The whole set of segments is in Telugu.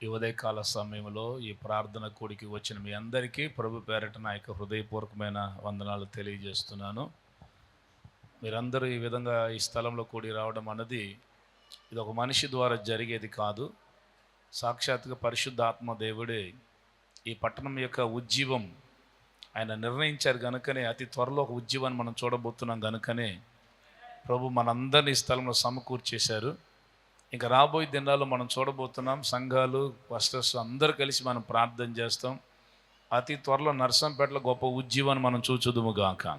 ఈ ఉదయకాల సమయంలో ఈ ప్రార్థన కూడికి వచ్చిన మీ అందరికీ ప్రభు పేరట నా యొక్క హృదయపూర్వకమైన వందనాలు తెలియజేస్తున్నాను. మీరందరూ ఈ విధంగా ఈ స్థలంలో కూడి రావడం అన్నది ఇది ఒక మనిషి ద్వారా జరిగేది కాదు. సాక్షాత్తుగా పరిశుద్ధాత్మ దేవుడే ఈ పట్టణం యొక్క ఉజ్జీవం ఆయన నిర్ణయించారు కనుకనే అతి త్వరలో ఒక ఉజ్జీవాన్ని మనం చూడబోతున్నాం కనుకనే ప్రభు మనందరినీ ఈ స్థలంలో సమకూర్చేశారు. ఇంకా రాబోయే దినాల్లో మనం చూడబోతున్నాం. సంఘాలు, పాస్టర్స్ అందరూ కలిసి మనం ప్రార్థన చేస్తాం. అతి త్వరలో నర్సంపేటలో గొప్ప ఉజ్జీవాన్ని మనం చూచుదుముగాక.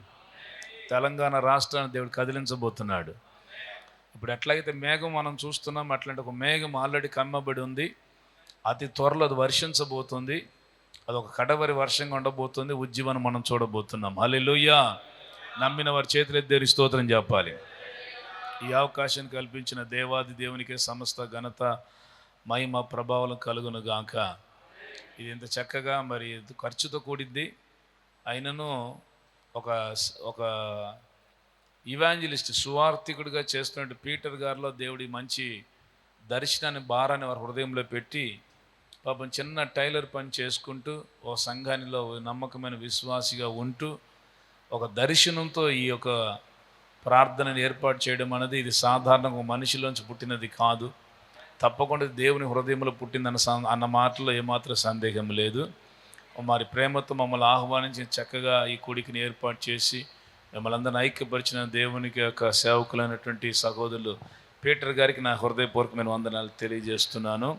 తెలంగాణ రాష్ట్రాన్ని దేవుడు కదిలించబోతున్నాడు. ఇప్పుడు ఎట్లయితే మేఘం మనం చూస్తున్నాం, అట్లాంటి ఒక మేఘం ఆల్రెడీ కమ్మబడి ఉంది. అతి త్వరలో అది వర్షించబోతుంది. అది ఒక కడవరి వర్షంగా ఉండబోతుంది. ఉజ్జీవాన్ని మనం చూడబోతున్నాం. హల్లెలూయా. నమ్మిన వారి చేతులెత్తి దేవునికి స్తోత్రం చెప్పాలి. ఈ అవకాశం కల్పించిన దేవాది దేవునికే సమస్త ఘనత, మహిమ, ప్రభావం కలుగును గాక. ఇది ఇంత చక్కగా మరి ఖర్చుతో కూడింది. అయినను ఒక ఇవాంజలిస్ట్, సువార్థికుడిగా చేస్తున్న పీటర్ గారిలో దేవుడి మంచి దర్శనాన్ని, భారాన్ని వారి హృదయంలో పెట్టి పాపం చిన్న టైలర్ పని చేసుకుంటూ ఓ సంఘానిలో నమ్మకమైన విశ్వాసిగా ఉంటూ ఒక దర్శనంతో ఈ యొక్క ప్రార్థనను ఏర్పాటు చేయడం అనేది ఇది సాధారణంగా మనిషిలోంచి పుట్టినది కాదు. తప్పకుండా దేవుని హృదయంలో పుట్టిందన్న మాటలో ఏమాత్రం సందేహం లేదు. మరి ప్రేమతో మమ్మల్ని ఆహ్వానించి చక్కగా ఈ కూడికని ఏర్పాటు చేసి మిమ్మల్ని అందరిని ఐక్యపరిచిన దేవునికి యొక్క సేవకులైనటువంటి సహోదరులు పీటర్ గారికి నా హృదయపూర్వకమైన వందనాలు తెలియజేస్తున్నాను.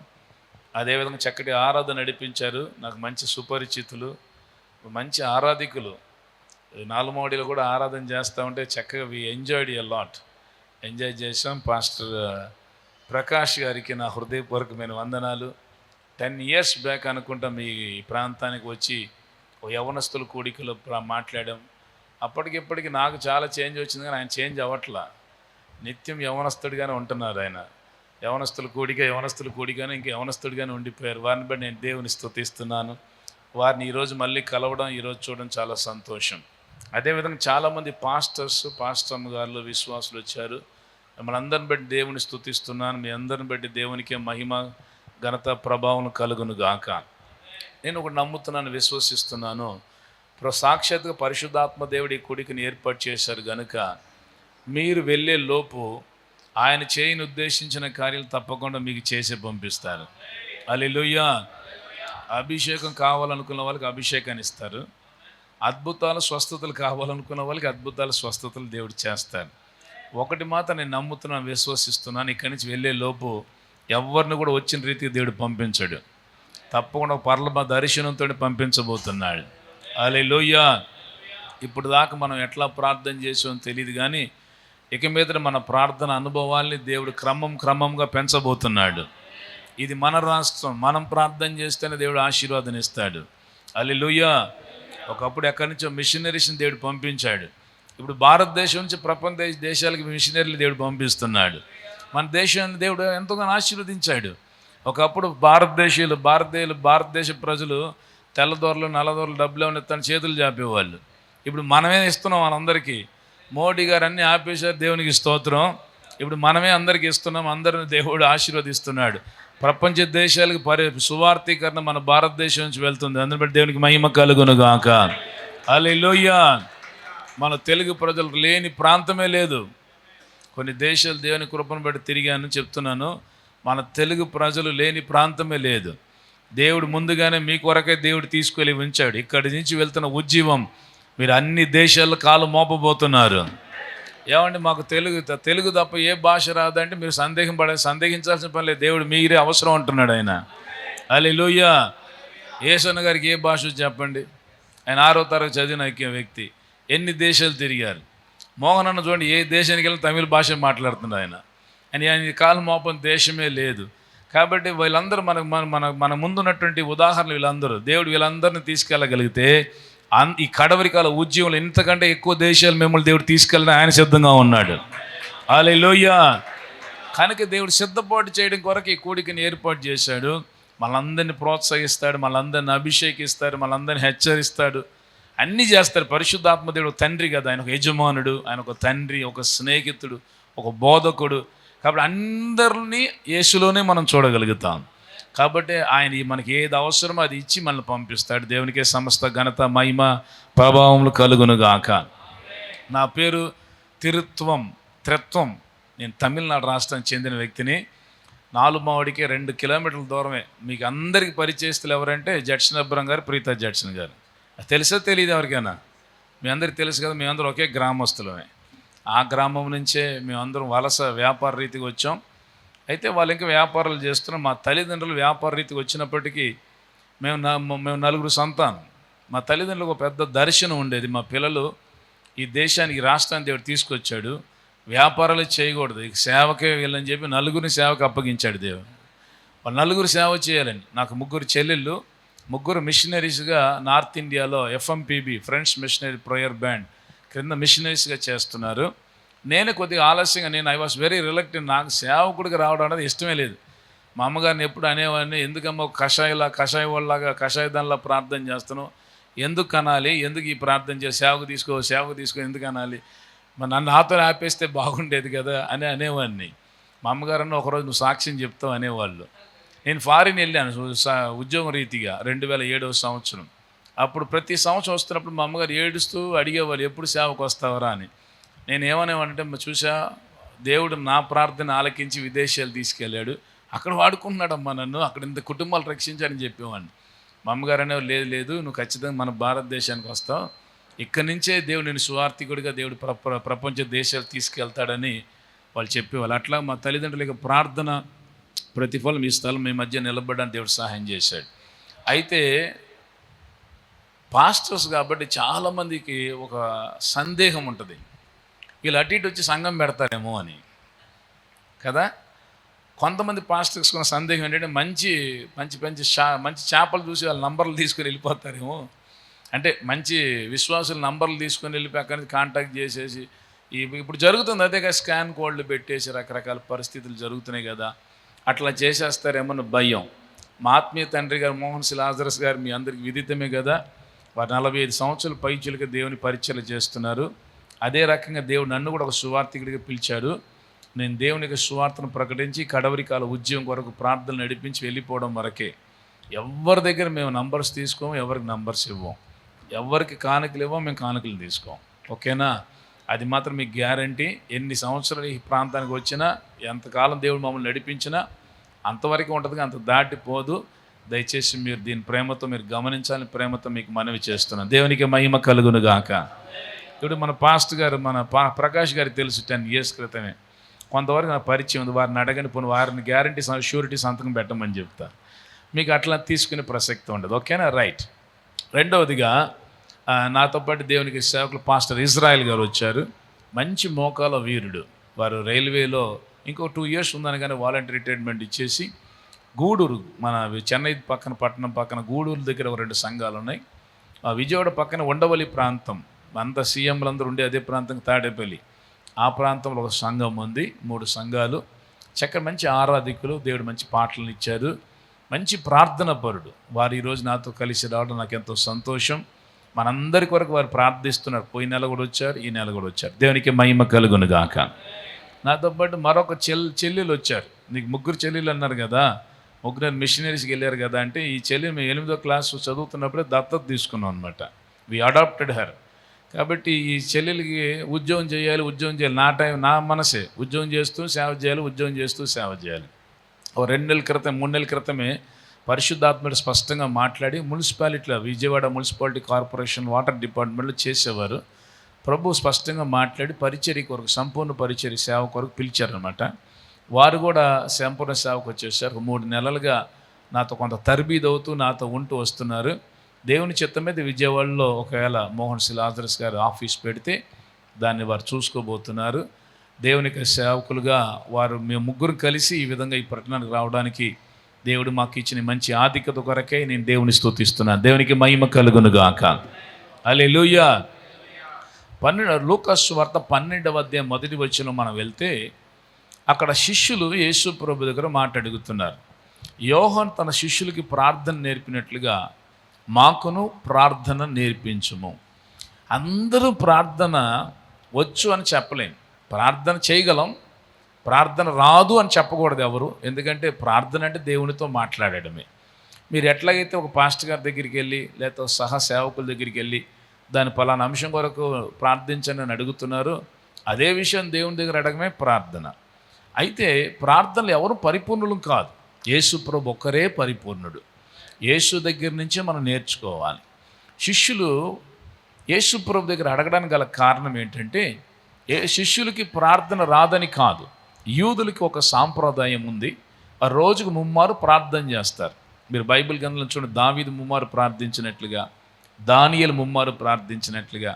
అదేవిధంగా చక్కటి ఆరాధన నడిపించారు. నాకు మంచి సుపరిచితులు, మంచి ఆరాధికులు. నాలుమోడిలో కూడా ఆరాధన చేస్తూ ఉంటే చక్కగా ఎంజాయ్డ్ ఎ లాట్. ఎంజాయ్ చేసాం. పాస్టర్ ప్రకాష్ గారికి నా హృదయపూర్వకమైన వందనాలు. 10 years బ్యాక్ అనుకుంటా మీ ప్రాంతానికి వచ్చి ఓ యవనస్తుల కూడికలో మాట్లాడాం. అప్పటికిప్పటికి నాకు చాలా చేంజ్ వచ్చింది, కానీ ఆయన చేంజ్ అవ్వట్లా. నిత్యం యవనస్తుడిగానే ఉంటున్నారు ఆయన. యవనస్తుల కూడికనే ఇంకా యవనస్తుడిగానే ఉండిపోయారు. వారిని బట్టి నేను దేవుని స్తుతిస్తున్నాను. వారిని ఈరోజు మళ్ళీ కలవడం, ఈరోజు చూడడం చాలా సంతోషం. అదేవిధంగా చాలామంది పాస్టర్ గారు, విశ్వాసులు వచ్చారు. మిమ్మల్ని అందరిని బట్టి దేవుని స్తుతిస్తున్నాను. మీ అందరిని బట్టి దేవునికే మహిమ, ఘనత, ప్రభావం కలుగును గాక. నేను ఒకటి నమ్ముతున్నాను, విశ్వసిస్తున్నాను. సాక్షాత్తుగా పరిశుద్ధాత్మ దేవుడి కూడికని ఏర్పాటు చేశారు కనుక మీరు వెళ్ళే లోపు ఆయన చేయని ఉద్దేశించిన కార్యాలు తప్పకుండా మీకు చేసి పంపిస్తారు. హల్లెలూయా. అభిషేకం కావాలనుకున్న వాళ్ళకి అభిషేకాన్ని ఇస్తారు. అద్భుతాలు, స్వస్థతలు కావాలనుకున్న వాళ్ళకి అద్భుతాలు, స్వస్థతలు దేవుడు చేస్తారు. ఒకటి మాత్రం నేను నమ్ముతున్నాను, విశ్వసిస్తున్నాను. ఇక్కడి నుంచి వెళ్ళే లోపు ఎవరిని కూడా వచ్చిన రీతికి దేవుడు పంపించాడు. తప్పకుండా పరమ దర్శనంతో పంపించబోతున్నాడు. హల్లెలూయా. ఇప్పుడు దాకా మనం ఎట్లా ప్రార్థన చేసామో తెలియదు, కానీ ఇక మీద మన ప్రార్థన అనుభవాల్ని దేవుడు క్రమంగా పెంచబోతున్నాడు. ఇది మన రాష్ట్రం. మనం ప్రార్థన చేస్తేనే దేవుడు ఆశీర్వాదం ఇస్తాడు. హల్లెలూయా. ఒకప్పుడు ఎక్కడి నుంచో మిషనరీస్ని దేవుడు పంపించాడు. ఇప్పుడు భారతదేశం నుంచి ప్రపంచ దేశాలకి మిషనరీలు దేవుడు పంపిస్తున్నాడు. మన దేశాన్ని దేవుడు ఎంతగానో ఆశీర్వదించాడు. ఒకప్పుడు భారతదేశ ప్రజలు తెల్లదోరలు, నల్లదోరలు డబ్బులు ఏమైనా తన చేతులు చాపేవాళ్ళు. ఇప్పుడు మనమే ఇస్తున్నాం వాళ్ళందరికీ. మోడీ గారు అన్నీ ఆపేశారు, దేవునికి స్తోత్రం. ఇప్పుడు మనమే అందరికీ ఇస్తున్నాం. అందరిని దేవుడు ఆశీర్వదిస్తున్నాడు. ప్రపంచ దేశాలకు సువార్థీకరణ మన భారతదేశం నుంచి వెళ్తుంది. అందుని బట్టి దేవునికి మహిమ కలుగును గాక. హల్లెలూయా. మన తెలుగు ప్రజలు లేని ప్రాంతమే లేదు. కొన్ని దేశాలు దేవుని కృపను బట్టి తిరిగాను, చెప్తున్నాను. మన తెలుగు ప్రజలు లేని ప్రాంతమే లేదు. దేవుడు ముందుగానే మీ కొరకే దేవుడు తీసుకెళ్ళి ఉంచాడు. ఇక్కడి నుంచి వెళ్తున్న ఉజ్జీవం మీరు అన్ని దేశాల్లో కాలు మోపబోతున్నారు. ఏమండి, మాకు తెలుగు తప్ప ఏ భాష రాదంటే మీరు సందేహించాల్సిన పని లేదు. దేవుడు మీరే అవసరం అంటున్నాడు ఆయన. హల్లెలూయా. యేసన్న గారికి ఏ భాష చెప్పండి. ఆయన 6వ తరగతి చదివిన వ్యక్తి. ఎన్ని దేశాలు తిరిగారు. మోహన్ అన్న చూడండి, ఏ దేశానికి వెళ్ళి తమిళ భాష మాట్లాడుతున్నాడు ఆయన. ఆయన కాలు మోపని దేశమే లేదు. కాబట్టి వీళ్ళందరూ మన ముందున్నటువంటి ఉదాహరణలు వీళ్ళందరూ. దేవుడు వీళ్ళందరినీ తీసుకెళ్ళగలిగితే ఈ కడవరికాల ఉద్యమంలో ఇంతకంటే ఎక్కువ దేశాలు మిమ్మల్ని దేవుడు తీసుకెళ్ళిన ఆయన సిద్ధంగా ఉన్నాడు. హల్లెలూయా. కనుక దేవుడు సిద్ధపాటు చేయడం కొరకు ఈ కూడికని ఏర్పాటు చేశాడు. మనందరినీ ప్రోత్సహిస్తాడు, మనందరిని అభిషేకిస్తాడు, మనందరిని హెచ్చరిస్తాడు, అన్నీ చేస్తాడు. పరిశుద్ధాత్మ దేవుడు తండ్రి కదా. ఆయన ఒక యజమానుడు, ఆయన ఒక తండ్రి, ఒక స్నేహితుడు, ఒక బోధకుడు. కాబట్టి అందరినీ యేసులోనే మనం చూడగలుగుతాం. కాబట్టి ఆయన మనకి ఏది అవసరమో అది ఇచ్చి మనల్ని పంపిస్తాడు. దేవునికే సమస్త ఘనత మహిమ ప్రభావములు కలుగునుగాక. నా పేరు త్రిత్వం. నేను తమిళనాడు రాష్ట్రానికి చెందిన వ్యక్తిని. నాలుమావడికి 2 కిలోమీటర్ల దూరమే. మీకు అందరికీ పరిచయస్తులు ఎవరంటే జడ్సన్ అబ్రహం గారు, ప్రీతా జడ్సన్ గారు. తెలుసో తెలియదు ఎవరికైనా? మీ అందరికీ తెలుసు కదా, మేమందరం ఒకే గ్రామస్తులమే. ఆ గ్రామం నుంచే మేమందరం వలస వ్యాపార రీతికి వచ్చాం. అయితే వాళ్ళు ఇంకా వ్యాపారాలు చేస్తున్నాం. మా తల్లిదండ్రులు వ్యాపార రీతికి వచ్చినప్పటికీ మేము 4 సంతానం. మా తల్లిదండ్రులకు ఒక పెద్ద దర్శనం ఉండేది. మా పిల్లలు ఈ దేశానికి, రాష్ట్రానికి దేవుడు తీసుకొచ్చాడు, వ్యాపారాలు చేయకూడదు, ఇక సేవకే వెళ్ళని చెప్పి 4 సేవకు అప్పగించాడు దేవుడు. వాళ్ళు 4 సేవ చేయాలని. నాకు 3 చెల్లెళ్ళు, 3 మిషనరీస్గా నార్త్ ఇండియాలో FMPB friends missionary prayer band క్రింద మిషనరీస్గా చేస్తున్నారు. నేను కొద్దిగా ఆలస్యంగా, ఐ వాస్ వెరీ రిలక్టెంట్. నాకు సేవకుడికి రావడం అనేది ఇష్టమే లేదు. మా అమ్మగారిని ఎప్పుడు అనేవాడిని, ఎందుకమ్మా కషాయ వాళ్ళలాగా కషాయదానిలా ప్రార్థన చేస్తున్నావు, ఎందుకు అనాలి, ఎందుకు ఈ ప్రార్థన చేసి సేవకు తీసుకో ఎందుకు అనాలి, మరి నన్ను నాతో ఆపేస్తే బాగుండేది కదా అని అనేవాడిని. మా అమ్మగారన్న ఒకరోజు నువ్వు సాక్ష్యం చెప్తావు అనేవాళ్ళు. నేను ఫారిన్ వెళ్ళాను ఉద్యోగం రీతిగా 2007వ సంవత్సరం. అప్పుడు ప్రతి సంవత్సరం వస్తున్నప్పుడు మా అమ్మగారు ఏడుస్తూ అడిగేవాళ్ళు, ఎప్పుడు సేవకు వస్తావరా అని. నేను ఏమనేవాడంటే, చూసా దేవుడు నా ప్రార్థన ఆలకించి విదేశాలు తీసుకెళ్ళాడు, అక్కడ వాడుకుంటున్నాడమ్మా నన్ను, అక్కడ ఇంత కుటుంబాలు రక్షించాలని చెప్పేవాడిని. మా అమ్మగారు అనేవారు, లేదు నువ్వు ఖచ్చితంగా మన భారతదేశానికి వస్తావు, ఇక్కడి నుంచే దేవుడు నేను సువార్థికుడిగా దేవుడు ప్రపంచ దేశాలు తీసుకెళ్తాడని వాళ్ళు చెప్పేవాళ్ళు. అట్లా మా తల్లిదండ్రులకి ప్రార్థన ప్రతిఫలం ఈ స్థలం మీ మధ్య నిలబడడానికి దేవుడు సహాయం చేశాడు. అయితే పాస్టర్స్ కాబట్టి చాలామందికి ఒక సందేహం ఉంటుంది, వీళ్ళు అటు ఇటు వచ్చి సంఘం పెడతారేమో అని కదా. కొంతమంది పాస్టర్స్ ఉన్న సందేహం ఏంటంటే, మంచి చేపలు చూసి వాళ్ళ నంబర్లు తీసుకొని వెళ్ళిపోతారేమో, అంటే మంచి విశ్వాసుల నంబర్లు తీసుకొని వెళ్ళిపోయి అక్కడి నుంచి కాంటాక్ట్ చేసేసి, ఇప్పుడు జరుగుతుంది అదే కదా, స్కాన్ కోడ్లు పెట్టేసి రకరకాల పరిస్థితులు జరుగుతున్నాయి కదా, అట్లా చేసేస్తారేమో భయం. మా ఆత్మీయ తండ్రి గారు మోహన్ సి లాజరస్ గారు మీ అందరికి విదితమే కదా, వారు 45 సంవత్సరాల పైచులుగా దేవుని పరిచయం చేస్తున్నారు. అదే రకంగా దేవుడు నన్ను కూడా ఒక సువార్థికుడిగా పిలిచాడు. నేను దేవునికి సువార్తను ప్రకటించి కడవరి కాల ఉద్యోగం కొరకు ప్రార్థనలు నడిపించి వెళ్ళిపోవడం వరకే. ఎవరి దగ్గర మేము నంబర్స్ తీసుకోము, ఎవరికి నంబర్స్ ఇవ్వం, ఎవరికి కానుకలు ఇవ్వం, మేము కానుకలు తీసుకోం. ఓకేనా? అది మాత్రం మీకు గ్యారంటీ. ఎన్ని సంవత్సరాలు ఈ ప్రాంతానికి వచ్చినా, ఎంతకాలం దేవుడు మమ్మల్ని నడిపించినా అంతవరకు ఉంటుంది, అంత దాటిపోదు. దయచేసి మీరు దీని ప్రేమతో మీరు గమనించాలని ప్రేమతో మీకు మనవి చేస్తున్నాను. దేవునికి మహిమ కలుగును గాక. ఇప్పుడు మన పాస్టర్ గారు, మన ప్రకాష్ గారికి తెలుసు, 10 years క్రితమే కొంతవరకు నా పరిచయం ఉంది. వారిని అడగని పోను, వారిని గ్యారంటీ షూరిటీ సంతకం పెట్టమని చెప్తా. మీకు అట్లా తీసుకునే ప్రసక్తి ఉండదు. ఓకేనా? రైట్. రెండవదిగా నాతో పాటు దేవునికి సేవకులు పాస్టర్ ఇజ్రాయెల్ గారు వచ్చారు. మంచి మోకాల వీరుడు. వారు రైల్వేలో ఇంకో 2 years ఉందని కానీ వాలంటీర్ రిటైర్మెంట్ ఇచ్చేసి గూడూరు, మన చెన్నై పట్టణం పక్కన గూడూరు దగ్గర 2 సంఘాలు ఉన్నాయి. విజయవాడ పక్కన ఉండవల్లి ప్రాంతం, అంత సీఎంలందరూ ఉండే అదే ప్రాంతం, తాడేపల్లి, ఆ ప్రాంతంలో ఒక సంఘం ఉంది, 3 సంఘాలు. చక్కగా మంచి ఆరాధికులు, దేవుడు మంచి పాటలను ఇచ్చారు, మంచి ప్రార్థన పరుడు. వారు ఈరోజు నాతో కలిసి రావడం నాకు ఎంతో సంతోషం. మనందరి కొరకు వారు ప్రార్థిస్తున్నారు. పోయిన నెల కూడా వచ్చారు, ఈ నెల కూడా వచ్చారు. దేవునికి మహిమ కలుగును గాక. నాతో పాటు మరొక చెల్లెలు వచ్చారు. నీకు 3 చెల్లెలు అన్నారు కదా, 3 మిషనరీస్కి వెళ్ళారు కదా అంటే, ఈ చెల్లి మేము 8వ క్లాసు చదువుతున్నప్పుడే దత్తత తీసుకున్నాం అనమాట. వి అడాప్టెడ్ హర్. కాబట్టి ఈ చెల్లెలకి ఉద్యోగం చేయాలి. నా టైం, నా మనసే ఉద్యోగం చేస్తూ సేవ చేయాలి. ఒక 2 నెలల క్రితం 3 నెలల క్రితమే పరిశుద్ధాత్ముడు స్పష్టంగా మాట్లాడి, మున్సిపాలిటీలో విజయవాడ మున్సిపాలిటీ కార్పొరేషన్ వాటర్ డిపార్ట్మెంట్లో చేసేవారు. ప్రభు స్పష్టంగా మాట్లాడి పరిచర్య కొరకు, సంపూర్ణ పరిచర్య సేవ కొరకు పిలిచారనమాట. వారు కూడా సంపూర్ణ సేవకు వచ్చేసారు. 3 నెలలుగా నాతో కొంత తర్బీదు అవుతూ నాతో ఉంటూ వస్తున్నారు. దేవుని చిత్తం మీద విజయవాడలో ఒకవేళ మోహన్ సి లాజరస్ గారు ఆఫీస్ పెడితే దాన్ని వారు చూసుకోబోతున్నారు. దేవునికి సేవకులుగా వారు మేము 3 కలిసి ఈ విధంగా ఈ పట్టణానికి రావడానికి దేవుడు మాకు ఇచ్చిన మంచి ఆధిక్యత కొరకై నేను దేవుని స్తుతిస్తున్నాను. దేవునికి మహిమ కలుగును గాక. హల్లెలూయా. లూకా సువార్త 12వ అధ్యాయం 1వ వచనంలో మనం వెళ్తే, అక్కడ శిష్యులు యేసు ప్రభు దగ్గర మాట అడుగుతున్నారు. యోహాను తన శిష్యులకి ప్రార్థన నేర్పినట్లుగా మాకును ప్రార్థన నేర్పించుము. అందరూ ప్రార్థన వచ్చు అని చెప్పలేం, ప్రార్థన చేయగలం, ప్రార్థన రాదు అని చెప్పకూడదు ఎవరు, ఎందుకంటే ప్రార్థన అంటే దేవునితో మాట్లాడడమే. మీరు ఎట్లాగైతే ఒక పాస్టర్ గారి దగ్గరికి వెళ్ళి లేకపోతే సహ సేవకుల దగ్గరికి వెళ్ళి దాని పలానా అంశం కొరకు ప్రార్థించండి అని అడుగుతున్నారు, అదే విషయం దేవుని దగ్గర అడగమే ప్రార్థన. అయితే ప్రార్థనలు ఎవరు పరిపూర్ణులు కాదు, యేసు ప్రభు ఒక్కరే పరిపూర్ణుడు. యేసు దగ్గర నుంచే మనం నేర్చుకోవాలి. శిష్యులు యేసు ప్రభు దగ్గర అడగడానికి గల కారణం ఏంటంటే, శిష్యులకి ప్రార్థన రాదని కాదు, యూదులకి ఒక సాంప్రదాయం ఉంది, ఆ రోజుకు ముమ్మారు ప్రార్థన చేస్తారు. మీరు బైబిల్ గ్రంథంలో చూడండి, దావీదు ముమ్మారు ప్రార్థించినట్లుగా, దానియేలు ముమ్మారు ప్రార్థించినట్లుగా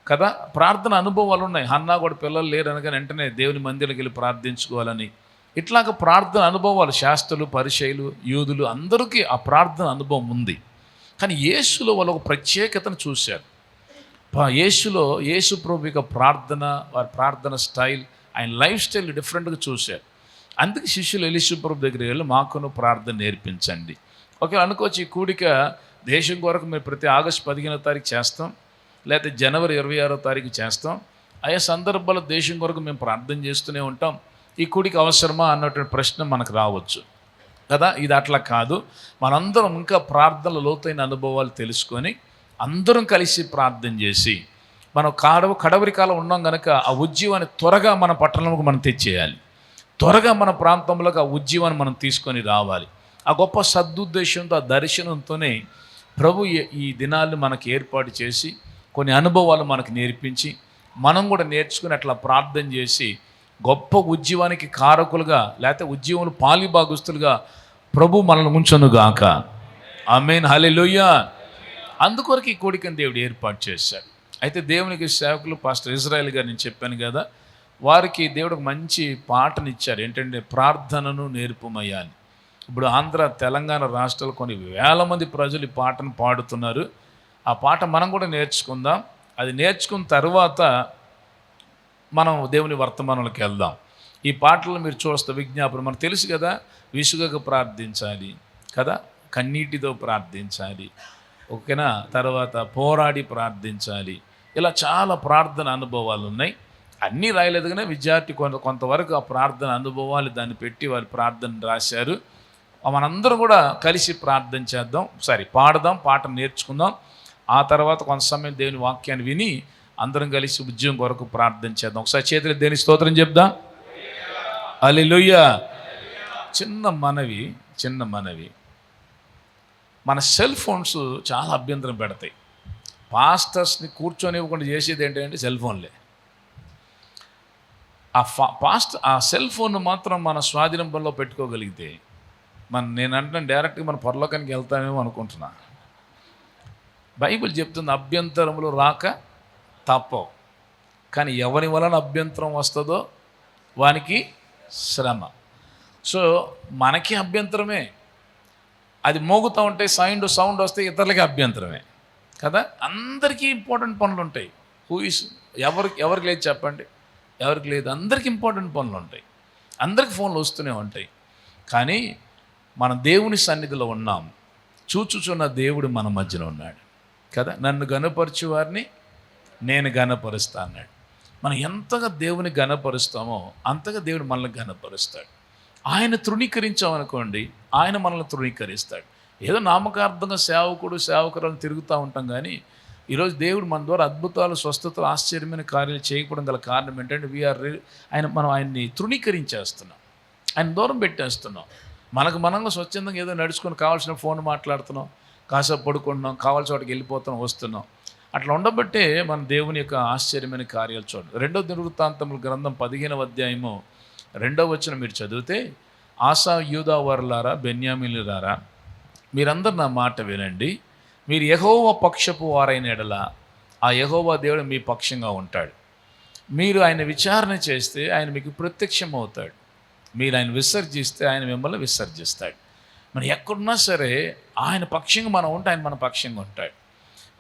కదా. ప్రార్థన అనుభవాలు ఉన్నాయి. హన్నా కూడా పిల్లలు లేరు అనగానే వెంటనే దేవుని మందిరానికి వెళ్ళి ప్రార్థించుకోవాలని, ఇట్లాగ ప్రార్థన అనుభవాలు శాస్త్రులు, పరిచయులు, యూదులు అందరికీ ఆ ప్రార్థన అనుభవం ఉంది. కానీ యేసులో వాళ్ళు ఒక ప్రత్యేకతను చూశారు. యేసు ప్రభు యొక్క ప్రార్థన, వారి ప్రార్థన స్టైల్, ఆయన లైఫ్ స్టైల్ డిఫరెంట్గా చూశారు. అందుకే శిష్యులు యేసు ప్రభు దగ్గరికి వెళ్ళి మాకును ప్రార్థన నేర్పించండి. ఒకవేళ అనుకోవచ్చు ఈ కూడిక దేశం కొరకు మేము ప్రతి ఆగస్టు 15వ తారీఖు చేస్తాం, లేకపోతే జనవరి 26వ తారీఖు చేస్తాం, ఆయా సందర్భాల్లో దేశం కొరకు మేము ప్రార్థన చేస్తూనే ఉంటాం, ఈ కూడిక అవసరమా అన్నటువంటి ప్రశ్న మనకు రావచ్చు కదా. ఇది అట్లా కాదు, మనందరం ఇంకా ప్రార్థనల లోతైన అనుభవాలు తెలుసుకొని అందరం కలిసి ప్రార్థన చేసి, మనం కడవరి కాలం ఉన్నాం కనుక ఆ ఉజ్జీవాన్ని త్వరగా మన పట్టణంలోకి మనం తెచ్చేయాలి, త్వరగా మన ప్రాంతంలోకి ఆ ఉజ్జీవాన్ని మనం తీసుకొని రావాలి. ఆ గొప్ప సదుద్దేశంతో, ఆ దర్శనంతోనే ప్రభు ఈ దినాలను మనకు ఏర్పాటు చేసి కొన్ని అనుభవాలు మనకు నేర్పించి మనం కూడా నేర్చుకుని అట్లా ప్రార్థన చేసి గొప్ప ఉజ్జీవానికి కారకులుగా, లేకపోతే ఉజ్జీవంలో పాలిభాగస్తులుగా ప్రభు మనల్ని ఉంచునుగాక. ఆమేన్, హల్లెలూయా. అందుకొరకు ఈ కోడికను దేవుడు ఏర్పాటు చేశాడు. అయితే దేవునికి సేవకులు పాస్టర్ ఇజ్రాయెల్ గారు నేను చెప్పాను కదా, వారికి దేవుడు మంచి పాటనిచ్చారు, ఏంటంటే ప్రార్థనను నేర్పుమయ్యా అని. ఇప్పుడు ఆంధ్ర, తెలంగాణ రాష్ట్రాలు కొన్ని వేల మంది ప్రజలు ఈ పాటను పాడుతున్నారు. ఆ పాట మనం కూడా నేర్చుకుందాం. అది నేర్చుకున్న తర్వాత మనం దేవుని వర్తమానంలోకి వెళ్దాం. ఈ పాటలు మీరు చూస్తే విజ్ఞాపన మనకు తెలుసు కదా, విసుగక ప్రార్థించాలి కదా, కన్నీటితో ప్రార్థించాలి, ఓకేనా, తర్వాత పోరాడి ప్రార్థించాలి, ఇలా చాలా ప్రార్థన అనుభవాలు ఉన్నాయి. అన్నీ రాయలేదు కానీ విద్యార్థి కొంతవరకు ఆ ప్రార్థన అనుభవాలు దాన్ని పెట్టి వారి ప్రార్థన రాశారు. మనందరం కూడా కలిసి ప్రార్థన చేద్దాం, పాడదాం, పాట నేర్చుకుందాం. ఆ తర్వాత కొంత సమయం దేవుని వాక్యాన్ని విని అందరం కలిసి ఉద్యోగం కొరకు ప్రార్థన చేద్దాం. ఒకసారి చేతులు దేవుని స్తోత్రం చెప్దాం. హల్లెలూయా. చిన్న మనవి, మన సెల్ ఫోన్స్ చాలా అభ్యంతరం పెడతాయి. పాస్టర్స్ని కూర్చొనివ్వకుండా చేసేది ఏంటంటే సెల్ ఫోన్లే. ఆ సెల్ ఫోన్ మాత్రం మన స్వాధీనంలో పెట్టుకోగలిగితే నేను అంటున్నాను, డైరెక్ట్గా మన పరలోకానికి వెళ్తామేమో అనుకుంటున్నా. బైబిల్ చెప్తుంది అభ్యంతరములు రాక తప్పవు, కానీ ఎవరి వలన అభ్యంతరం వస్తుందో వానికి శ్రమ. సో మనకి అభ్యంతరమే, అది మోగుతూ ఉంటే సౌండ్ వస్తే ఇతరులకి అభ్యంతరమే కదా. అందరికీ ఇంపార్టెంట్ పనులు ఉంటాయి. ఎవరికి లేదు చెప్పండి, ఎవరికి లేదు, అందరికీ ఇంపార్టెంట్ పనులు ఉంటాయి, అందరికి ఫోన్లు వస్తూనే ఉంటాయి. కానీ మన దేవుని సన్నిధిలో ఉన్నాం, చూచుచున్న దేవుడు మన మధ్యలో ఉన్నాడు కదా. నన్ను గనపరచు వారిని నేను గనపరుస్తా అన్నాడు. మనం ఎంతగా దేవుని గనపరుస్తామో అంతగా దేవుడు మనల్ని గనపరుస్తాడు. ఆయన తృణీకరించామనుకోండి, ఆయన మనల్ని తృణీకరిస్తాడు. ఏదో నామకార్థంగా సేవకురాలను తిరుగుతూ ఉంటాం, కానీ ఈరోజు దేవుడు మన ద్వారా అద్భుతాలు, స్వస్థతలు, ఆశ్చర్యమైన కార్యాలు చేయకపోవడం గల కారణం ఏంటంటే మనం ఆయన్ని తృణీకరించేస్తున్నాం, ఆయన దూరం పెట్టేస్తున్నాం. మనంగా స్వచ్ఛందంగా ఏదో నడుచుకొని కావాల్సిన ఫోన్ మాట్లాడుతున్నాం, కాసేపు పడుకుంటున్నాం, కావాల్సిన వాటికి వెళ్ళిపోతున్నాం, వస్తున్నాం. అట్లా ఉండబట్టే మన దేవుని యొక్క ఆశ్చర్యమైన కార్యాలు చూడండి. 2వ దినవృత్తాంతముల గ్రంథం 15వ అధ్యాయము 2వ వచనం మీరు చదివితే, ఆసా యూదా వారులారా, బెన్యామీనులారా, మీరందరూ నా మాట వినండి. మీరు యెహోవా పక్షపు వారైన ఎడల ఆ యెహోవా దేవుడు మీ పక్షంగా ఉంటాడు. మీరు ఆయన విచారణ చేస్తే ఆయన మీకు ప్రత్యక్షం అవుతాడు. మీరు ఆయన విసర్జిస్తే ఆయన మిమ్మల్ని విసర్జిస్తాడు. మనం ఎక్కడున్నా సరే ఆయన పక్షంగా మనం ఉంటే ఆయన మన పక్షంగా ఉంటాడు.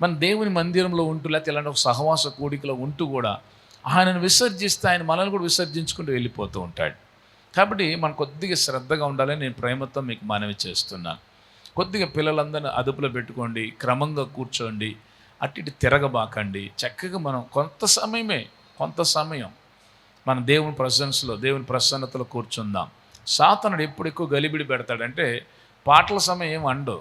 మన దేవుని మందిరంలో ఉంటూ, లేకపోతే ఇలాంటి ఒక సహవాస కూడికలో ఉంటూ కూడా ఆయనను విసర్జిస్తే ఆయన మనల్ని కూడా విసర్జించుకుంటూ వెళ్ళిపోతూ ఉంటాడు. కాబట్టి మనం కొద్దిగా శ్రద్ధగా ఉండాలని నేను ప్రేమతో మీకు మనవి చేస్తున్నాను. కొద్దిగా పిల్లలందరినీ అదుపులో పెట్టుకోండి, క్రమంగా కూర్చోండి, అటు ఇటు తిరగబాకండి. చక్కగా మనం కొంత సమయం మన దేవుని ప్రెసెన్స్లో, దేవుని ప్రసన్నతలో కూర్చుందాం. సాతానుడు ఎప్పుడు ఎక్కువ గలిబిడి పెడతాడంటే పాటల సమయం ఏం అండు,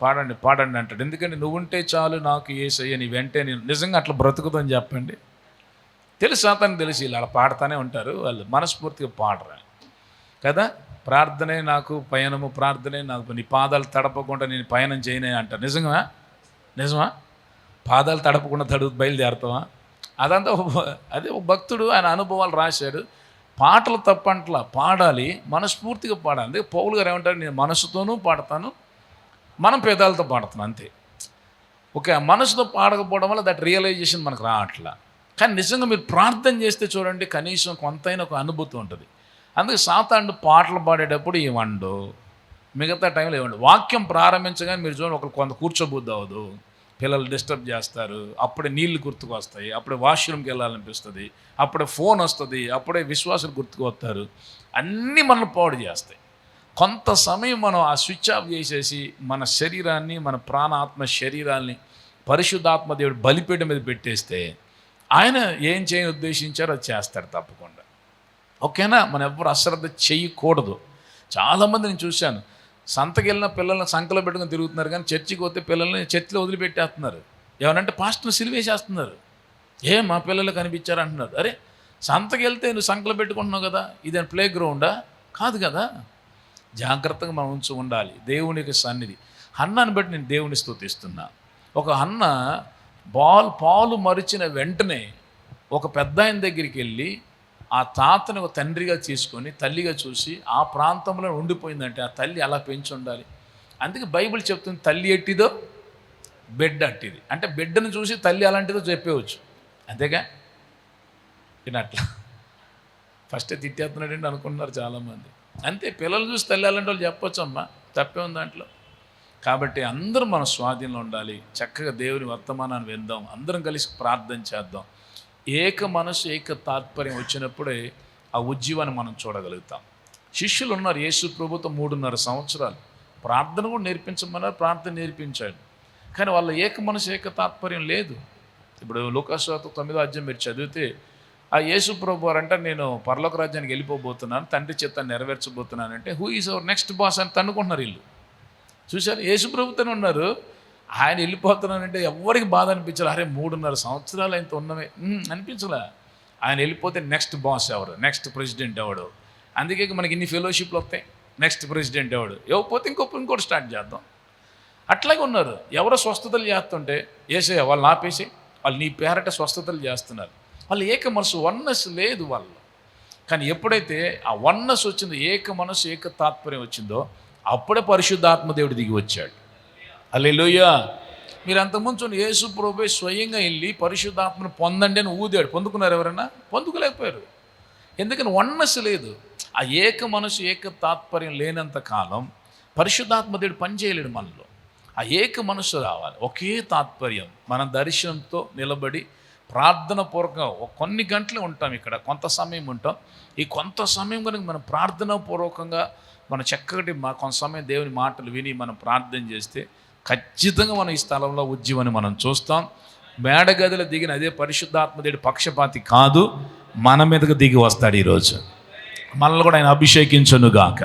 పాడండి పాడండి అంటాడు. ఎందుకంటే నువ్వుంటే చాలు నాకు యేసయ్య నీ వెంటే నేను. నిజంగా అట్లా బ్రతుకుదని చెప్పండి? తెలుసు, సాతానికి తెలిసి ఇలా అలా పాడుతూనే ఉంటారు, వాళ్ళు మనస్ఫూర్తిగా పాడరా కదా. ప్రార్థనే నాకు పయనము, ప్రార్థనే నాకు, నీ పాదాలు తడపకుండా నేను పయనం చేయనే అంటారు. నిజమా? పాదాలు తడపకుండా బయలుదేరుతావా? అదంతా అదే ఒక భక్తుడు ఆయన అనుభవాలు రాశాడు. పాటలు తప్పంట్లా, పాడాలి, మనస్ఫూర్తిగా పాడాలి. అందుకే పౌలు గారు ఏమంటారు, నేను మనసుతోనూ పాడతాను, మనం పేదాలతో పాడతాను, అంతే. ఓకే, మనసుతో పాడకపోవడం వల్ల దట్ రియలైజేషన్ మనకు రావట్లా. కానీ నిజంగా మీరు ప్రార్థన చేస్తే చూడండి, కనీసం కొంతైనా ఒక అనుభూతి ఉంటుంది. అందుకే సాతానుడు పాటలు పాడేటప్పుడు ఏమండు, మిగతా టైంలో ఏమండు. వాక్యం ప్రారంభించగానే మీరు చూడండి, ఒకరు కొంత కూర్చోబుద్ది అవ్వదు, పిల్లలు డిస్టర్బ్ చేస్తారు, అప్పుడే నీళ్లు గుర్తుకు వస్తాయి, అప్పుడే వాష్రూమ్కి వెళ్ళాలనిపిస్తుంది, అప్పుడే ఫోన్ వస్తుంది, అప్పుడే విశ్వాసులు గుర్తుకు వస్తారు, అన్నీ మనల్ని పాడు చేస్తాయి. కొంత సమయం మనం ఆ స్విచ్ ఆఫ్ చేసేసి మన శరీరాన్ని, మన ప్రాణాత్మ శరీరాన్ని పరిశుద్ధాత్మ దేవుడు బలిపీఠం మీద పెట్టేస్తే ఆయన ఏం చేయని ఉద్దేశించారో అది చేస్తాడు తప్పకుండా. ఓకేనా? మనం ఎవ్వరు అశ్రద్ధ చేయకూడదు. చాలామంది నేను చూశాను, సంతకి వెళ్ళిన పిల్లల్ని సంకలో పెట్టుకుని తిరుగుతున్నారు, కానీ చర్చికి పోతే పిల్లల్ని చర్చిలో వదిలిపెట్టేస్తున్నారు. ఏమనంటే పాస్టర్ని సిలివేసేస్తున్నారు. మా పిల్లలు కనిపించారు అంటున్నారు. అరే, సంతకి వెళ్తే నువ్వు సంకలో పెట్టుకుంటున్నావు కదా, ఇదేనా ప్లే గ్రౌండా? కాదు కదా. జాగ్రత్తగా మనం ఉండాలి దేవునికి సన్నిధి. హన్నాని బట్టి నేను దేవుని స్తుతిస్తున్నా. ఒక హన్న పాలు మరిచిన వెంటనే ఒక పెద్ద ఆయన దగ్గరికి వెళ్ళి ఆ తాతని ఒక తండ్రిగా తీసుకొని తల్లిగా చూసి ఆ ప్రాంతంలో ఉండిపోయిందంటే ఆ తల్లి అలా పెంచి ఉండాలి. అందుకే బైబిల్ చెప్తుంది, తల్లి ఎట్టిదో బిడ్డ అట్టిది. అంటే బిడ్డను చూసి తల్లి అలాంటిదో చెప్పవచ్చు, అంతేగా. అట్లా ఫస్ట్ తిట్టేస్తున్నాడండి అనుకుంటున్నారు చాలామంది. అంతే, పిల్లలు చూసి తల్లి అలాంటి వాళ్ళు చెప్పొచ్చు, అమ్మా, తప్పే ఉంది దాంట్లో. కాబట్టి అందరూ మన స్వాధీనంలో ఉండాలి. చక్కగా దేవుని వర్తమానాన్ని విందాం, అందరం కలిసి ప్రార్థన చేద్దాం. ఏక మనసు, ఏక తాత్పర్యం వచ్చినప్పుడే ఆ ఉజ్జీవాన్ని మనం చూడగలుగుతాం. శిష్యులు ఉన్నారు యేసు ప్రభుతో 3.5 సంవత్సరాలు, ప్రార్థన కూడా నేర్పించమన్నారు, ప్రార్థన నేర్పించాడు. కానీ వాళ్ళ ఏక మనసు, ఏక తాత్పర్యం లేదు. ఇప్పుడు లూకాసు వార్త 9వ అధ్యాయం మీరు చదివితే ఆ యేసు ప్రభు వారు అంటే, నేను పరలోక రాజ్యానికి వెళ్ళిపోబోతున్నాను, తండ్రి చిత్తాన్ని నెరవేర్చబోతున్నానంటే, who is our next boss అని తన్నుకుంటున్నారు వీళ్ళు. చూశారు, యేసు ప్రభుతోనే ఉన్నారు, ఆయన వెళ్ళిపోతున్నానంటే ఎవరికి బాధ అనిపించాలి. అరే 3.5 సంవత్సరాలు ఆయనతో ఉన్నవే అనిపించలే. ఆయన వెళ్ళిపోతే నెక్స్ట్ బాస్ ఎవరు, నెక్స్ట్ ప్రెసిడెంట్ ఎవడు. అందుకే మనకి ఇన్ని ఫెలోషిప్లు వస్తాయి. నెక్స్ట్ ప్రెసిడెంట్ ఎవడు, ఇవ్వకపోతే ఇంకోటి స్టార్ట్ చేద్దాం. అట్లాగే ఉన్నారు. ఎవరో స్వస్థతలు చేస్తుంటే ఏసే వాళ్ళు ఆపేసి, వాళ్ళు నీ పేరట స్వస్థతలు చేస్తున్నారు. వాళ్ళు ఏక మనసు, వన్నెస్ లేదు వాళ్ళు. కానీ ఎప్పుడైతే ఆ వన్నెస్ వచ్చిందో, ఏక మనసు, ఏక తాత్పర్యం వచ్చిందో, అప్పుడే పరిశుద్ధాత్మ దేవుడు దిగి వచ్చాడు. హల్లెలూయా. మీరు అంతకుముందు యేసు ప్రభువే స్వయంగా వెళ్ళి పరిశుద్ధాత్మను పొందండి అని ఊదాడు. పొందుకున్నారు ఎవరైనా? పొందుకోలేకపోయారు. ఎందుకని? వన్నెస్ లేదు. ఆ ఏక మనసు, ఏక తాత్పర్యం లేనంత కాలం పరిశుద్ధాత్మ దేవుడు పనిచేయలేడు మనలో. ఆ ఏక మనసు రావాలి, ఒకే తాత్పర్యం. మన దర్శనంతో నిలబడి ప్రార్థన పూర్వకంగా కొన్ని గంటలు ఉంటాం ఇక్కడ, కొంత సమయం ఉంటాం. ఈ కొంత సమయం కనుక మనం ప్రార్థన పూర్వకంగా మనం చక్కటి కొంత సమయం దేవుని మాటలు విని మనం ప్రార్థన చేస్తే ఖచ్చితంగా మనం ఈ స్థలంలో ఉజ్జీవాన్ని మనం చూస్తాం. మేడగదిలో దిగిన అదే పరిశుద్ధాత్మ దేవుడు పక్షపాతి కాదు, మన మీదకు దిగి వస్తాడు. ఈరోజు మనల్ని కూడా ఆయన అభిషేకించునుగాక.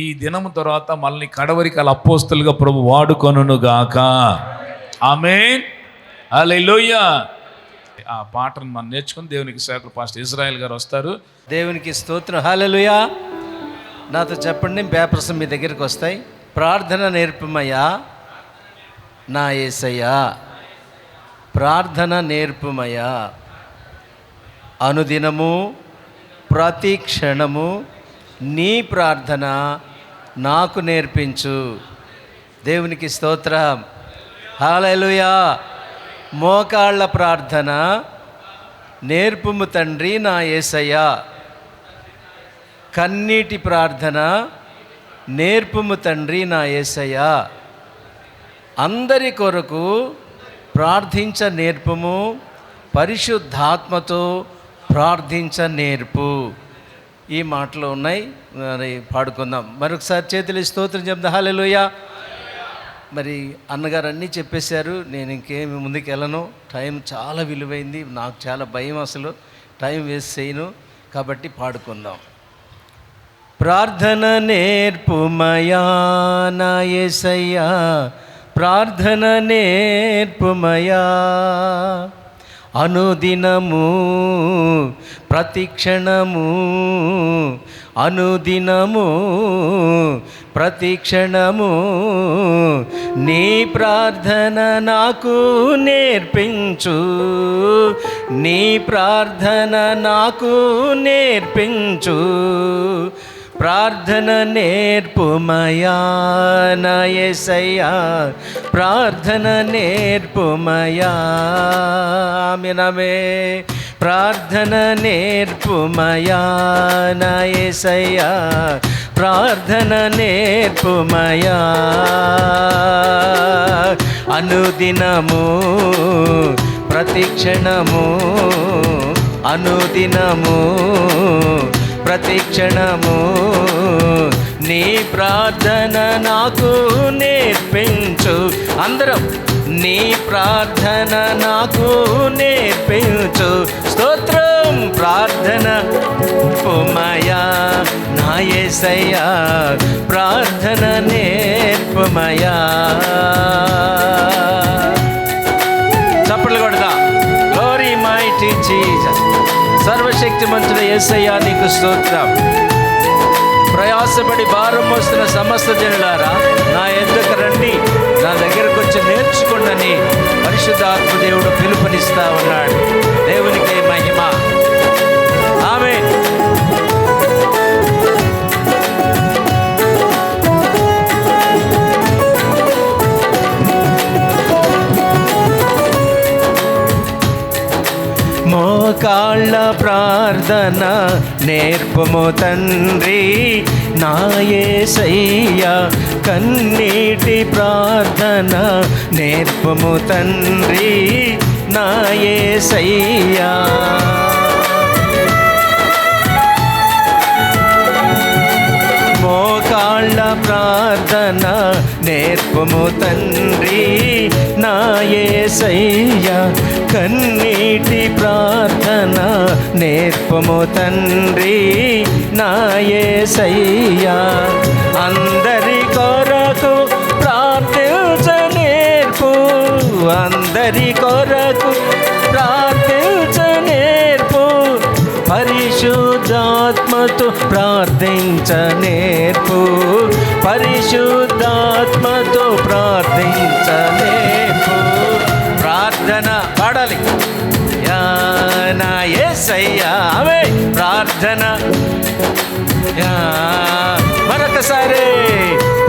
ఈ దినము తర్వాత మనల్ని కడవరికి అలా అపోస్తలుగా ప్రభు వాడుకొనుగాక. ఆమేన్, హల్లెలూయా. ఆ పాటను మనం నేర్చుకుని దేవునికి సేవకులు పాస్టర్ ఇజ్రాయెల్ గారు వస్తారు. దేవునికి స్తోత్రం, హల్లెలూయా. నాతో చెప్పండి, పేపర్స్ మీ దగ్గరికి వస్తాయి. ప్రార్థన నేర్పుమయ్యా నా యేసయ్యా, ప్రార్థన నేర్పుమయ్యా, అనుదినము ప్రతి క్షణము నీ ప్రార్థన నాకు నేర్పించు. దేవునికి స్తోత్రం, హల్లెలూయా. మోకాళ్ళ ప్రార్థన నేర్పుము తండ్రి నా యేసయ్యా, కన్నీటి ప్రార్థన నేర్పుము తండ్రి నా యేసయ్యా, అందరి కొరకు ప్రార్థించ నేర్పుము, పరిశుద్ధాత్మతో ప్రార్థించ నేర్పు. ఈ మాటలు ఉన్నాయి, మరి పాడుకుందాం. మరొకసారి చేతులు స్తోత్రం చెప్దాం, హల్లెలూయా. మరి అన్నగారు అన్నీ చెప్పేశారు, నేను ఇంకేమి ముందుకు వెళ్ళను, టైం చాలా విలువైంది, నాకు చాలా భయం. అసలు టైం వేస్ట్ చేయను కాబట్టి పాడుకుందాం. ప్రార్థన నేర్పుమయా నా యేసయ్యా, ప్రార్థన నేర్పుమయా, అనుదినము ప్రతిక్షణము, అనుదినము ప్రతిక్షణము నీ ప్రార్థన నాకు నేర్పించు, నీ ప్రార్థన నాకు నేర్పించు. ప్రార్థన నేర్పుమయా నా యేసయ్యా, ప్రార్థన నేర్పుమయా. ఆమేన్. ప్రార్థన నేర్పుమయా నా యేసయ్యా, ప్రార్థన నేర్పుమయా, అనుదినము ప్రతిక్షణము, అనుదినము ప్రతిక్షణము నీ ప్రార్థన నాకు నేర్పించు. అందరం నీ ప్రార్థన నాకు నేర్పించు. స్తోత్రం. ప్రార్థన నేర్పుమయా నా యేసయ్యా, ప్రార్థన నేర్పుమయా. చప్పట్లు కొడదాం. Glory mighty Jesus. సర్వశక్తిమంతుడ యేసయ్యా నీకు స్తోత్రం. ప్రయాసపడి భారం మోస్తున్న సమస్త జనులారా నా ఎద్దుకు రండి, నా దగ్గరకు వచ్చి నేర్చుకోండి. పరిశుద్ధాత్మ దేవుడు పిలుపునిస్తా ఉన్నాడు. దేవునికి మహిమ. ఆమేన్. మోకాళ్ళ ప్రార్థన నేర్పుము తండ్రి నా యేసయ్యా, కన్నీటి ప్రార్థన నేర్పుము తండ్రి నా యేసయ్యా. మోకాళ్ళ ప్రార్థన నేర్పుము తండ్రి నా యేసయ్యా, కన్నీటి ప్రార్థన నేర్పుము తండ్రి నా యేసయ్యా. అందరి కొరకు ప్రార్థించ నేర్పు, అందరి కొరకు ప్రార్థించ నేర్పు, పరిశుద్ధాత్మతో ప్రార్థించ నేర్పు, పరిశుద్ధాత్మతో ప్రార్థించ నేర్పు. ప్రార్థన పాడాలి. యా నా యేసయ్యా. ఆమేన్. ప్రార్థన మరొకసారి.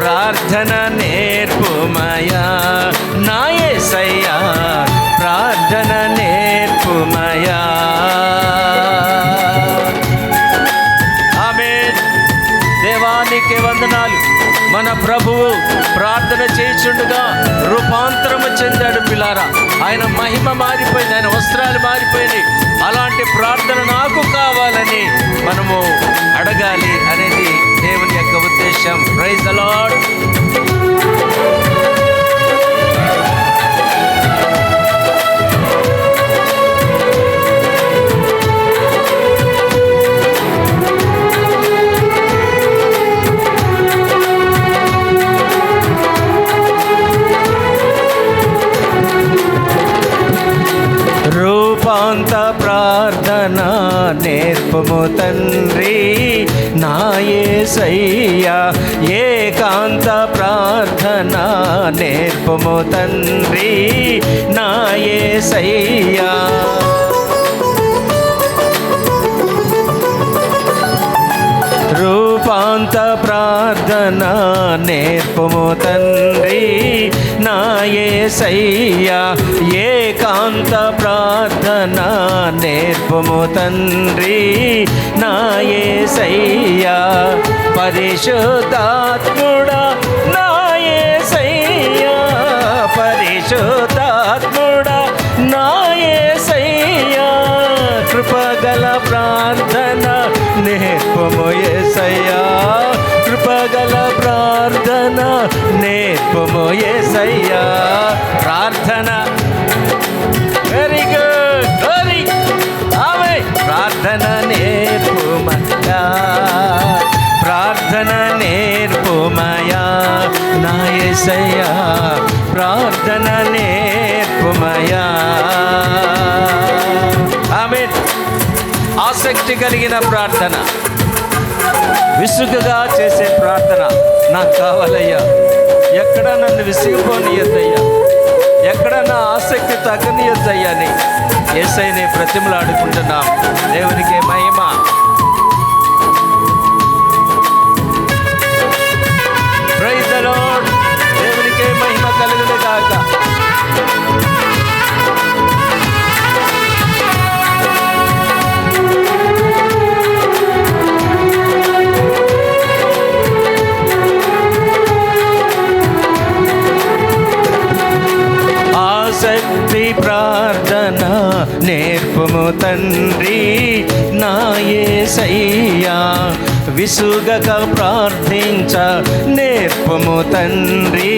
ప్రార్థన నేర్పుమయా నా యేసయ్యా, ప్రార్థన నేర్పుమయా. ఆమేన్. దేవానికి వందనాలు. మన ప్రభువు ప్రార్థన చేయుచుండగా రూపాంతరము చెందాడు పిల్లారా. ఆయన మహిమ మారిపోయింది, ఆయన వస్త్రాలు మారిపోయినాయి. అలాంటి ప్రార్థన నాకు కావాలని మనము అడగాలి అనేది దేవుని యొక్క ఉద్దేశం. Praise the lord. రూపాంత ప్రార్థన నేర్పుము తండ్రి నా యేసయ్యా, ఏకాంత ప్రార్థన నేర్పుము తండ్రి నా యేసయ్యా. రూపాంత ప్రార్థన నేర్పుము తండ్రి నా యేసయ్యా, ఏకాంత ప్రార్థన నేర్పుము తండ్రి నా యేసయ్యా. పరిశుద్ధాత్ముడా నా యేసయ్యా, పరిశుద్ధాత్ముడా నా యేసయ్యా, కృపగల ప్రార్థన నేర్పుము యేసయ్యా, కృపగల ప్రార్థన నేర్పుము యేసయ్యా. ప్రార్థన వెరీ గుడ్. ఆమేన్. యేసయ్యా ప్రార్థన నేర్పుమయా. ఆమేన్. ఆసక్తి కలిగిన ప్రార్థన, విసుగుగా చేసే ప్రార్థన నాకు కావాలయ్యా. ఎక్కడ నన్ను విసిగిపోనియద్దయ్యా, ఎక్కడ నా ఆసక్తి తగ్గనియద్దయ్యా అని యేసయ్యని బ్రతిమలాడుకుంటున్నాం. దేవునికి మహిమ. Praise the lord. దేవునికి మహిమ కలుగును గాక. ఆసక్తి ప్రార్థన నేర్పుము తండ్రి నా యేసయ్యా, విసుగక ప్రార్థించ నేర్పుము తండ్రి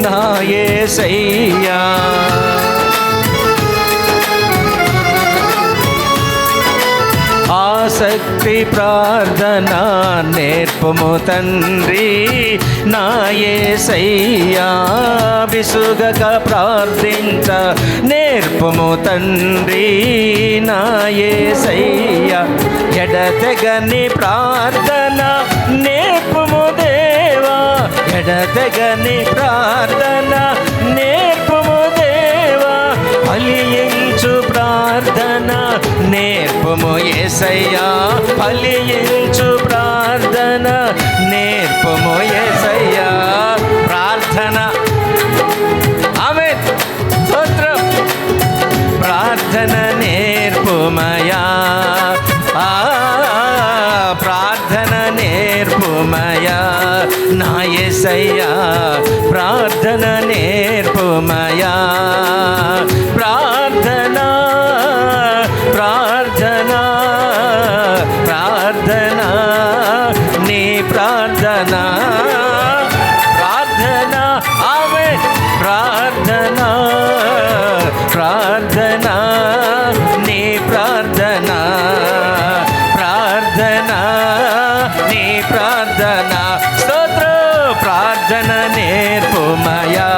నా యేసయ్యా. ఆసక్తి ప్రార్థన నేర్పుము తండ్రి నా యేసయ్యా, విసుగక ప్రార్థించ నేర్పుము తండ్రి నా యేసయ్యా. ఎడతెగని ప్రార్థన నేర్పుము దేవా, ఎడతెగని ప్రార్థన నేర్పుము దేవా, ఫలించు ప్రార్థన నేర్పుము యేసయ్యా, ఫలించు ప్రార్థన నేర్పుము యేసయ్యా. ప్రార్థన, ఆమేన్, స్తోత్రం. ప్రార్థన నేర్పుమయా, ప్రార్థన నేర్పుమయా నా యేసయ్యా, ప్రార్థన నేర్పుమయా. ప్రార్థన ప్రార్థన ప్రార్థన నీ ప్రార్థన, ప్రార్థన, ఆమేన్. ప్రార్థన ప్రార్థన నీ ప్రార్థన, ప్రార్థన నీ ప్రార్థన. స్తోత్రం. ప్రార్థన నేర్పుమయా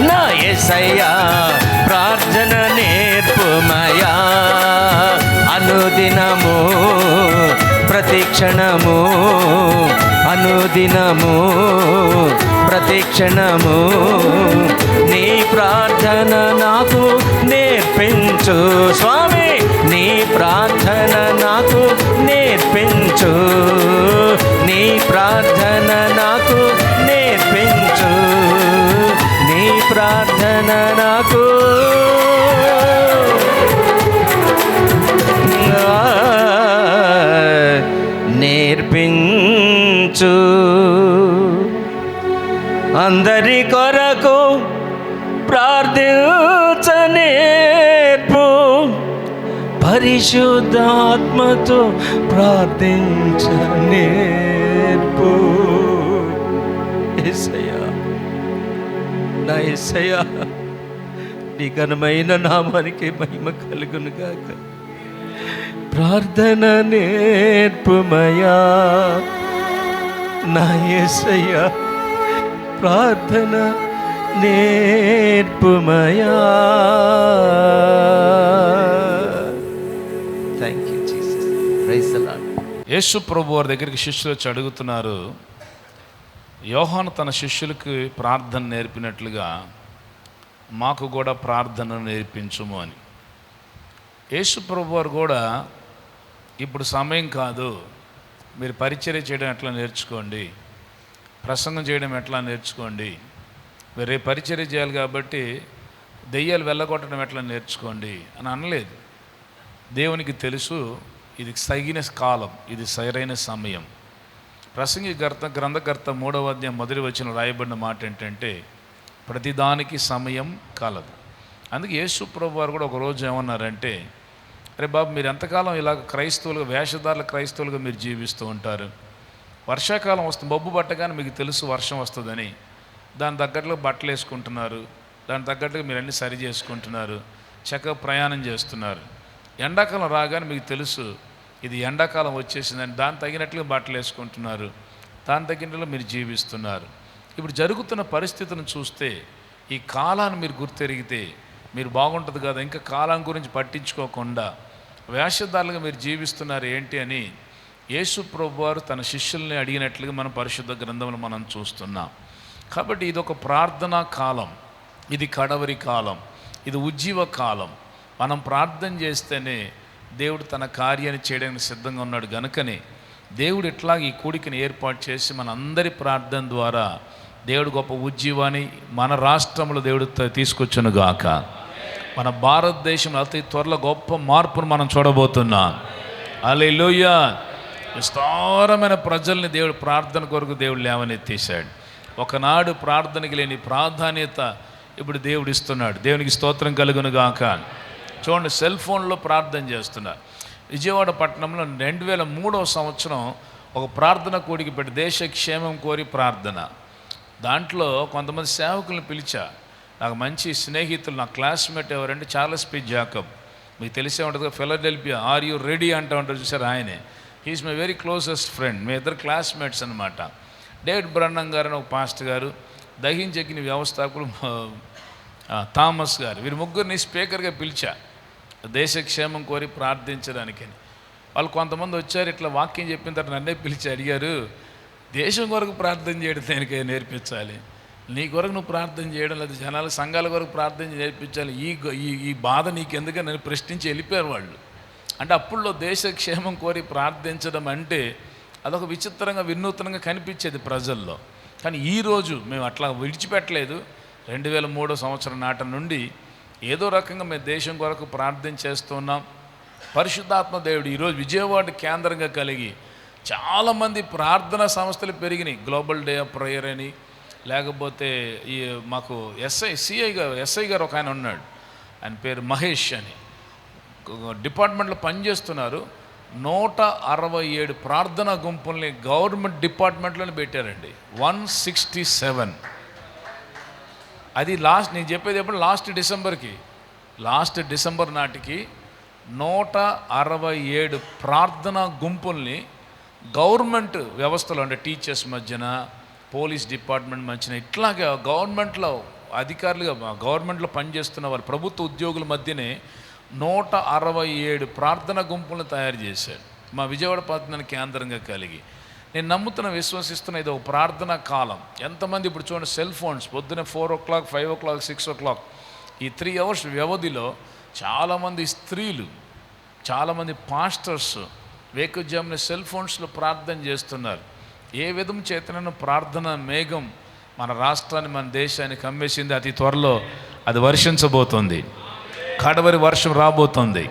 నా యేసయ్యా, ప్రార్థన నేర్పుమయా. అనుదినము ప్రతిక్షణము, అనుదినము ప్రతిక్షణము నీ ప్రార్థన నాకు నేర్పించు స్వామి, నీ ప్రార్థన నాకు నేర్పించు, నీ ప్రార్థన నాకు నేర్పించు, నీ ప్రార్థన నాకు నేర్పించు. అందరి కొరకు ప్రార్థించనేర్పు, పరిశుద్ధాత్మతో ప్రార్థించనేర్పు. యేసయ్యా, నా యేసయ్యా, నీ ఘనమైన నామానికి మహిమ కలుగును గాక. ప్రార్థన నేర్పుమయా నా యేసయ్యా, ప్రార్థన నేర్పుమయా. Thank you Jesus. Praise the Lord. Yesu ప్రభు వారి దగ్గరికి శిష్యులు వచ్చి అడుగుతున్నారు, యోహాను తన శిష్యులకి ప్రార్థన నేర్పినట్లుగా మాకు కూడా ప్రార్థన నేర్పించుము అని. యేసు ప్రభు వారు కూడా ఇప్పుడు సమయం కాదు, మీరు పరిచర్య చేయడం ఎట్లా నేర్చుకోండి, ప్రసంగం చేయడం ఎట్లా నేర్చుకోండి, మీరు రేపు పరిచర్య చేయాలి కాబట్టి దెయ్యాలు వెళ్ళగొట్టడం ఎట్లా నేర్చుకోండి అని అనలేదు. దేవునికి తెలుసు ఇది తగిన కాలం, ఇది సరైన సమయం. ప్రసంగి గ్రంథకర్త 3వ అధ్యాయం 1వ వచనంలో రాయబడిన మాట ఏంటంటే, ప్రతిదానికి సమయం కలదు. అందుకే యేసు ప్రభు వారు కూడా ఒకరోజు ఏమన్నారంటే, అరే బాబు, మీరు ఎంతకాలం ఇలా క్రైస్తవులుగా, వేషధారుల క్రైస్తవులుగా మీరు జీవిస్తూ ఉంటారు. వర్షాకాలం వస్తుంది, మబ్బు పట్టగానే మీకు తెలుసు వర్షం వస్తుందని, దాని తగ్గట్టుగా బట్టలు వేసుకుంటున్నారు, దాని తగ్గట్టుగా మీరు అన్నీ సరి చేసుకుంటున్నారు, చక్కగా ప్రయాణం చేస్తున్నారు. ఎండాకాలం రాగానే మీకు తెలుసు ఇది ఎండాకాలం వచ్చేసిందని, దాని తగినట్లుగా బట్టలు వేసుకుంటున్నారు, దాని తగినట్లు మీరు జీవిస్తున్నారు. ఇప్పుడు జరుగుతున్న పరిస్థితిని చూస్తే ఈ కాలాన్ని మీరు గుర్తెరిగితే మీరు బాగుంటుంది కదా, ఇంకా కాలం గురించి పట్టించుకోకుండా వేషధారులుగా మీరు జీవిస్తున్నారు ఏంటి అని యేసు ప్రభువారు తన శిష్యుల్ని అడిగినట్లుగా మనం పరిశుద్ధ గ్రంథంలో మనం చూస్తున్నాం. కాబట్టి ఇది ఒక ప్రార్థనా కాలం, ఇది కడవరి కాలం, ఇది ఉజ్జీవ కాలం. మనం ప్రార్థన చేస్తేనే దేవుడు తన కార్యాన్ని చేయడానికి సిద్ధంగా ఉన్నాడు. గనుకనే దేవుడు ఇట్లాగ ఈ కూడికని ఏర్పాటు చేసి మన అందరి ప్రార్థన ద్వారా దేవుడు గొప్ప ఉజ్జీవాన్ని మన రాష్ట్రంలో దేవుడు తీసుకొచ్చును గాక. మన భారతదేశంలో అతి త్వరలో గొప్ప మార్పును మనం చూడబోతున్నాం. హల్లెలూయా. విస్తారమైన ప్రజల్ని దేవుడు ప్రార్థన కొరకు దేవుడు లేవనెత్తేశాడు. ఒకనాడు ప్రార్థనకి లేని ప్రాధాన్యత ఇప్పుడు దేవుడు ఇస్తున్నాడు. దేవునికి స్తోత్రం కలుగును గాక. చూడండి, సెల్ ఫోన్లో ప్రార్థన చేస్తున్నారు. విజయవాడ పట్టణంలో 2003వ సంవత్సరం ఒక ప్రార్థన కూడికి పెట్టి దేశ క్షేమం కోరి ప్రార్థన. దాంట్లో కొంతమంది సేవకులను పిలిచా. నాకు మంచి స్నేహితులు, నా క్లాస్మేట్ ఎవరంటే చార్లెస్ పి జాకబ్, మీకు తెలిసే ఉంటుంది, ఫిలడెల్ఫియా ఆర్ యూ రెడీ అంటూ ఉంటారు చూసారు, ఆయనే. He is my very closest friend. మీ ఇద్దరు క్లాస్మేట్స్ అనమాట. డేవిడ్ బ్రన్నం గారు అని ఒక పాస్టర్ గారు, దహించకిని వ్యవస్థాపకులు థామస్ గారు, వీరి ముగ్గురిని స్పీకర్గా పిలిచా దేశ క్షేమం కోరి ప్రార్థించడానికి. వాళ్ళు కొంతమంది వచ్చారు, ఇట్లా వాక్యం చెప్పిన తర్వాత నన్నే పిలిచి అడిగారు, దేశం కొరకు ప్రార్థన చేయడం దేనికై నేర్పించాలి, నీ కొరకు నువ్వు ప్రార్థన చేయడం లేదు, జనాల సంఘాల కొరకు ప్రార్థన నేర్పించాలి, ఈ బాధ నీకెందుకని నన్ను ప్రశ్నించి వెళ్ళిపోయారు వాళ్ళు. అంటే అప్పుల్లో దేశ క్షేమం కోరి ప్రార్థించడం అంటే అదొక విచిత్రంగా వినూత్నంగా కనిపించేది ప్రజల్లో. కానీ ఈరోజు మేము అట్లా విడిచిపెట్టలేదు. 2003వ సంవత్సరం నాటి నుండి ఏదో రకంగా మేము దేశం కొరకు ప్రార్థన చేస్తున్నాం. పరిశుద్ధాత్మ దేవుడు ఈరోజు విజయవాడ కేంద్రంగా కలిగి చాలామంది ప్రార్థనా సంస్థలు పెరిగినాయి. గ్లోబల్ డే ఆఫ్ ప్రేయర్ అని, లేకపోతే ఈ మాకు ఎస్ఐ గారు ఒక ఆయన ఉన్నాడు, ఆయన పేరు మహేష్ అని, డిపార్ట్మెంట్లో పనిచేస్తున్నారు. 167 ప్రార్థనా గుంపుల్ని గవర్నమెంట్ డిపార్ట్మెంట్లోనే పెట్టారండి. 167. అది నేను చెప్పేది ఎప్పుడు లాస్ట్ డిసెంబర్ నాటికి 167 ప్రార్థనా గుంపుల్ని గవర్నమెంట్ వ్యవస్థలో, అంటే టీచర్స్ మధ్యన, పోలీస్ డిపార్ట్మెంట్ మధ్యన, ఇట్లాగా గవర్నమెంట్లో అధికారులుగా గవర్నమెంట్లో పనిచేస్తున్న వాళ్ళు, ప్రభుత్వ ఉద్యోగుల మధ్యనే 167 ప్రార్థనా గుంపులను తయారు చేశాడు మా విజయవాడ పట్టణాన్ని కేంద్రంగా కలిగి. నేను విశ్వసిస్తున్న ఇది ఒక ప్రార్థనా కాలం. ఎంతమంది ఇప్పుడు చూడండి, సెల్ ఫోన్స్ పొద్దున్న 4 o'clock, 5 o'clock, 6 o'clock, ఈ 3 hours వ్యవధిలో చాలామంది స్త్రీలు, చాలామంది పాస్టర్స్ వేకుజామున సెల్ ఫోన్స్లో ప్రార్థన చేస్తున్నారు. ఏ విధం చేతనను ప్రార్థన మేఘం మన రాష్ట్రాన్ని, మన దేశాన్ని కమ్మేసింది. అతి త్వరలో అది వర్షించబోతుంది. కడవరి వర్షం రాబోతుంది.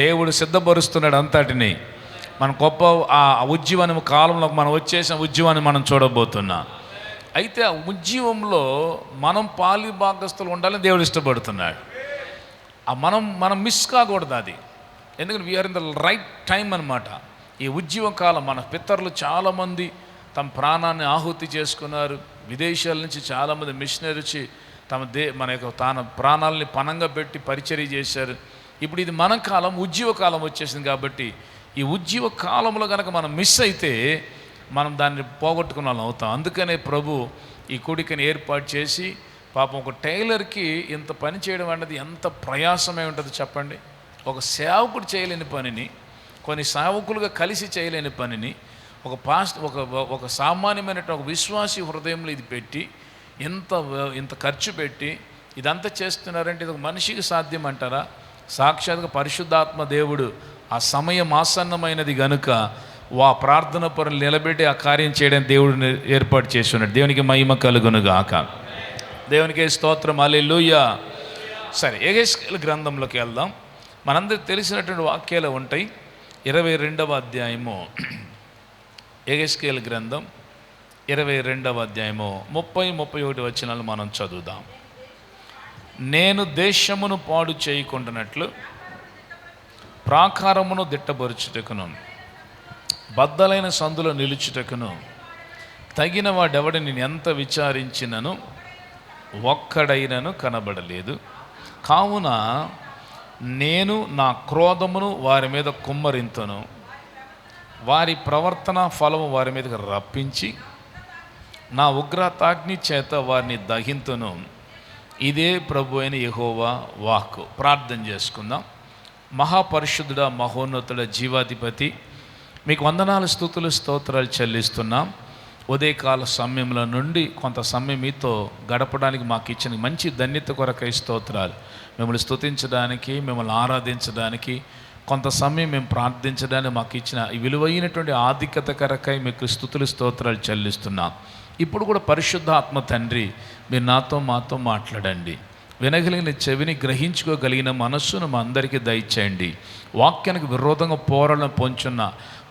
దేవుడు సిద్ధపరుస్తున్నాడు అంతటిని. మన గొప్ప ఆ ఉజ్జీవనం కాలంలో మనం వచ్చేసిన ఉజ్జీవాన్ని మనం చూడబోతున్నాం. అయితే ఆ ఉజ్జీవంలో మనం పాలి భాగస్తులు ఉండాలని దేవుడు ఇష్టపడుతున్నాడు. మనం మిస్ కాకూడదు అది. ఎందుకంటే we are in the right time అనమాట. ఈ ఉజ్జీవ కాలం. మన పితరులు చాలామంది తమ ప్రాణాన్ని ఆహుతి చేసుకున్నారు. విదేశాల నుంచి చాలామంది మిషనరీ వచ్చి మన యొక్క తన ప్రాణాలని పణంగా పెట్టి పరిచర్య చేశారు. ఇప్పుడు ఇది మన కాలం, ఉజ్జీవ కాలం వచ్చేసింది. కాబట్టి ఈ ఉజ్జీవ కాలంలో కనుక మనం మిస్ అయితే మనం దాన్ని పోగొట్టుకున్న వాళ్ళం అవుతాం. అందుకనే ప్రభు ఈ కూడికని ఏర్పాటు చేసి, పాపం ఒక టైలర్కి ఇంత పని చేయడం అనేది ఎంత ప్రయాసమై ఉంటుంది చెప్పండి. ఒక సేవకుడు చేయలేని పనిని, కొన్ని సేవకులుగా కలిసి చేయలేని పనిని ఒక సామాన్యమైన ఒక విశ్వాసి హృదయంలో ఇది పెట్టి ఇంత ఖర్చు పెట్టి ఇదంతా చేస్తున్నారంటే ఇది ఒక మనిషికి సాధ్యం అంటారా? సాక్షాత్గా పరిశుద్ధాత్మ దేవుడు ఆ సమయం ఆసన్నమైనది గనుక ప్రార్థన పరులు నిలబెట్టి ఆ కార్యం చేయడానికి దేవుడు ఏర్పాటు చేసి ఉన్నాడు. దేవునికి మహిమ కలుగును గాక. దేవునికి స్తోత్రం. హల్లెలూయా. సరే, యెహెజ్కేలు గ్రంథంలోకి వెళ్దాం. మనందరికి తెలిసినటువంటి వాక్యాలు ఉంటాయి. 22వ అధ్యాయము యెహెజ్కేలు గ్రంథం 22వ అధ్యాయము 30-31 వచనాలు మనం చదువుదాం. నేను దేశమును పాడు చేయకుండానట్లు ప్రాకారమును దిట్టబరుచుటకును, బద్దలైన సందులో నిలుచుటకును తగిన వాడెవడిని ఎంత విచారించినను ఒక్కడైనను కనబడలేదు. కావున నేను నా క్రోధమును వారి మీద కుమ్మరింతును, వారి ప్రవర్తన ఫలము వారి మీదకి రప్పించి నా ఉగ్రతాగ్ని చేత వారిని దహింతును. ఇదే ప్రభు అయిన యెహోవా వాక్కు. ప్రార్థన చేసుకుందాం. మహాపరిశుద్ధుడ, మహోన్నతుడ, జీవాధిపతి, మీకు వందనాలు, స్తుతులు, స్తోత్రాలు చెల్లిస్తున్నాం. ఉదయకాల సమయంలో నుండి కొంత సమయం మీతో గడపడానికి మాకు ఇచ్చిన మంచి ధన్యత కొరకై స్తోత్రాలు. మిమ్మల్ని స్తుతించడానికి, మిమ్మల్ని ఆరాధించడానికి, కొంత సమయం మేము ప్రార్థించడానికి మాకు ఇచ్చిన ఈ విలువైనటువంటి ఆధిక్యత కొరకై మీకు స్తుతులు, స్తోత్రాలు చెల్లిస్తున్నాం. ఇప్పుడు కూడా పరిశుద్ధాత్మ తండ్రి, మీరు నాతో మాతో మాట్లాడండి. వినగలిగిన చెవిని, గ్రహించుకోగలిగిన మనస్సును మా అందరికీ దయచేయండి. వాక్యానికి విరోధంగా పోరాటం పొంచున్న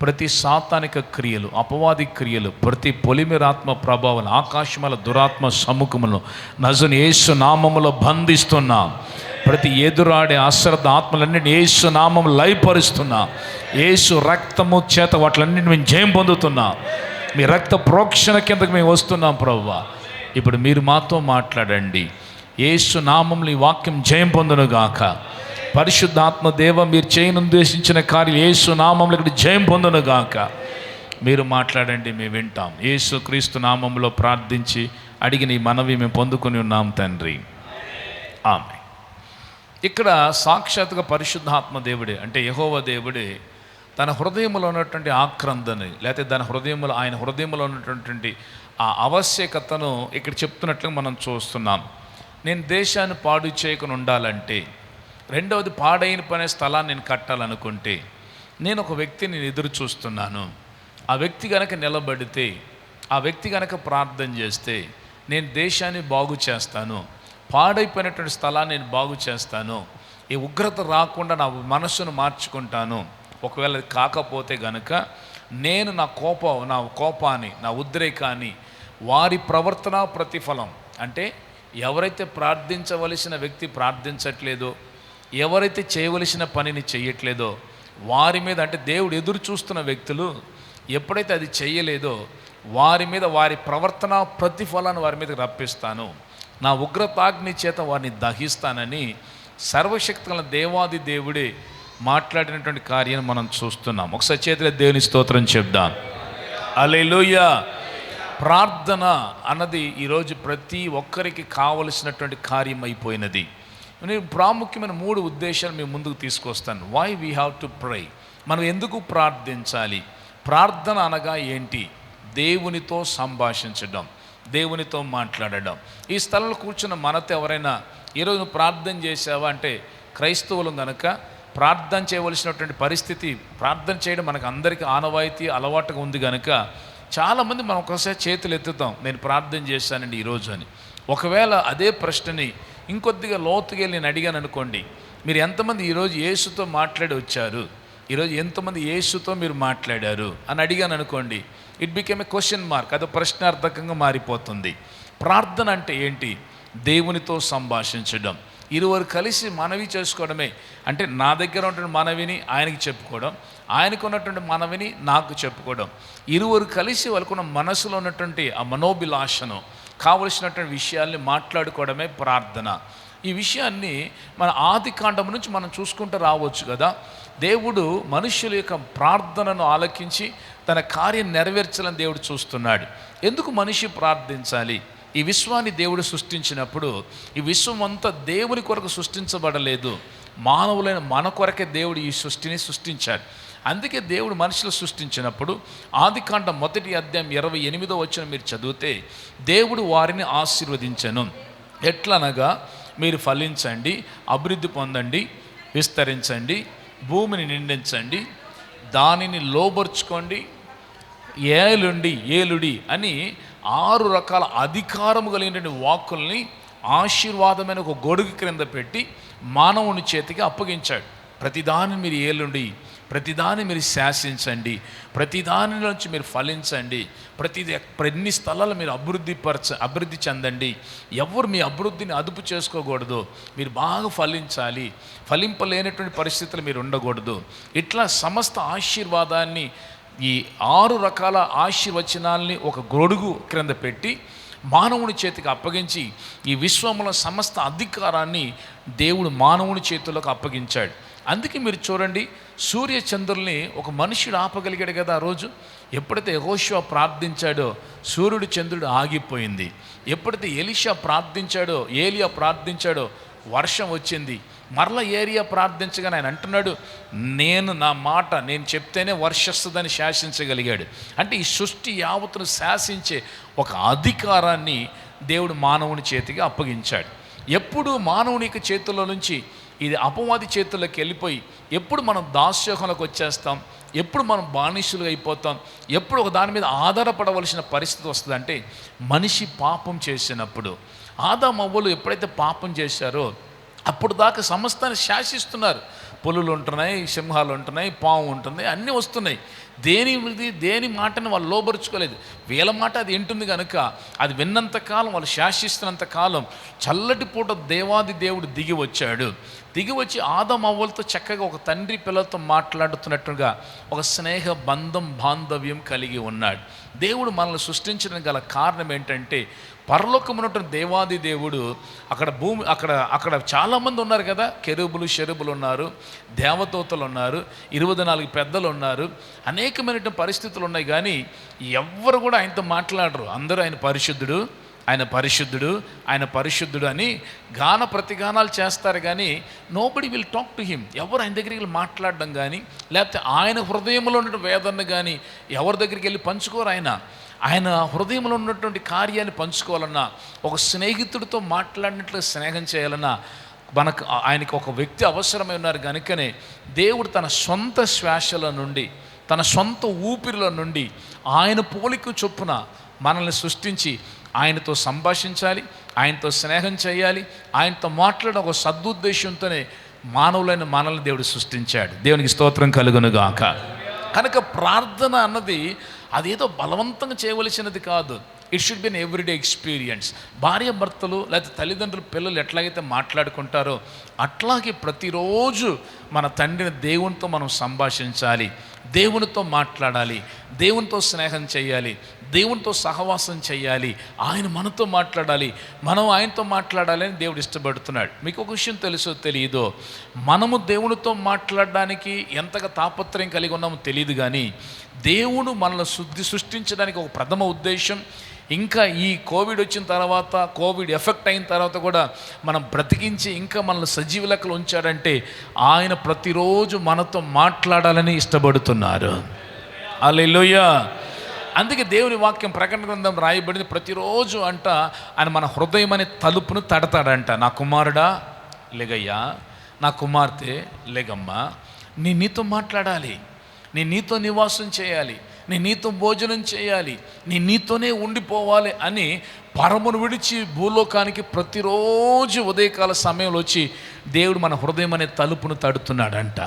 ప్రతి సాతానిక క్రియలు, అపవాది క్రియలు, ప్రతి పొలిమిరాత్మ ప్రభావం, ఆకాశముల దురాత్మ సముఖములను నజరుని యేసు నామములో బంధిస్తున్నా. ప్రతి ఎదురాడే అశ్రద్ధ ఆత్మలన్నింటినీ యేసు నామము లయపరుస్తున్నా. యేసు రక్తము చేత వాటిలన్నింటినీ మేము జయం పొందుతున్నా. మీ రక్త ప్రోక్షణ కిందకి మేము వస్తున్నాం ప్రభువా. ఇప్పుడు మీరు మాతో మాట్లాడండి. యేసు నామములో ఈ వాక్యం జయం పొందునుగాక. పరిశుద్ధాత్మ దేవ, మీరు చేయనుద్దేశించిన కార్యం యేసు నామములో ఇక్కడ జయం పొందునుగాక. మీరు మాట్లాడండి, మేము వింటాం. యేసు క్రీస్తు నామములో ప్రార్థించి అడిగిన ఈ మనవి మేము పొందుకొని ఉన్నాం తండ్రి, ఆమె. ఇక్కడ సాక్షాత్తుగా పరిశుద్ధాత్మ దేవుడే, అంటే యెహోవా దేవుడే తన హృదయంలో ఉన్నటువంటి ఆక్రందని, లేకపోతే ఆయన హృదయంలో ఉన్నటువంటి ఆ ఆవశ్యకతను ఇక్కడ చెప్తున్నట్లుగా మనం చూస్తున్నాం. నేను దేశాన్ని పాడు చేయకుండా ఉండాలంటే, రెండవది పాడైన పనే స్థలాన్ని నేను కట్టాలనుకుంటే, నేను ఒక వ్యక్తిని ఎదురు చూస్తున్నాను. ఆ వ్యక్తి కనుక నిలబడితే, ఆ వ్యక్తి కనుక ప్రార్థన చేస్తే నేను దేశాన్ని బాగు చేస్తాను, పాడైపోయినటువంటి స్థలాన్ని నేను బాగు చేస్తాను, ఈ ఉగ్రత రాకుండా నా మనస్సును మార్చుకుంటాను. ఒకవేళ అది కాకపోతే గనుక నేను నా కోపాన్ని, నా ఉద్రేకాన్ని వారి ప్రవర్తన ప్రతిఫలం, అంటే ఎవరైతే ప్రార్థించవలసిన వ్యక్తి ప్రార్థించట్లేదో, ఎవరైతే చేయవలసిన పనిని చెయ్యట్లేదో వారి మీద, అంటే దేవుడు ఎదురు చూస్తున్న వ్యక్తులు ఎప్పుడైతే అది చెయ్యలేదో వారి మీద, వారి ప్రవర్తన ప్రతిఫలాన్ని వారి మీద రప్పిస్తాను, నా ఉగ్రతాగ్ని చేత వారిని దహిస్తానని సర్వశక్తుల దేవాది దేవుడే మాట్లాడినటువంటి కార్యాన్ని మనం చూస్తున్నాం. ఒకసారి చేతిలో దేవుని స్తోత్రం చెప్దాం. హల్లెలూయా. ప్రార్థన అన్నది ఈరోజు ప్రతి ఒక్కరికి కావలసినటువంటి కార్యం అయిపోయినది. నేను ప్రాముఖ్యమైన 3 ఉద్దేశాలు మేము ముందుకు తీసుకొస్తాను. Why we have to pray. మనం ఎందుకు ప్రార్థించాలి? ప్రార్థన అనగా ఏంటి? దేవునితో సంభాషించడం, దేవునితో మాట్లాడడం. ఈ స్థలంలో కూర్చున్న మనతో ఎవరైనా ఈరోజు నువ్వు ప్రార్థన చేసావా అంటే, క్రైస్తవులు కనుక ప్రార్థన చేయవలసినటువంటి పరిస్థితి, ప్రార్థన చేయడం మనకు అందరికీ ఆనవాయితీ అలవాటుగా ఉంది కనుక చాలామంది మనం ఒకసారి చేతులు ఎత్తుతాం, నేను ప్రార్థన చేశానండి ఈరోజు అని. ఒకవేళ అదే ప్రశ్నని ఇంకొద్దిగా లోతుగా నేను అడిగాను అనుకోండి, మీరు ఎంతమంది ఈరోజు యేసుతో మాట్లాడి వచ్చారు, ఈరోజు ఎంతమంది యేసుతో మీరు మాట్లాడారు అని అడిగాను అనుకోండి, it became a question mark. అది ప్రశ్నార్థకంగా మారిపోతుంది. ప్రార్థన అంటే ఏంటి? దేవునితో సంభాషించడం, ఇరువురు కలిసి మనవి చేసుకోవడమే. అంటే నా దగ్గర ఉన్నటువంటి మనవిని ఆయనకి చెప్పుకోవడం, ఆయనకు ఉన్నటువంటి మనవిని నాకు చెప్పుకోవడం, ఇరువురు కలిసి వాళ్ళకున్న మనసులో ఉన్నటువంటి ఆ మనోభిలాషను, కావలసినటువంటి విషయాల్ని మాట్లాడుకోవడమే ప్రార్థన. ఈ విషయాన్ని మన ఆది కాండం నుంచి మనం చూసుకుంటూ రావచ్చు కదా. దేవుడు మనుషుల యొక్క ప్రార్థనను ఆలకించి తన కార్యం నెరవేర్చాలని దేవుడు చూస్తున్నాడు. ఎందుకు మనిషి ప్రార్థించాలి? ఈ విశ్వాన్ని దేవుడు సృష్టించినప్పుడు ఈ విశ్వం అంతా దేవుని కొరకు సృష్టించబడలేదు, మానవులైన మన కొరకే దేవుడు ఈ సృష్టిని సృష్టించాడు. అందుకే దేవుడు మనుషులు సృష్టించినప్పుడు ఆదికాండం 1వ అధ్యాయం 28వ వచనం మీరు చదివితే, దేవుడు వారిని ఆశీర్వదించెను. ఎట్లనగా, మీరు ఫలించండి, అభివృద్ధి పొందండి, విస్తరించండి, భూమిని నిండించండి, దానిని లోబర్చుకోండి, ఏలుడి అని 6 రకాల అధికారము కలిగిన వాక్కుల్ని ఆశీర్వాదమైన ఒక గొడుగు క్రింద పెట్టి మానవుని చేతికి అప్పగించాడు. ప్రతిదాన్ని మీరు ఏలుండి, ప్రతిదాన్ని మీరు శాసించండి, ప్రతిదాని నుంచి మీరు ఫలించండి, ప్రతి స్థలాలు మీరు అభివృద్ధి చెందండి. ఎవరు మీ అభివృద్ధిని అదుపు చేసుకోకూడదు, మీరు బాగా ఫలించాలి, ఫలింపలేనటువంటి పరిస్థితులు మీరు ఉండకూడదు. ఇట్లా సమస్త ఆశీర్వాదాన్ని, ఈ 6 రకాల ఆశీర్వచనాల్ని ఒక గొడుగు క్రింద పెట్టి మానవుని చేతికి అప్పగించి ఈ విశ్వంలో సమస్త అధికారాన్ని దేవుడు మానవుని చేతుల్లోకి అప్పగించాడు. అందుకే మీరు చూడండి, సూర్య చంద్రుల్ని ఒక మనుషుడు ఆపగలిగాడు కదా ఆ రోజు. ఎప్పుడైతే యెహోషువ ప్రార్థించాడో సూర్యుడు చంద్రుడు ఆగిపోయింది. ఎప్పుడైతే ఎలీషా ప్రార్థించాడో, ఏలియా ప్రార్థించాడో వర్షం వచ్చింది. మరలా ఏలియా ప్రార్థించగానే ఆయన అంటున్నాడు, నా మాట నేను చెప్తేనే వర్షిస్తుందని శాసించగలిగాడు. అంటే ఈ సృష్టి యావత్తును శాసించే ఒక అధికారాన్ని దేవుడు మానవుని చేతికి అప్పగించాడు. ఎప్పుడు మానవునికి చేతుల్లో నుంచి ఇది అపవాది చేతుల్లోకి వెళ్ళిపోయి ఎప్పుడు మనం దాస్యోహంలోకి వచ్చేస్తాం, ఎప్పుడు మనం బానిసలుగా అయిపోతాం, ఎప్పుడు ఒక దాని మీద ఆధారపడవలసిన పరిస్థితి వస్తుందంటే మనిషి పాపం చేసినప్పుడు. ఆదాము అవ్వలు ఎప్పుడైతే పాపం చేశారో అప్పుడు దాకా సమస్తాన్ని శాసిస్తున్నారు. పులులు ఉంటున్నాయి, సింహాలు ఉంటున్నాయి, పాము ఉంటుంది, అన్నీ వస్తున్నాయి. దేని మాటను వాళ్ళు లోబరుచుకోలేదు. వీళ్ళ మాట అది వింటుంది కనుక అది విన్నంతకాలం, వాళ్ళు శాసిస్తున్నంత కాలం చల్లటి పూట దేవాది దేవుడు దిగి వచ్చాడు. దిగి వచ్చి ఆదాము అవ్వలతో చక్కగా ఒక తండ్రి పిల్లలతో మాట్లాడుతున్నట్టుగా ఒక స్నేహ బాంధవ్యం కలిగి ఉన్నాడు. దేవుడు మనల్ని సృష్టించడానికి గల కారణం ఏంటంటే, పరలోకమున్నటువంటి దేవాది దేవుడు అక్కడ చాలామంది ఉన్నారు కదా. కెరూబులు షెరూబులు ఉన్నారు, దేవదూతలు ఉన్నారు, 24 పెద్దలు ఉన్నారు, అనేకమైనటువంటి పరిస్థితులు ఉన్నాయి. కానీ ఎవ్వరు కూడా ఆయనతో మాట్లాడరు. అందరూ ఆయన పరిశుద్ధుడు, ఆయన పరిశుద్ధుడు, ఆయన పరిశుద్ధుడు అని గాన ప్రతిగానాలు చేస్తారు. కానీ nobody will talk to him. ఎవరు ఆయన దగ్గరికి వెళ్ళి మాట్లాడడం కానీ, లేకపోతే ఆయన హృదయంలో ఉన్న వేదన కానీ ఎవరి దగ్గరికి వెళ్ళి పంచుకోరు. ఆయన హృదయంలో ఉన్నటువంటి కార్యాన్ని పంచుకోవాలన్నా, ఒక స్నేహితుడితో మాట్లాడినట్లు స్నేహం చేయాలన్నా ఆయనకు ఒక వ్యక్తి అవసరమై ఉన్నారు. కనుకనే దేవుడు తన సొంత శ్వాసల నుండి, తన సొంత ఊపిరిల నుండి ఆయన పోలిక చొప్పున మనల్ని సృష్టించి ఆయనతో సంభాషించాలి, ఆయనతో స్నేహం చేయాలి, ఆయనతో మాట్లాడే ఒక సదుద్దేశంతోనే మానవులైన మనల్ని దేవుడు సృష్టించాడు. దేవునికి స్తోత్రం కలుగునుగాక. కనుక ప్రార్థన అన్నది అదేదో బలవంతంగా చేయవలసినది కాదు. It should be an everyday experience. భార్య భర్తలు లేకపోతే తల్లిదండ్రులు పిల్లలు ఎట్లాగైతే మాట్లాడుకుంటారో అట్లాగే ప్రతిరోజు మన తండ్రిని దేవునితో మనం సంభాషించాలి, దేవునితో మాట్లాడాలి, దేవునితో స్నేహం చేయాలి, దేవునితో సహవాసం చేయాలి, ఆయన మనతో మాట్లాడాలి, మనం ఆయనతో మాట్లాడాలి అని దేవుడు ఇష్టపడుతున్నాడు. మీకు ఒక విషయం తెలుసో తెలియదో, మనము దేవునితో మాట్లాడడానికి ఎంతగా తాపత్రయం కలిగి ఉన్నామో తెలియదు. కానీ దేవుడు మనల్ని సృష్టించడానికి ఒక ప్రథమ ఉద్దేశం, ఇంకా ఈ కోవిడ్ వచ్చిన తర్వాత, కోవిడ్ ఎఫెక్ట్ అయిన తర్వాత కూడా మనం బ్రతికించి ఇంకా మనల్ని సజీవ లెక్కలు ఉంచాడంటే ఆయన ప్రతిరోజు మనతో మాట్లాడాలని ఇష్టపడుతున్నారు. హల్లెలూయా. అందుకే దేవుని వాక్యం ప్రకటన గ్రంథం రాయబడింది, ప్రతిరోజు ఆయన మన హృదయం అనే తలుపును తడతాడంట. నా కుమారుడా లేగయ్యా, నా కుమార్తె లేగమ్మా, నీతో మాట్లాడాలి, నీతో నివాసం చేయాలి, నీతో భోజనం చేయాలి, నీతోనే ఉండిపోవాలి అని పరమును విడిచి భూలోకానికి ప్రతిరోజు ఉదయకాల సమయంలో వచ్చి దేవుడు మన హృదయం అనే తలుపును తడుతున్నాడంట.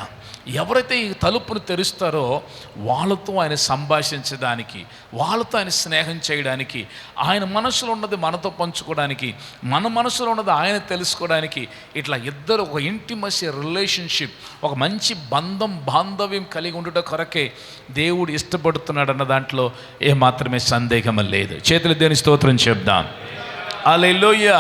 ఎవరైతే ఈ తలుపును తెరుస్తారో వాళ్ళతో ఆయన సంభాషించడానికి, వాళ్ళతో ఆయన స్నేహం చేయడానికి, ఆయన మనసులో ఉన్నది మనతో పంచుకోవడానికి, మన మనసులో ఉన్నది ఆయన తెలుసుకోవడానికి, ఇట్లా ఇద్దరు ఒక ఇంటిమసీ రిలేషన్షిప్, ఒక మంచి బాంధవ్యం కలిగి ఉండటం కొరకే దేవుడు ఇష్టపడుతున్నాడు అన్న దాంట్లో ఏమాత్రమే సందేహం లేదు. చేతులు దేవుని స్తోత్రం చెప్దాం. హల్లెలూయా.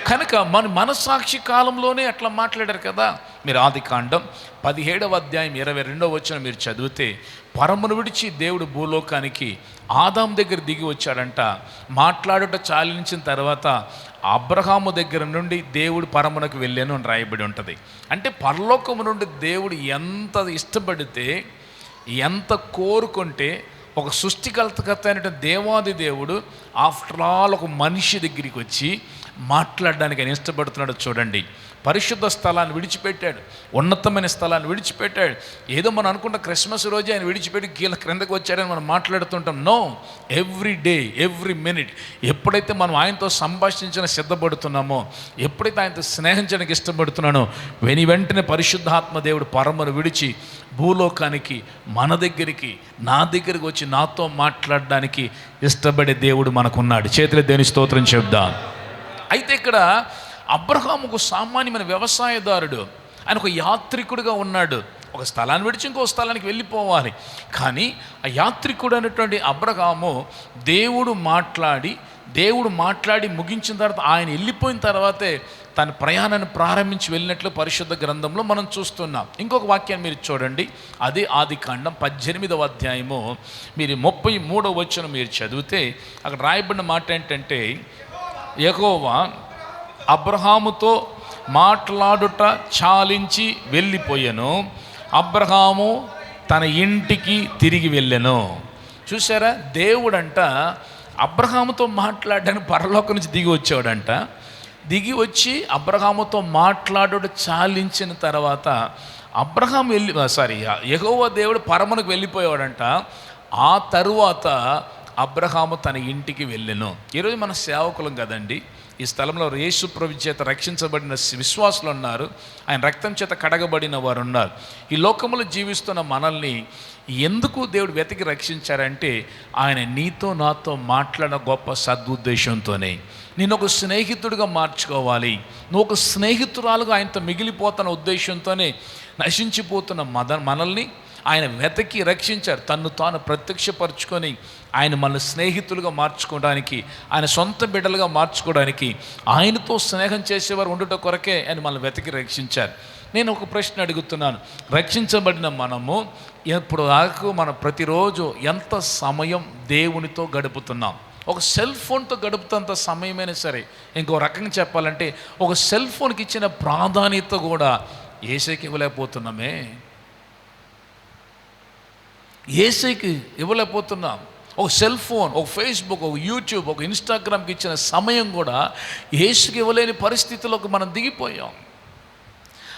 కనుక మన మనసాక్షి కాలంలోనే అట్లా మాట్లాడారు కదా. మీరు ఆదికాండం 17వ అధ్యాయం 22వ వచనం మీరు చదివితే, పరమును విడిచి దేవుడు భూలోకానికి ఆదాము దగ్గర దిగి వచ్చాడంట. మాట్లాడుట చాలించిన తర్వాత అబ్రహాము దగ్గర నుండి దేవుడు పరమునకు వెళ్ళాను అని రాయబడి ఉంటుంది. అంటే పరలోకము నుండి దేవుడు ఎంత ఇష్టపడితే, ఎంత కోరుకుంటే, ఒక సృష్టికర్త అయిన దేవాది దేవుడు ఆఫ్టర్ ఆల్ ఒక మనిషి దగ్గరికి వచ్చి మాట్లాడడానికి ఆయన ఇష్టపడుతున్నాడు. చూడండి, పరిశుద్ధ స్థలాన్ని విడిచిపెట్టాడు, ఉన్నతమైన స్థలాన్ని విడిచిపెట్టాడు. ఏదో మనం అనుకుంటే క్రిస్మస్ రోజే ఆయన విడిచిపెట్టి క్రిందకు వచ్చాడని మనం మాట్లాడుతుంటాం. No, every day, every minute ఎప్పుడైతే మనం ఆయనతో సంభాషించడానికి సిద్ధపడుతున్నామో, ఎప్పుడైతే ఆయనతో స్నేహించడానికి ఇష్టపడుతున్నానో, వెంటనే పరిశుద్ధాత్మ దేవుడు పరమను విడిచి భూలోకానికి, మన దగ్గరికి, నా దగ్గరికి వచ్చి నాతో మాట్లాడడానికి ఇష్టపడే దేవుడు మనకున్నాడు. చేతుల దేవుని స్తోత్రం చెప్దాం. అయితే ఇక్కడ అబ్రహాము ఒక సామాన్యమైన వ్యవసాయదారుడు, ఆయన ఒక యాత్రికుడిగా ఉన్నాడు. ఒక స్థలాన్ని విడిచి ఇంకో స్థలానికి వెళ్ళిపోవాలి. కానీ ఆ యాత్రికుడు అనేటువంటి అబ్రహాము దేవుడు మాట్లాడి దేవుడు మాట్లాడి ముగించిన తర్వాత ఆయన వెళ్ళిపోయిన తర్వాతే తన ప్రయాణాన్ని ప్రారంభించి వెళ్ళినట్లు పరిశుద్ధ గ్రంథంలో మనం చూస్తున్నాం. ఇంకొక వాక్యాన్ని మీరు చూడండి, అదే ఆదికాండం 18వ అధ్యాయము మీరు 33వ వచనం మీరు చదివితే అక్కడ రాయబడిన మాట ఏంటంటే, యెహోవా అబ్రహాముతో మాట్లాడుట చాలించి వెళ్ళిపోయాను, అబ్రహాము తన ఇంటికి తిరిగి వెళ్ళెను. చూసారా, దేవుడంట అబ్రహాముతో మాట్లాడడానికి పరలోకం నుంచి దిగి వచ్చాడంట. దిగి వచ్చి అబ్రహాముతో మాట్లాడుట చాలించిన తర్వాత యెహోవా దేవుడు పరమునకు వెళ్ళిపోయాడంట. ఆ తరువాత అబ్రహాము తన ఇంటికి వెళ్ళెను. ఈరోజు మన సేవకులం కదండి, ఈ స్థలంలో యేసు ప్రభు చేత రక్షించబడిన విశ్వాసులు ఉన్నారు, ఆయన రక్తం చేత కడగబడిన వారు ఉన్నారు. ఈ లోకములో జీవిస్తున్న మనల్ని ఎందుకు దేవుడు వెతికి రక్షించారంటే, ఆయన నీతో నాతో మాట్లాడిన గొప్ప సదుద్దేశంతోనే. నేను ఒక స్నేహితుడిగా మార్చుకోవాలి, నువ్వు ఒక స్నేహితురాలుగా ఆయనతో మిగిలిపోతున్న ఉద్దేశంతోనే నశించిపోతున్న మనల్ని ఆయన వెతకి రక్షించారు. తన్ను తాను ప్రత్యక్షపరచుకొని ఆయన మన స్నేహితులుగా మార్చుకోవడానికి, ఆయన సొంత బిడ్డలుగా మార్చుకోవడానికి, ఆయనతో స్నేహం చేసేవారు ఉండుట కొరకే ఆయన మనల్ని వెతికి రక్షించారు. నేను ఒక ప్రశ్న అడుగుతున్నాను, రక్షించబడిన మనము ఎప్పుడు దాకా మనం ప్రతిరోజు ఎంత సమయం దేవునితో గడుపుతున్నాం? ఒక సెల్ ఫోన్తో గడుపుతంత సమయమైనా సరే, ఇంకో రకంగా చెప్పాలంటే ఒక సెల్ ఫోన్కి ఇచ్చిన ప్రాధాన్యత కూడా యేసుకి ఇవ్వలేకపోతున్నామే. యేసుకి ఇవ్వలేకపోతున్నాం. ఒక సెల్ ఫోన్, ఒక ఫేస్బుక్, ఒక యూట్యూబ్, ఒక ఇన్స్టాగ్రామ్కి ఇచ్చిన సమయం కూడా యేసుకి ఇవ్వలేని పరిస్థితిలోకి మనం దిగిపోయాం.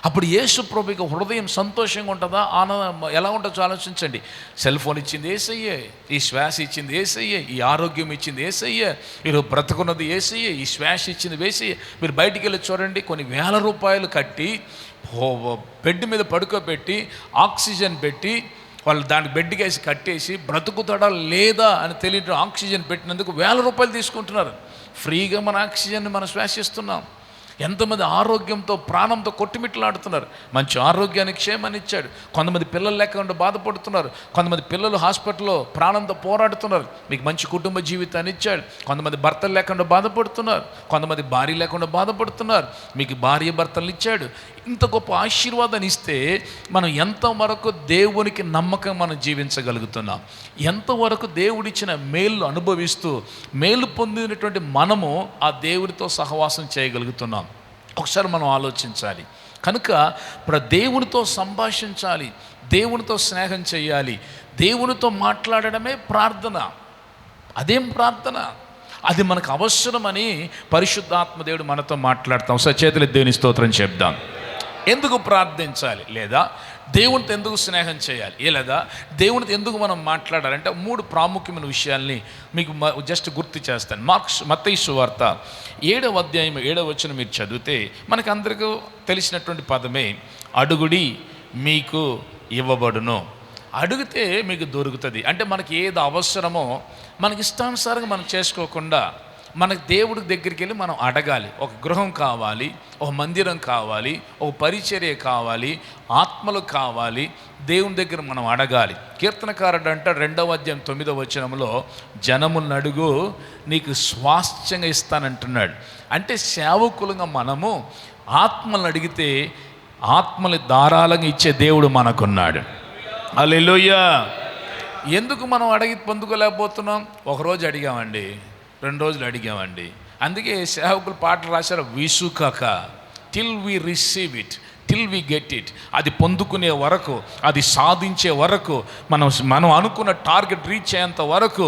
అప్పుడు యేసు ప్రభుకి హృదయం సంతోషంగా ఉంటుందా, ఆనందం ఎలా ఉంటుందో ఆలోచించండి. సెల్ ఫోన్ ఇచ్చింది యేసయ్యే, ఈ శ్వాస ఇచ్చింది యేసయ్యే, ఈ ఆరోగ్యం ఇచ్చింది యేసయ్యే, ఈరోజు బ్రతుకున్నది యేసయ్యే, ఈ శ్వాస ఇచ్చింది యేసయ్యే. మీరు బయటికి వెళ్ళి చూడండి, కొన్ని వేల రూపాయలు కట్టి బెడ్ మీద పడుకోబెట్టి ఆక్సిజన్ పెట్టి వాళ్ళు దానికి బెడ్కి వేసి కట్టేసి బ్రతుకుతాడా లేదా అని తెలియదు ఆక్సిజన్ పెట్టినందుకు వేల రూపాయలు తీసుకుంటున్నారు. ఫ్రీగా మన ఆక్సిజన్ని మనం శ్వాసిస్తున్నాం. ఎంతమంది ఆరోగ్యంతో ప్రాణంతో కొట్టుమిట్లాడుతున్నారు. మంచి ఆరోగ్యానికి క్షేమాన్ని ఇచ్చాడు. కొంతమంది పిల్లలు లేకుండా బాధపడుతున్నారు, కొంతమంది పిల్లలు హాస్పిటల్లో ప్రాణంతో పోరాడుతున్నారు. మీకు మంచి కుటుంబ జీవితాన్ని ఇచ్చాడు. కొంతమంది భర్తలు లేకుండా బాధపడుతున్నారు, కొంతమంది భార్య లేకుండా బాధపడుతున్నారు. మీకు భార్య భర్తలు ఇచ్చాడు. ఇంత గొప్ప ఆశీర్వాదాన్ని ఇస్తే మనం ఎంతవరకు దేవునికి నమ్మకం మనం జీవించగలుగుతున్నాం? ఎంతవరకు దేవుడిచ్చిన మేలు అనుభవిస్తూ మేలు పొందినటువంటి మనము ఆ దేవుడితో సహవాసం చేయగలుగుతున్నాం? ఒకసారి మనం ఆలోచించాలి. కనుక దేవునితో సంభాషించాలి, దేవునితో స్నేహం చేయాలి, దేవునితో మాట్లాడడమే ప్రార్థన. అదేం ప్రార్థన? అది మనకు అవసరమని పరిశుద్ధాత్మ దేవుడు మనతో మాట్లాడతాం. చేతులు దేవుని స్తోత్రం చెప్దాం. ఎందుకు ప్రార్థించాలి, లేదా దేవునితో ఎందుకు స్నేహం చేయాలి, లేదా దేవునితో ఎందుకు మనం మాట్లాడాలంటే 3 ప్రాముఖ్యమైన విషయాల్ని మీకు జస్ట్ గుర్తు చేస్తాను. మత్తయి సువార్త 7వ అధ్యాయం 7వ వచనం మీరు చదివితే మనకు అందరికీ తెలిసినటువంటి పదమే, అడుగుడి మీకు ఇవ్వబడును. అడిగితే మీకు దొరుకుతుంది. అంటే మనకి ఏది అవసరమో మనకి ఇష్టానుసారంగా మనం చేసుకోకుండా మనకు దేవుడి దగ్గరికి వెళ్ళి మనం అడగాలి. ఒక గృహం కావాలి, ఒక మందిరం కావాలి, ఒక పరిచర్య కావాలి, ఆత్మలు కావాలి, దేవుని దగ్గర మనం అడగాలి. కీర్తనకారుడు అంటాడు 2వ అధ్యాయం 9వ వచనంలో, జనములను అడుగు నీకు స్వాస్థ్యంగా ఇస్తానంటున్నాడు. అంటే సేవకులుగా మనము ఆత్మలను అడిగితే ఆత్మలు ధారాళంగా ఇచ్చే దేవుడు మనకున్నాడు. హల్లెలూయా. ఎందుకు మనం అడిగి పొందుకోలేకపోతున్నాం? ఒకరోజు అడిగామండి, 2 రోజులు అడిగామండి. అందుకే సేవకులు పాటలు రాశారు, విసుకక till we receive it, till we get it. అది పొందుకునే వరకు, అది సాధించే వరకు, మనం అనుకున్న టార్గెట్ రీచ్ అయ్యేంత వరకు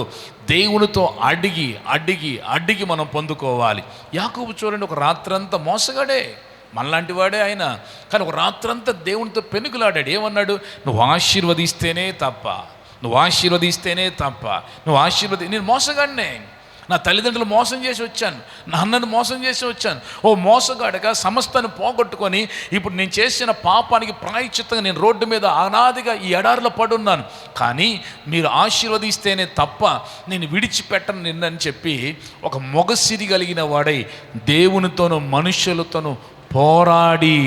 దేవునితో అడిగి అడిగి అడిగి మనం పొందుకోవాలి. యాకోబు చూడండి, ఒక రాత్రంతా మోసగాడే, మనలాంటి వాడే ఆయన, కానీ ఒక రాత్రంతా దేవునితో పెనుగులాడాడు. ఏమన్నాడు? నువ్వు ఆశీర్వదిస్తేనే తప్ప, నేను మోసగాడినే, నా తల్లిదండ్రులు మోసం చేసి వచ్చాను, నా అన్నను మోసం చేసి వచ్చాను. ఓ మోసగాడగా సమస్తాన్ని పోగొట్టుకొని ఇప్పుడు నేను చేసిన పాపానికి ప్రాయశ్చిత్తంగా నేను రోడ్డు మీద అనాదిగా ఈ ఎడారిలో పడున్నాను, కానీ మీరు ఆశీర్వదిస్తేనే తప్ప నేను విడిచిపెట్టను నిన్నని చెప్పి ఒక మొగసిరి కలిగిన వాడై దేవునితోనూ మనుషులతోనూ పోరాడి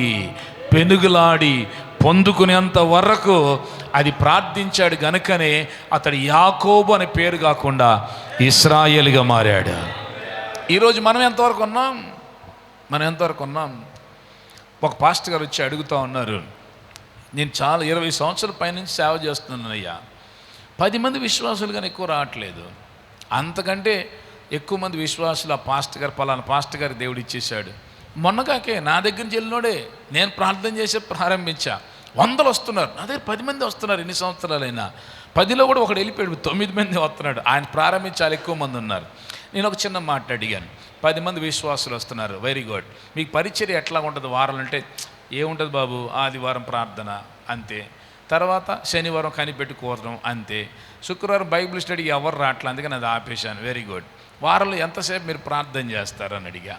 పెనుగులాడి పొందుకునేంత వరకు అది ప్రార్థించాడు. గనుకనే అతడు యాకోబు అనే పేరు కాకుండా ఇశ్రాయేలుగా మారాడు. ఈరోజు మనం ఎంతవరకు ఉన్నాం? ఒక పాస్టర్ గారు వచ్చి అడుగుతూ ఉన్నారు, నేను చాలా 20 సంవత్సరాల పైనుంచి సేవ చేస్తున్నాను అయ్యా, 10 మంది విశ్వాసులు కానీ ఎక్కువ రావట్లేదు, అంతకంటే ఎక్కువ మంది విశ్వాసులు ఆ పాస్టర్ గారు పలానా పాస్టర్ గారు దేవుడు ఇచ్చేశాడు. మొన్నగాకే నా దగ్గర నుంచి వెళ్ళినోడే నేను ప్రార్థన చేసే ప్రారంభించా, 100 వస్తున్నారు, నా దగ్గర 10 మంది వస్తున్నారు. ఎన్ని సంవత్సరాలైనా 10లో కూడా ఒకడు వెళ్ళిపోయాడు, 9 మంది వస్తున్నాడు. ఆయన ప్రారంభించి చాలా ఎక్కువ మంది ఉన్నారు. నేను ఒక చిన్న మాట అడిగాను, 10 మంది విశ్వాసులు వస్తున్నారు, వెరీ గుడ్, మీకు పరిచర్య ఎట్లా ఉంటుంది వారాలు అంటే, ఏముంటుంది బాబు, ఆదివారం ప్రార్థన అంతే, తర్వాత శనివారం కనిపెట్టి కూరడం అంతే, శుక్రవారం బైబిల్ స్టడీ ఎవరు రావట్లే, అందుకని అది ఆపేశాను. వెరీ గుడ్, వారంలో ఎంతసేపు మీరు ప్రార్థన చేస్తారని అడిగా.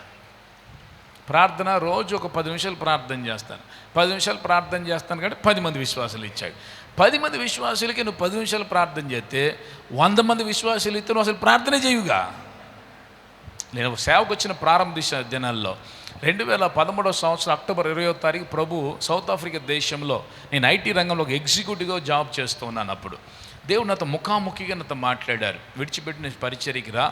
ప్రార్థన రోజు ఒక 10 నిమిషాలు ప్రార్థన చేస్తాను. 10 నిమిషాలు ప్రార్థన చేస్తాను కాబట్టి 10 మంది విశ్వాసులు ఇచ్చాడు. 10 మంది విశ్వాసులకి నువ్వు 10 నిమిషాలు ప్రార్థన చేస్తే 100 మంది విశ్వాసులు ఇస్తే నువ్వు అసలు ప్రార్థనే చేయుగా. నేను సేవకు వచ్చిన ప్రారంభ దినాల్లో 2013 సంవత్సరం అక్టోబర్ 20వ తారీఖు ప్రభు సౌత్ ఆఫ్రికా దేశంలో నేను ఐటీ రంగంలో ఒక ఎగ్జిక్యూటివ్గా జాబ్ చేస్తూ ఉన్నాను. అప్పుడు దేవుడు నాతో ముఖాముఖిగా నాతో మాట్లాడారు, విడిచిపెట్టిన పరిచర్యకి రా,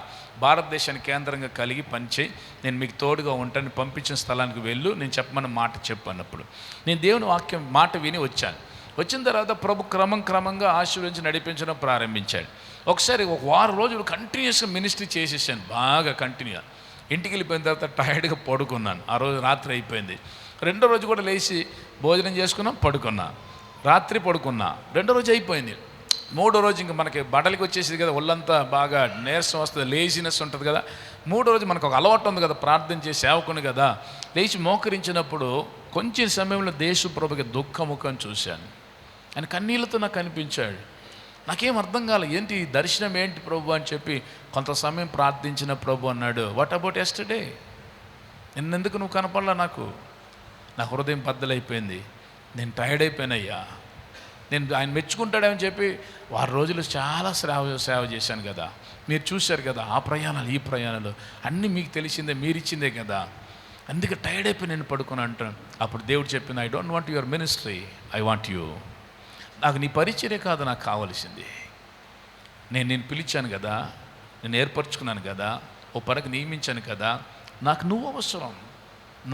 భారతదేశాన్ని కేంద్రంగా కలిగి పనిచేయి, నేను మీకు తోడుగా ఉంటాను, పంపించిన స్థలానికి వెళ్ళు, నేను చెప్పమన్న మాట చెప్పన్నప్పుడు నేను దేవుని వాక్యం మాట విని వచ్చాను. వచ్చిన తర్వాత ప్రభు క్రమంగా ఆశీర్వదించి నడిపించడం ప్రారంభించాడు. ఒకసారి ఒక వారం రోజులు కంటిన్యూస్గా మినిస్ట్రీ చేసేసాను, బాగా కంటిన్యూగా. ఇంటికి వెళ్ళిపోయిన తర్వాత టైర్డ్గా పడుకున్నాను. ఆ రోజు రాత్రి అయిపోయింది. రెండో రోజు కూడా లేచి భోజనం చేసుకున్నాం, పడుకున్నా, రాత్రి పడుకున్నా. రెండో రోజు అయిపోయింది. మూడో రోజు ఇంకా మనకి బట్టలకి వచ్చేసింది కదా, ఒళ్ళంతా బాగా నీరసం వస్తుంది, లేజినెస్ ఉంటుంది కదా. మూడో రోజు మనకు ఒక అలవాటు ఉంది కదా, ప్రార్థన చేసి సేవకుని కదా, లేచి మోకరించినప్పుడు కొంచెం సమయంలో దేశప్రభుకి దుఃఖముఖం చూశాను. ఆయన కన్నీళ్ళతో నాకు కనిపించాడు. నాకేం అర్థం కాలేదు, ఏంటి దర్శనం ఏంటి ప్రభు అని చెప్పి కొంత సమయం ప్రార్థించిన ప్రభు అన్నాడు, వాట్ అబౌట్ ఎస్టర్డే, నిన్నెందుకు నువ్వు కనపడలా నాకు? నా హృదయం బద్దలైపోయింది, నేను టైర్డ్ అయిపోయినయ్యా. నేను ఆయన మెచ్చుకుంటాడని చెప్పి 6 రోజులు చాలా సేవ చేశాను కదా, మీరు చూశారు కదా, ఆ ప్రయాణాలు ఈ ప్రయాణాలు అన్నీ మీకు తెలిసిందే, మీరు ఇచ్చిందే కదా, అందుకే టైర్డ్ అయిపోయి నేను పడుకుని అంటాను. అప్పుడు దేవుడు చెప్పింది, I don't want your ministry, I want you. నాకు నీ పరిచర్య కాదు నాకు కావాల్సింది, నేను పిలిచాను కదా, నేను ఏర్పరచుకున్నాను కదా, ఓ పరకు నియమించాను కదా, నాకు నువ్వు అవసరం,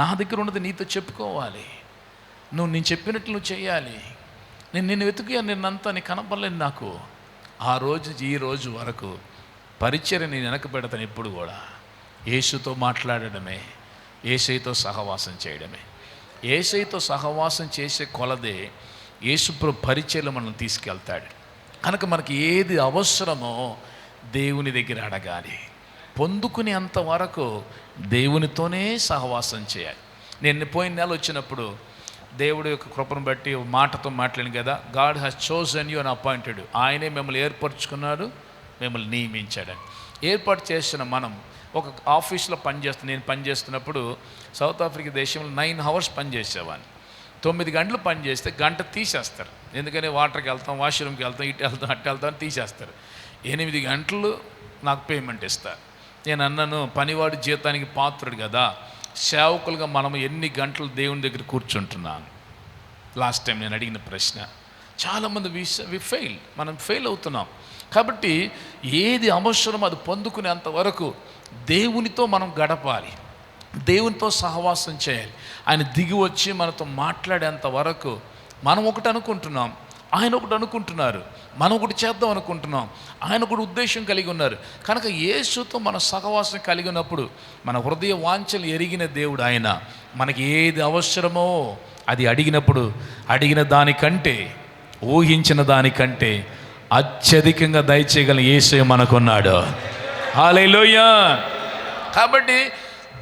నా దగ్గర ఉన్నది నీతో చెప్పుకోవాలి, నేను చెప్పినట్లు నువ్వు చేయాలి. నిన్ను వెతుకుయాను, నిన్నంతా నీ కనపడలేదు నాకు. ఆ రోజు ఈ రోజు వరకు పరిచర్య నేను వెనక పెడతాను. ఎప్పుడు కూడా యేసుతో మాట్లాడడమే, యేసయ్యతో సహవాసం చేయడమే. యేసయ్యతో సహవాసం చేసే కొలదే యేసుప్రభు పరిచర్యలో మనం తీసుకెళ్తాడు. కనుక మనకి ఏది అవసరమో దేవుని దగ్గర అడగాలి. పొందుకునే అంతవరకు దేవునితోనే సహవాసం చేయాలి. నేను పోయిన నెల వచ్చినప్పుడు దేవుడి యొక్క కృపను బట్టి మాటతో మాట్లాడింది కదా, God has chosen you and appointed. ఆయనే మిమ్మల్ని ఏర్పరచుకున్నాడు, మిమ్మల్ని నియమించాడని. ఏర్పాటు చేసిన మనం ఒక ఆఫీస్లో నేను పనిచేస్తున్నప్పుడు సౌత్ ఆఫ్రికా దేశంలో 9 hours పనిచేసేవాడిని. 9 గంటలు పని చేస్తే గంట తీసేస్తారు, ఎందుకని వాటర్కి వెళ్తాం, వాష్రూమ్కి వెళ్తాం, ఇటు వెళ్తాం, అటు వెళ్తాం, తీసేస్తారు. 8 గంటలు నాకు పేమెంట్ ఇస్తారు. నేను అన్నాను, పనివాడి జీతానికి పాత్రుడు కదా, సేవకులుగా మనం ఎన్ని గంటలు దేవుని దగ్గర కూర్చుంటున్నాను? లాస్ట్ టైం నేను అడిగిన ప్రశ్న. చాలామంది మనం ఫెయిల్ అవుతున్నాం. కాబట్టి ఏది అవసరమో అది పొందుకునేంత వరకు దేవునితో మనం గడపాలి, దేవునితో సహవాసం చేయాలి. ఆయన దిగి వచ్చి మనతో మాట్లాడేంత వరకు మనం ఒకటి అనుకుంటున్నాం, ఆయన ఒకటి అనుకుంటున్నారు, మనం ఒకటి చేద్దాం అనుకుంటున్నాం, ఆయన ఒకటి ఉద్దేశం కలిగి ఉన్నారు. కనుక యేసుతో మన సహవాసం కలిగి ఉన్నప్పుడు మన హృదయ వాంఛలు ఎరిగిన దేవుడు ఆయన. మనకి ఏది అవసరమో అది అడిగినప్పుడు అడిగిన దానికంటే, ఊహించిన దానికంటే అత్యధికంగా దయచేయగల యేసయ్య మనకున్నాడు. హల్లెలూయా. కాబట్టి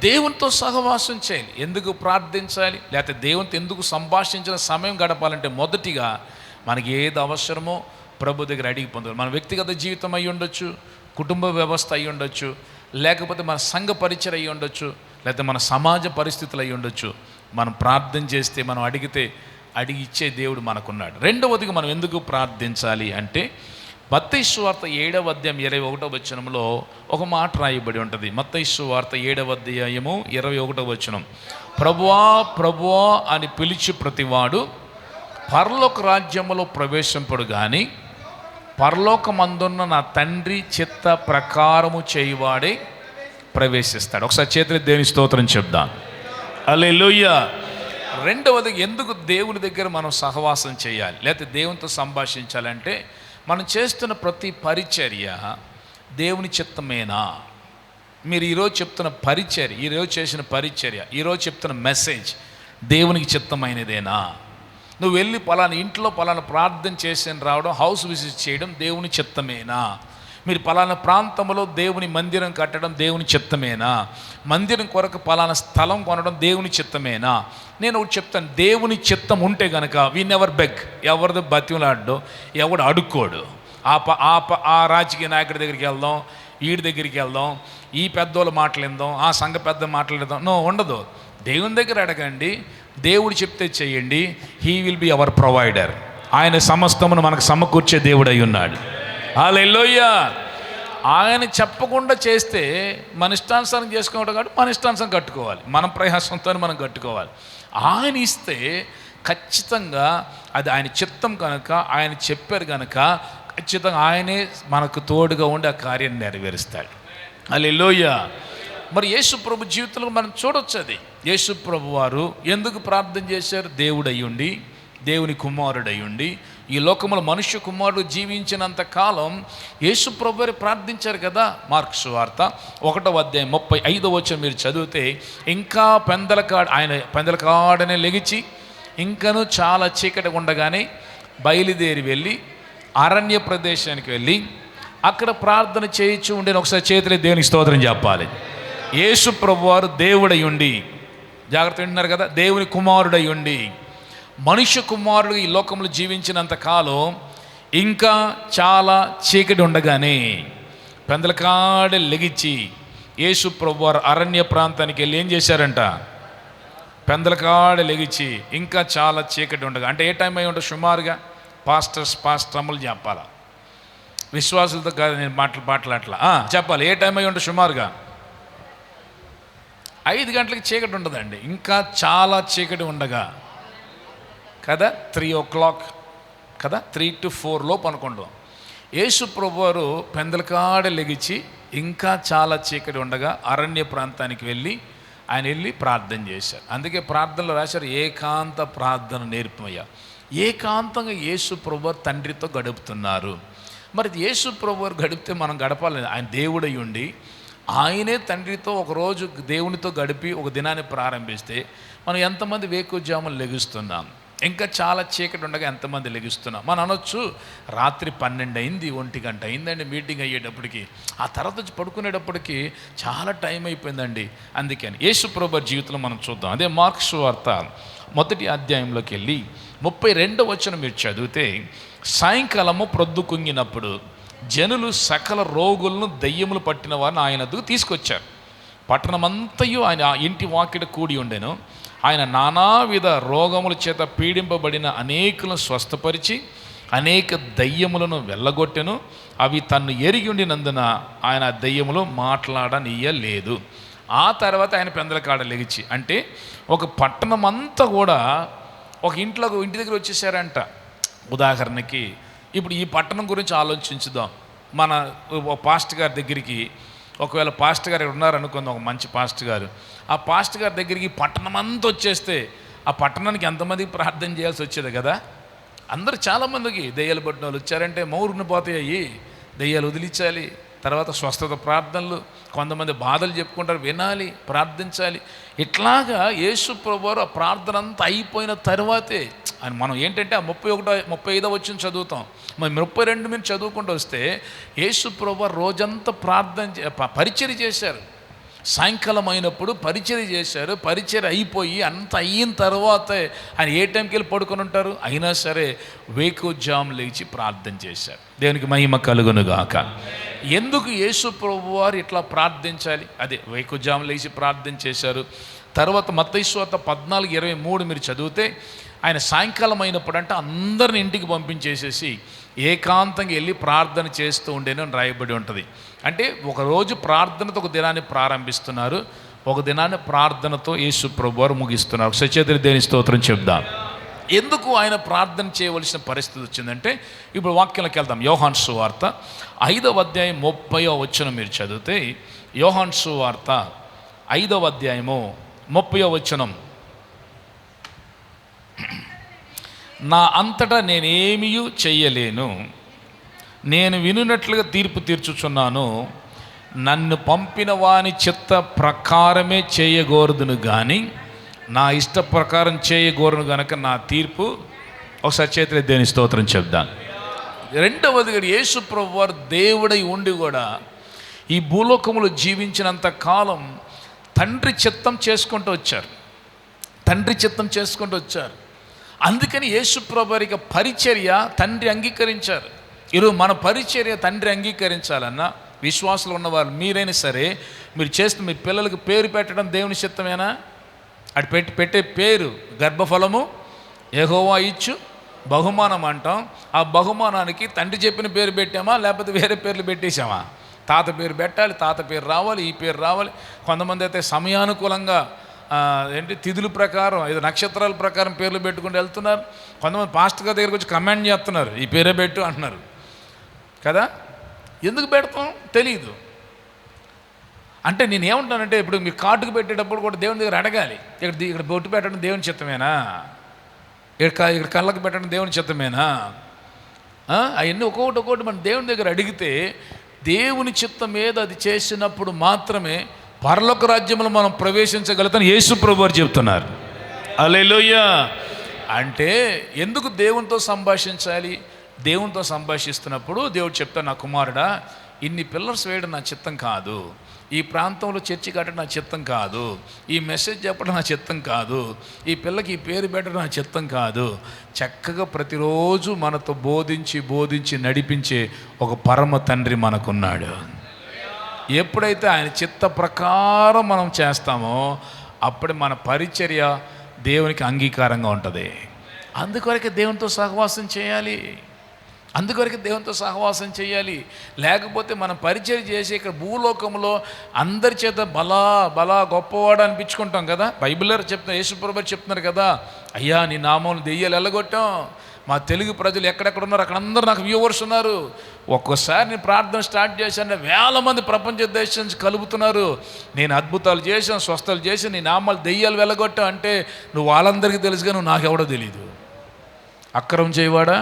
దేవునితో సహవాసం చేయాలి. ఎందుకు ప్రార్థించాలి, లేకపోతే దేవునితో ఎందుకు సంభాషించిన సమయం గడపాలంటే మొదటిగా మనకి ఏది అవసరమో ప్రభు దగ్గర అడిగి పొందాలి. మన వ్యక్తిగత జీవితం అయి ఉండొచ్చు, కుటుంబ వ్యవస్థ అయి ఉండొచ్చు, లేకపోతే మన సంఘ పరిచయం అయి ఉండొచ్చు, లేకపోతే మన సమాజ పరిస్థితులు అయి ఉండొచ్చు. మనం ప్రార్థన చేస్తే, మనం అడిగితే అడిగి ఇచ్చే దేవుడు మనకున్నాడు. రెండవదిగా మనం ఎందుకు ప్రార్థించాలి అంటే మత్తయి సువార్త 7వ అధ్యాయం 21వ వచనంలో ఒక మాట రాయబడి ఉంటుంది. మత్తయి సువార్త 7వ అధ్యాయము 21వ వచనం, ప్రభువా ప్రభువా అని పిలిచి ప్రతివాడు పరలోక రాజ్యములో ప్రవేశింపడు కానీ పరలోకమందున్న నా తండ్రి చిత్త ప్రకారము చేయువాడే ప్రవేశిస్తాడు. ఒకసారి చేతులు దేవుని స్తోత్రం చెప్దాం. హల్లెలూయా. రెండవది, ఎందుకు దేవుని దగ్గర మనం సహవాసం చేయాలి లేకపోతే దేవునితో సంభాషించాలంటే, మనం చేస్తున్న ప్రతి పరిచర్య దేవుని చిత్తమేనా? మీరు ఈరోజు చెప్తున్న పరిచర్య, ఈరోజు చేసిన పరిచర్య, ఈరోజు చెప్తున్న మెసేజ్ దేవునికి చిత్తమైనదేనా? నువ్వు వెళ్ళి పలానా ఇంట్లో పలానా ప్రార్థన చేసి రావడం, హౌస్ విజిట్ చేయడం దేవుని చిత్తమేనా? మీరు పలానా ప్రాంతంలో దేవుని మందిరం కట్టడం దేవుని చిత్తమేనా? మందిరం కొరకు పలానా స్థలం కొనడం దేవుని చిత్తమేనా? నేను ఒకటి చెప్తాను, దేవుని చిత్తం ఉంటే కనుక వీ నెవర్ బెగ్, ఎవరిది బతిమలాడో, ఎవడు అడుక్కోడు. ఆ రాజకీయ నాయకుడి దగ్గరికి వెళ్దాం, వీడి దగ్గరికి వెళ్దాం, ఈ పెద్దోళ్ళు మాట్లాడదాం, ఆ సంఘ పెద్ద మాట్లాడదాం, నో, ఉండదు. దేవుని దగ్గర అడగండి, దేవుడు చెప్తే చేయండి. He will be our provider. ఆయన సమస్తమును మనకు సమకూర్చే దేవుడై ఉన్నాడు. హల్లెలూయా. ఆయన చెప్పకుండా చేస్తే మన ఇష్టానుసారం చేసుకోవడం కాబట్టి మన ఇష్టానుసారం కట్టుకోవాలి, మన ప్రయాసంతో మనం కట్టుకోవాలి. ఆయన ఇస్తే ఖచ్చితంగా అది ఆయన చిత్తం కనుక, ఆయన చెప్పారు కనుక ఖచ్చితంగా ఆయనే మనకు తోడుగా ఉండి ఆ కార్యం నెరవేరుస్తాడు. హల్లెలూయా. మరి యేసు ప్రభు జీవితంలో మనం చూడొచ్చు అది. యేసు ప్రభు వారు ఎందుకు ప్రార్థన చేశారు? దేవుడయ్యుండి, దేవుని కుమారుడయ్యుండి, ఈ లోకంలో మనుష్య కుమారుడు జీవించినంత కాలం యేసు ప్రభు వారు ప్రార్థించారు కదా. మార్కు సువార్త 1వ అధ్యాయం 35వ వచనం మీరు చదివితే, ఇంకా ఆయన పెందలకాడనే లెగిచి ఇంకను చాలా చీకటి ఉండగానే బయలుదేరి వెళ్ళి అరణ్య ప్రదేశానికి వెళ్ళి అక్కడ ప్రార్థన చేయించి ఉండేది. ఒకసారి చేతులే దేవునికి స్తోత్రం చెప్పాలి. యేసు ప్రభువారు దేవుడై ఉండి, జాగ్రత్త వింటున్నారు కదా, దేవుని కుమారుడై ఉండి మనుష్య కుమారుడు ఈ లోకంలో జీవించినంత కాలం ఇంకా చాలా చీకటి ఉండగానే పెందలకాడ లెగిచి యేసు ప్రభువారు అరణ్య ప్రాంతానికి వెళ్ళి ఏం చేశారంట? పెందలకాడ లెగిచి ఇంకా చాలా చీకటి ఉండగా, అంటే ఏ టైం అయి ఉంటుంది సుమారుగా? పాస్టర్లు చెప్పాలా, విశ్వాసులతో కాదు నేను మాట్లాడట్లా, చెప్పాలి. ఏ టైం అయి ఉంటుంది సుమారుగా? 5 గంటలకి చీకటి ఉండదండి, ఇంకా చాలా చీకటి ఉండగా కదా, 3 o'clock కదా, 3 to 4 లోపు అనుకుంటాం. యేసు ప్రభువారు పెందలకాడ లెగిచి ఇంకా చాలా చీకటి ఉండగా అరణ్య ప్రాంతానికి వెళ్ళి ప్రార్థన చేశారు. అందుకే ప్రార్థనలో రాశారు, ఏకాంత ప్రార్థన నేర్పమయ్యా. ఏకాంతంగా యేసు ప్రభువారు తండ్రితో గడుపుతున్నారు. మరి యేసు ప్రభువారు గడిపితే మనం గడపాలి. ఆయన దేవుడై ఉండి ఆయనే తండ్రితో ఒకరోజు దేవునితో గడిపి ఒక దినాన్ని ప్రారంభిస్తే మనం ఎంతమంది వేకువజామున లెగుస్తున్నాం? ఇంకా చాలా చీకటి ఉండగా ఎంతమంది లెగుస్తున్నాం? మనం అనొచ్చు, రాత్రి 12 అయింది, 1 గంట అయిందండి మీటింగ్ అయ్యేటప్పటికి, ఆ తర్వాత వచ్చి పడుకునేటప్పటికి చాలా టైం అయిపోయిందండి. అందుకని యేసు ప్రభువారి జీవితంలో మనం చూద్దాం. అదే మార్కు సువార్త 1వ అధ్యాయంలోకి వెళ్ళి 32వ వచనం మీరు చదివితే, సాయంకాలము ప్రొద్దు కుంగినప్పుడు జనులు సకల రోగులను దెయ్యములు పట్టిన వారిని ఆయన వద్దకు తీసుకొచ్చారు. పట్టణమంతయు ఆయన ఇంటి వాకిట కూడి ఉండెను. ఆయన నానావిధ రోగముల చేత పీడింపబడిన అనేకులను స్వస్థపరిచి అనేక దయ్యములను వెళ్ళగొట్టెను. అవి తన్ను ఎరిగి ఉండినందున ఆయన దయ్యములు మాట్లాడనీయలేదు. ఆ తర్వాత ఆయన పెందలకాడ లెగిచి, అంటే ఒక పట్టణం అంతా కూడా ఒక ఇంటి దగ్గర వచ్చేసారంట. ఉదాహరణకి ఇప్పుడు ఈ పట్టణం గురించి ఆలోచించుదాం. మన పాస్టర్ గారి దగ్గరికి, ఒకవేళ పాస్టర్ గారు ఉన్నారనుకుందాం, ఒక మంచి పాస్టర్ గారు, ఆ పాస్టర్ గారి దగ్గరికి పట్టణం అంతా వచ్చేస్తే ఆ పట్టణానికి ఎంతమందికి ప్రార్థన చేయాల్సి వచ్చేది కదా. అందరు చాలామందికి దెయ్యాలు పట్టిన వాళ్ళు వచ్చారంటే మౌరుని పోతాయి, దెయ్యాలు వదిలించాలి, తర్వాత స్వస్థత ప్రార్థనలు, కొంతమంది బాధలు చెప్పుకుంటారు, వినాలి, ప్రార్థించాలి. ఇట్లాగా యేసు ప్రభువారు ఆ ప్రార్థన అంతా అయిపోయిన తర్వాతే అని మనం ఏంటంటే ఆ 35వ వచనం చదువుతాం. మరి 32 మీరు చదువుకుంటూ వస్తే యేసు ప్రభువారు రోజంతా పరిచర్య చేశారు. సాయంకాలం అయినప్పుడు పరిచర్య చేశారు. పరిచర్య అయిపోయి అంత అయిన తర్వాతే ఆయన ఏ టైంకి వెళ్ళి పడుకొని ఉంటారు? అయినా సరే వేకువజాము లేచి ప్రార్థన చేశారు. దేవునికి మహిమ కలుగునుగాక. ఎందుకు యేసు ప్రభువారు ఇట్లా ప్రార్థించాలి? అదే వేకువజాము లేచి ప్రార్థన చేశారు. తర్వాత మత్తయి సువార్త 14:23 మీరు చదివితే, ఆయన సాయంకాలం అయినప్పుడు అంటే అందరిని ఇంటికి పంపించేసేసి ఏకాంతంగా వెళ్ళి ప్రార్థన చేస్తూ ఉండేను అని రాయబడి ఉంటుంది. అంటే ఒకరోజు ప్రార్థనతో ఒక దినాన్ని ప్రారంభిస్తున్నారు, ఒక దినాన్ని ప్రార్థనతో యేసు ప్రభువారు ముగిస్తున్నారు. సచేతుని దేవుని స్తోత్రం చెప్దాం. ఎందుకు ఆయన ప్రార్థన చేయవలసిన పరిస్థితి వచ్చిందంటే, ఇప్పుడు వాక్యంలోకి వెళ్దాం. యోహాను సువార్త 5వ అధ్యాయం 30వ వచనం మీరు చదివితే, యోహాను సువార్త 5వ అధ్యాయము 30వ వచనం, నా అంతటా నేనేమీ చెయ్యలేను, నేను వినున్నట్లుగా తీర్పు తీర్చుచున్నాను, నన్ను పంపిన వాని చిత్త ప్రకారమే చేయగోరుదును కానీ నా ఇష్ట ప్రకారం చేయగోరును గనక నా తీర్పు. ఒకసారి చేతులు దేని స్తోత్రం చెప్దాను. రెండవదిగా యేసు ప్రభువు వారు దేవుడై ఉండి కూడా ఈ భూలోకములో జీవించినంత కాలం తండ్రి చిత్తం చేసుకుంటూ వచ్చారు, తండ్రి చిత్తం చేసుకుంటూ వచ్చారు. అందుకని యేసు ప్రభు వారి పరిచర్య తండ్రి అంగీకరించారు. ఈరోజు మన పరిచర్య తండ్రి అంగీకరించాలన్నా, విశ్వాసులు ఉన్నవారు మీరైనా సరే, మీరు చేస్తున్న మీ పిల్లలకు పేరు పెట్టడం దేవుని చిత్తమేనా? అటు పెట్టే పేరు గర్భఫలము యెహోవా ఇచ్చు బహుమానం అంటాం. ఆ బహుమానానికి తండ్రి చెప్పిన పేరు పెట్టామా, లేకపోతే వేరే పేర్లు పెట్టేశామా? తాత పేరు పెట్టాలి, తాత పేరు రావాలి, ఈ పేరు రావాలి. కొంతమంది అయితే సమయానుకూలంగా తిథుల ప్రకారం, ఏదో నక్షత్రాల ప్రకారం పేర్లు పెట్టుకుంటూ వెళ్తున్నారు. కొంతమంది పాస్టర్ గారి దగ్గరికి వచ్చి కమెంట్ చేస్తున్నారు, ఈ పేరే పెట్టు అంటున్నారు కదా. ఎందుకు పెడతాం తెలియదు. అంటే నేను ఏమంటానంటే, ఇప్పుడు మీరు కార్డుకు పెట్టేటప్పుడు కూడా దేవుని దగ్గర అడగాలి, ఇక్కడ బొట్టు పెట్టడం దేవుని చిత్తమేనా, ఇక్కడ కళ్ళకు పెట్టడం దేవుని చిత్తమేనా? అవన్నీ ఒక్కొక్కటి మన దేవుని దగ్గర అడిగితే, దేవుని చిత్తం మీద అది చేసినప్పుడు మాత్రమే పరలోక రాజ్యంలో మనం ప్రవేశించగలుగుతాం యేసు ప్రభు వారు చెప్తున్నారు. హల్లెలూయా. అంటే ఎందుకు దేవునితో సంభాషించాలి? దేవునితో సంభాషిస్తున్నప్పుడు దేవుడు చెప్తాడు, నా కుమారుడా, ఇన్ని పిల్లర్స్ వేయడం నా చిత్తం కాదు, ఈ ప్రాంతంలో చర్చి కట్టడం నా చిత్తం కాదు, ఈ మెసేజ్ చెప్పడం నా చిత్తం కాదు, ఈ పిల్లకి ఈ పేరు పెట్టడం నా చిత్తం కాదు. చక్కగా ప్రతిరోజు మనతో బోధించి నడిపించే ఒక పరమ తండ్రి మనకున్నాడు. ఎప్పుడైతే ఆయన చిత్త ప్రకారం మనం చేస్తామో అప్పుడే మన పరిచర్య దేవునికి అంగీకారంగా ఉంటుంది. అందుకొరకే దేవునితో సహవాసం చేయాలి, దేవునితో సహవాసం చేయాలి. లేకపోతే మనం పరిచయం చేసి ఇక్కడ భూలోకంలో అందరి చేత బలా గొప్పవాడు అనిపించుకుంటాం కదా. బైబిల్లో చెప్తున్నారు, యేసుప్రభు చెప్తున్నారు కదా, అయ్యా నీ నామములు దెయ్యాలు వెళ్ళగొట్టాం, మా తెలుగు ప్రజలు ఎక్కడెక్కడ ఉన్నారు అక్కడ అందరూ నాకు వ్యూవర్స్ ఉన్నారు. ఒక్కోసారి నేను ప్రార్థన స్టార్ట్ చేశాను, వేల మంది ప్రపంచ దేశం నుంచి కలుపుతున్నారు, నేను అద్భుతాలు చేశాను, స్వస్థలు చేశాను, నీ నామాలు దెయ్యాలు వెళ్ళగొట్టావు అంటే నువ్వు వాళ్ళందరికీ తెలుసుగా, నువ్వు నాకెవడో తెలీదు. అక్రమం చేయవాడా,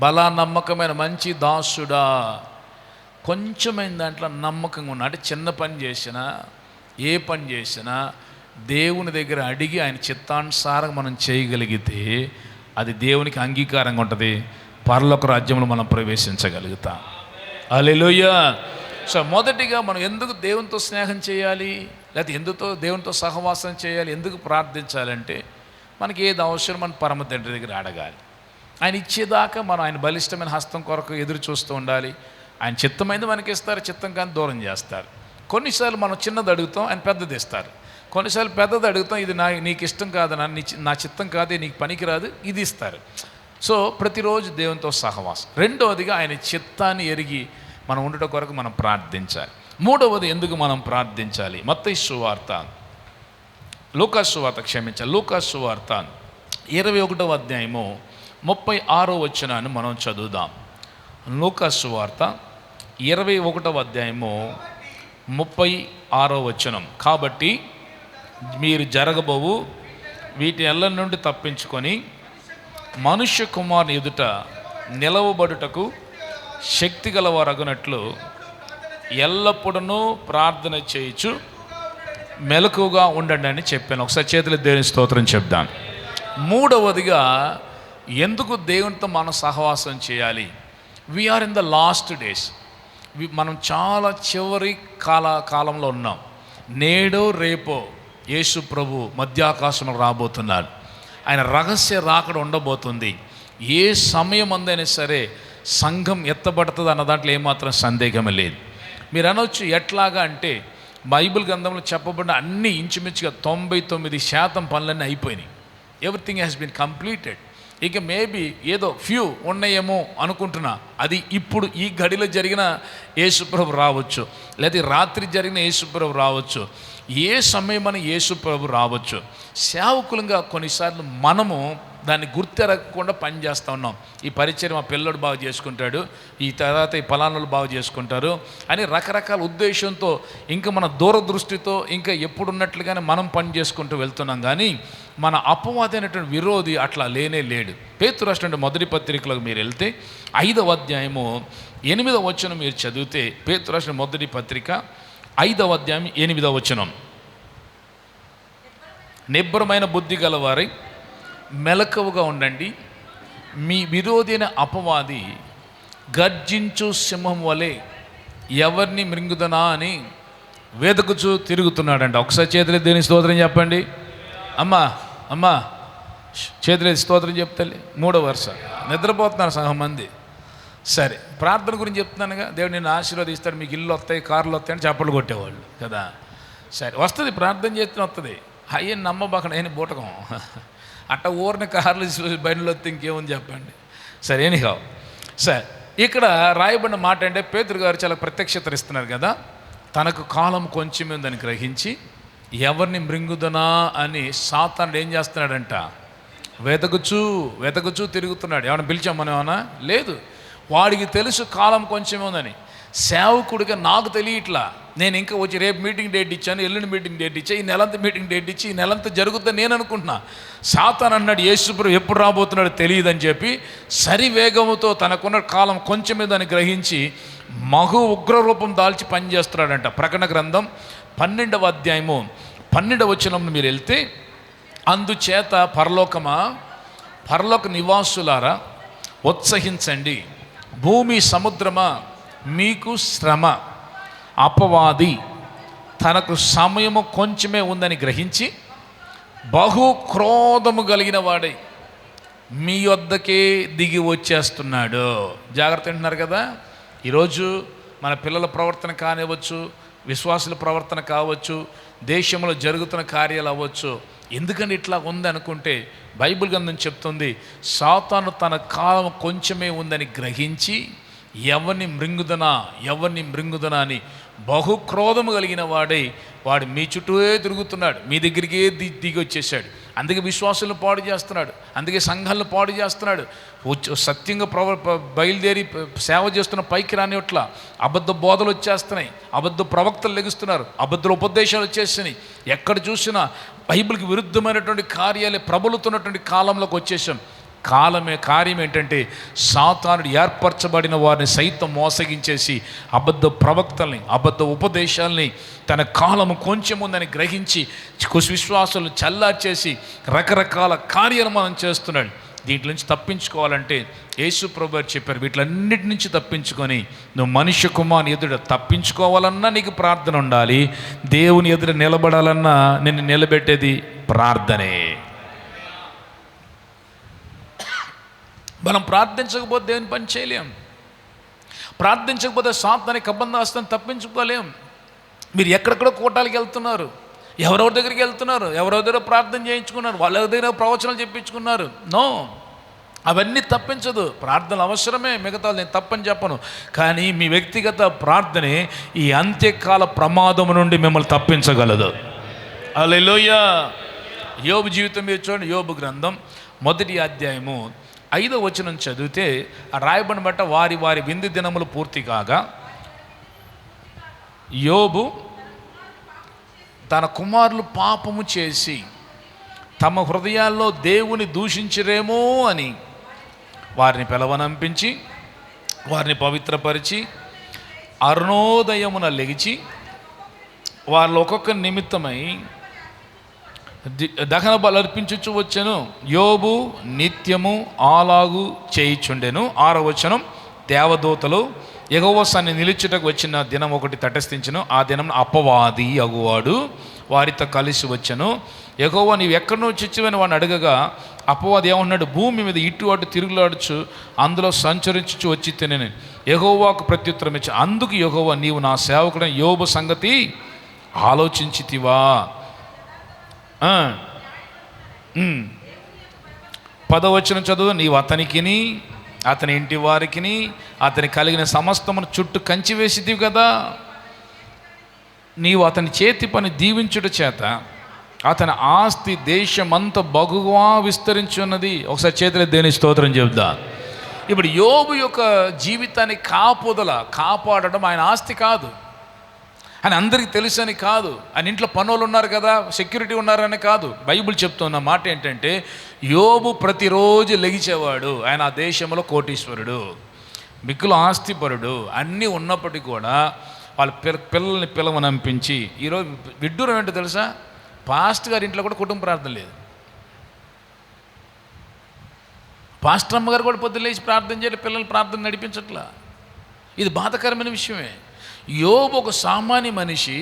బలా నమ్మకమైన మంచి దాసుడా, కొంచెమైన దాంట్లో నమ్మకంగా ఉన్నా, అంటే చిన్న పని చేసినా ఏ పని చేసినా దేవుని దగ్గర అడిగి ఆయన చిత్తానుసారంగా మనం చేయగలిగితే అది దేవునికి అంగీకారంగా ఉంటుంది, పరలోక రాజ్యంలో మనం ప్రవేశించగలుగుతాం. హల్లెలూయా. సో మొదటిగా మనం ఎందుకు దేవునితో స్నేహం చేయాలి, లేకపోతే ఎందుతో దేవునితో సహవాసం చేయాలి, ఎందుకు ప్రార్థించాలంటే మనకి ఏది అవసరం మన పరమ తండ్రి దగ్గర అడగాలి. ఆయన ఇచ్చేదాకా మనం ఆయన బలిష్టమైన హస్తం కొరకు ఎదురు చూస్తూ ఉండాలి. ఆయన చిత్తమైంది మనకి ఇస్తారు, చిత్తం కానీ దూరం చేస్తారు. కొన్నిసార్లు మనం చిన్నది అడుగుతాం, ఆయన పెద్దది ఇస్తారు. కొన్నిసార్లు పెద్దది అడుగుతాం, ఇది నీకు ఇష్టం కాదు, నా చిత్తం కాదే, నీకు పనికిరాదు, ఇది ఇస్తారు. సో ప్రతిరోజు దేవునితో సహవాసం. రెండవదిగా ఆయన చిత్తాన్ని ఎరిగి మనం ఉండటం కొరకు మనం ప్రార్థించాలి. మూడవది ఎందుకు మనం ప్రార్థించాలి, లూకా సువార్త 21వ అధ్యాయము 36వ వచనాన్ని మనం చదువుదాం. లూకా సువార్త 21వ అధ్యాయము 36వ వచనం. కాబట్టి మీరు జరగబోవు వీటి ఎల్ల నుండి తప్పించుకొని మనుష్య కుమారుని ఎదుట నిలవబడుటకు శక్తి గలవారగునట్లు ఎల్లప్పుడూ ప్రార్థన చేయించు మెలకుగా ఉండండి అని చెప్పాను. ఒకసారి చేతులు దేవుని స్తోత్రం చెప్దాం. మూడవదిగా ఎందుకు దేవునితో మనం సహవాసం చేయాలి, we are in the last days. మనం చాలా చివరి కాలంలో ఉన్నాం. నేడో రేపో యేసు ప్రభు మధ్యాకాశంలో రాబోతున్నారు. ఆయన రహస్య రాకడ ఉండబోతుంది. ఏ సమయం అందైనా సరే సంఘం ఎత్తబడుతుంది అన్న దాంట్లో ఏమాత్రం సందేహమే లేదు. మీరు అనొచ్చు ఎట్లాగా అంటే, బైబిల్ గ్రంథంలో చెప్పబడిన అన్ని ఇంచుమించుగా 99% పనులన్నీ అయిపోయినాయి. Everything has been completed. ఇక మేబీ ఏదో ఫ్యూ ఉన్నాయేమో అనుకుంటున్నా. అది ఇప్పుడు ఈ గడిలో జరిగిన యేసుప్రభు రావచ్చు, లేదా రాత్రి జరిగిన యేసుప్రభు రావచ్చు, ఏ సమయమని యేసు ప్రభు రావచ్చు. సేవకులుగా కొన్నిసార్లు మనము దాన్ని గుర్తెరగకుండా పనిచేస్తూ ఉన్నాం. ఈ పరిచయం మా పిల్లడు బాగా చేసుకుంటాడు, ఈ తర్వాత ఈ ఫలానాలు బాగా చేసుకుంటారు అని రకరకాల ఉద్దేశంతో ఇంకా మన దూరదృష్టితో ఇంకా ఎప్పుడున్నట్లుగానే మనం పని చేసుకుంటూ వెళ్తున్నాం. కానీ మన అపవాదైనటువంటి విరోధి అట్లా లేనే లేడు. పేతురు రాసిన మొదటి పత్రికలకు మీరు వెళ్తే 5వ అధ్యాయము 8వ వచనం మీరు చదివితే, పేతురు రాసిన మొదటి పత్రిక 5వ అధ్యాయం 8వ వచనం, నిబ్బరమైన బుద్ధి గలవారై మెలకువగా ఉండండి, మీ విరోధి అయిన అపవాది గర్జించు సింహం వలె ఎవరిని మృంగుదనా అని వెతుకుచూ తిరుగుతున్నాడంట. ఒకసారి చేతులు దేని స్తోత్రం చెప్పండి. అమ్మా చేతులు స్తోత్రం చెప్తే 3వ వరుస నిద్రపోతున్నారు సగం మంది. సరే, ప్రార్థన గురించి చెప్తున్నానుగా, దేవుడు నిన్ను ఆశీర్వదిస్తాడు, మీకు ఇల్లు వస్తాయి, కార్లు వస్తాయని చప్పట్లు కొట్టేవాళ్ళు కదా. సరే, వస్తుంది, ప్రార్థన చేస్తే వస్తుంది. అయ్యే నమ్మబాకండి, అయిన బూటకం అట్ట ఊరిని కార్లు బండిలో వస్తే ఇంకేముంది చెప్పండి. సరే, ఎనీహౌ, సరే, ఇక్కడ రాయబడిన మాట అంటే పేతురు గారు చాలా ప్రత్యక్షత ఇస్తున్నారు కదా. తనకు కాలం కొంచెమే ఉందని గ్రహించి ఎవరిని మృంగుదనా అని సాతానుడు ఏం చేస్తున్నాడంట, వెతకుచూ తిరుగుతున్నాడు. ఏమైనా పిలిచాం మనం? ఏమన్నా లేదు. వాడికి తెలుసు కాలం కొంచెమే ఉందని. సేవకుడిగా నాకు తెలియట్లా, నేను ఇంకా వచ్చి రేపు మీటింగ్ డేట్ ఇచ్చాను, ఎల్లుండి మీటింగ్ డేట్ ఇచ్చా, ఈ నెలంతా మీటింగ్ డేట్ ఇచ్చి ఈ నెలంతా జరుగుతుందని నేను అనుకుంటున్నా. సాతాను అన్నాడు యేసుప్రభు ఎప్పుడు రాబోతున్నాడో తెలియదని చెప్పి సరివేగముతో తనకున్న కాలం కొంచెమేదని గ్రహించి ఉగ్రరూపం దాల్చి పనిచేస్తున్నాడంట. ప్రకటన గ్రంథం 12వ అధ్యాయము 12వ వచనం మీరు వెళ్తే, అందుచేత పరలోక నివాసులారా ఉత్సహించండి, భూమి సముద్రమా మీకు శ్రమ, అపవాది తనకు సమయము కొంచెమే ఉందని గ్రహించి బహు క్రోధము కలిగిన వాడై మీ వద్దకే దిగి వచ్చేస్తున్నాడు. జాగ్రత్త అంటున్నారు కదా. ఈరోజు మన పిల్లల ప్రవర్తన కానివ్వచ్చు, విశ్వాసుల ప్రవర్తన కావచ్చు, దేశంలో జరుగుతున్న కార్యాలు అవ్వచ్చు, ఎందుకంటే ఇట్లా ఉంది అనుకుంటే బైబిల్ గ్రంథం చెప్తుంది, సాతాను తన కాలం కొంచెమే ఉందని గ్రహించి ఎవరిని మృంగుదనా అని బహుక్రోధము కలిగిన వాడు మీ చుట్టూనే తిరుగుతున్నాడు, మీ దగ్గరికే దిగి వచ్చేసాడు. అందుకే విశ్వాసులను పాడు చేస్తున్నాడు, అందుకే సంఘాలను పాడు చేస్తున్నాడు. సత్యంగా బయలుదేరి సేవ చేస్తున్న పైకి రానివట్లా అబద్ధ బోధలు వచ్చేస్తున్నాయి, అబద్ధ ప్రవక్తలు లెగుస్తున్నారు, అబద్ధ ఉపదేశాలు వచ్చేస్తున్నాయి. ఎక్కడ చూసినా బైబిల్కి విరుద్ధమైనటువంటి కార్యాలే ప్రబలుతున్నటువంటి కాలంలోకి వచ్చేసాం. కార్యం ఏంటంటే సాతానుడు ఏర్పరచబడిన వారిని సైతం మోసగించేసి అబద్ధ ప్రవక్తల్ని, అబద్ధ ఉపదేశాలని తన కాలము కొంచెం ఉందని గ్రహించి విశ్వాసాలను చల్లార్చేసి రకరకాల కార్యాలు మనం చేస్తున్నాడు. దీంట్లో నుంచి తప్పించుకోవాలంటే యేసు ప్రభువు చెప్పారు, వీటిలన్నిటి నుంచి తప్పించుకొని నువ్వు మనుష్య కుమారుని ఎదుట తప్పించుకోవాలన్నా నీకు ప్రార్థన ఉండాలి, దేవుని ఎదుట నిలబడాలన్నా నిన్ను నిలబెట్టేది ప్రార్థనే. మనం ప్రార్థించకపోతే దేవుని పని చేయలేం, ప్రార్థించకపోతే సాతాను కబంధాస్తాన్ని తప్పించుకోలేం. మీరు ఎక్కడెక్కడో కూటాలకి వెళ్తున్నారు, ఎవరెవరి దగ్గరికి వెళ్తున్నారు, ఎవరెవరి దగ్గర ప్రార్థన చేయించుకున్నారు, వాళ్ళ దగ్గర ప్రవచనాలు చెప్పించుకున్నారు. నో, అవన్నీ తప్పించదు. ప్రార్థన అవసరమే, మిగతా నేను తప్పని చెప్పను. కానీ మీ వ్యక్తిగత ప్రార్థనే ఈ అంత్యకాల ప్రమాదం నుండి మిమ్మల్ని తప్పించగలదు. హల్లెలూయా. యోబు జీవితం మీరు చూడండి. యోబు గ్రంథం 1వ అధ్యాయము 5వ వచనం చదివితే ఆ రాయబడిన బట్ట వారి విందు దినములు పూర్తి కాగా యోబు తన కుమారులు పాపము చేసి తమ హృదయాల్లో దేవుని దూషించరేమో అని వారిని పిలవనంపించి వారిని పవిత్రపరిచి అరుణోదయమున లెగిచి వారిలో ఒక్కొక్క నిమిత్తమై దహన బలు అర్పించుచు వచ్చెను. యోబు నిత్యము అలాగు చేయిచుండెను. 6వ వచనం, దేవదూతలు యెహోవా సన్నిధిని నిలుచుటకు వచ్చిన దినం ఒకటి తటస్థించెను. ఆ దినం అపవాది అగువాడు వారితో కలిసి వచ్చెను. యెహోవా నీవు ఎక్కడి నుంచి వచ్చావని వాడిని అడగగా అపవాది ఏమన్నాడు, భూమి మీద ఇటు అటు తిరుగులాడుచు అందులో సంచరించుచు వచ్చి తినని యెహోవాకు ప్రత్యుత్తరం ఇచ్చి, అందుకు యెహోవా నీవు నా సేవకుడైన యోబు సంగతి ఆలోచించితివా? 10వ వచనం చదువు, నీవు అతనికిని అతని ఇంటి వారికిని అతని కలిగిన సమస్తమును చుట్టూ కంచి వేసితివి కదా. నీవు అతని చేతి పని దీవించుట చేత అతని ఆస్తి దేశమంతా బహుగా విస్తరించున్నది. ఒకసారి చేతులు దేని స్తోత్రం చెబుదా. ఇప్పుడు యోబు యొక్క జీవితాన్ని కాపాడడం ఆయన ఆస్తి కాదు, అని అందరికీ తెలుసని కాదు, ఆయన ఇంట్లో పనులు ఉన్నారు కదా, సెక్యూరిటీ ఉన్నారని కాదు. బైబిల్ చెప్తున్న మాట ఏంటంటే యోబు ప్రతిరోజు లెగిచేవాడు, ఆయన ఆ దేశంలో కోటీశ్వరుడు, మిక్కులు ఆస్తిపరుడు. అన్నీ ఉన్నప్పటికీ కూడా వాళ్ళ పిల్లల్ని పిలవనంపించి, ఈరోజు విడ్డూరం ఏంటో తెలుసా, పాస్టర్ గారి ఇంట్లో కూడా కుటుంబ ప్రార్థన లేదు. పాస్టర్ అమ్మగారు కూడా పొద్దున్న లేచి ప్రార్థన చేయాలి, పిల్లలు ప్రార్థన నడిపించట్లా. ఇది బాధాకరమైన విషయమే. యోబు ఒక సామాన్య మనిషి,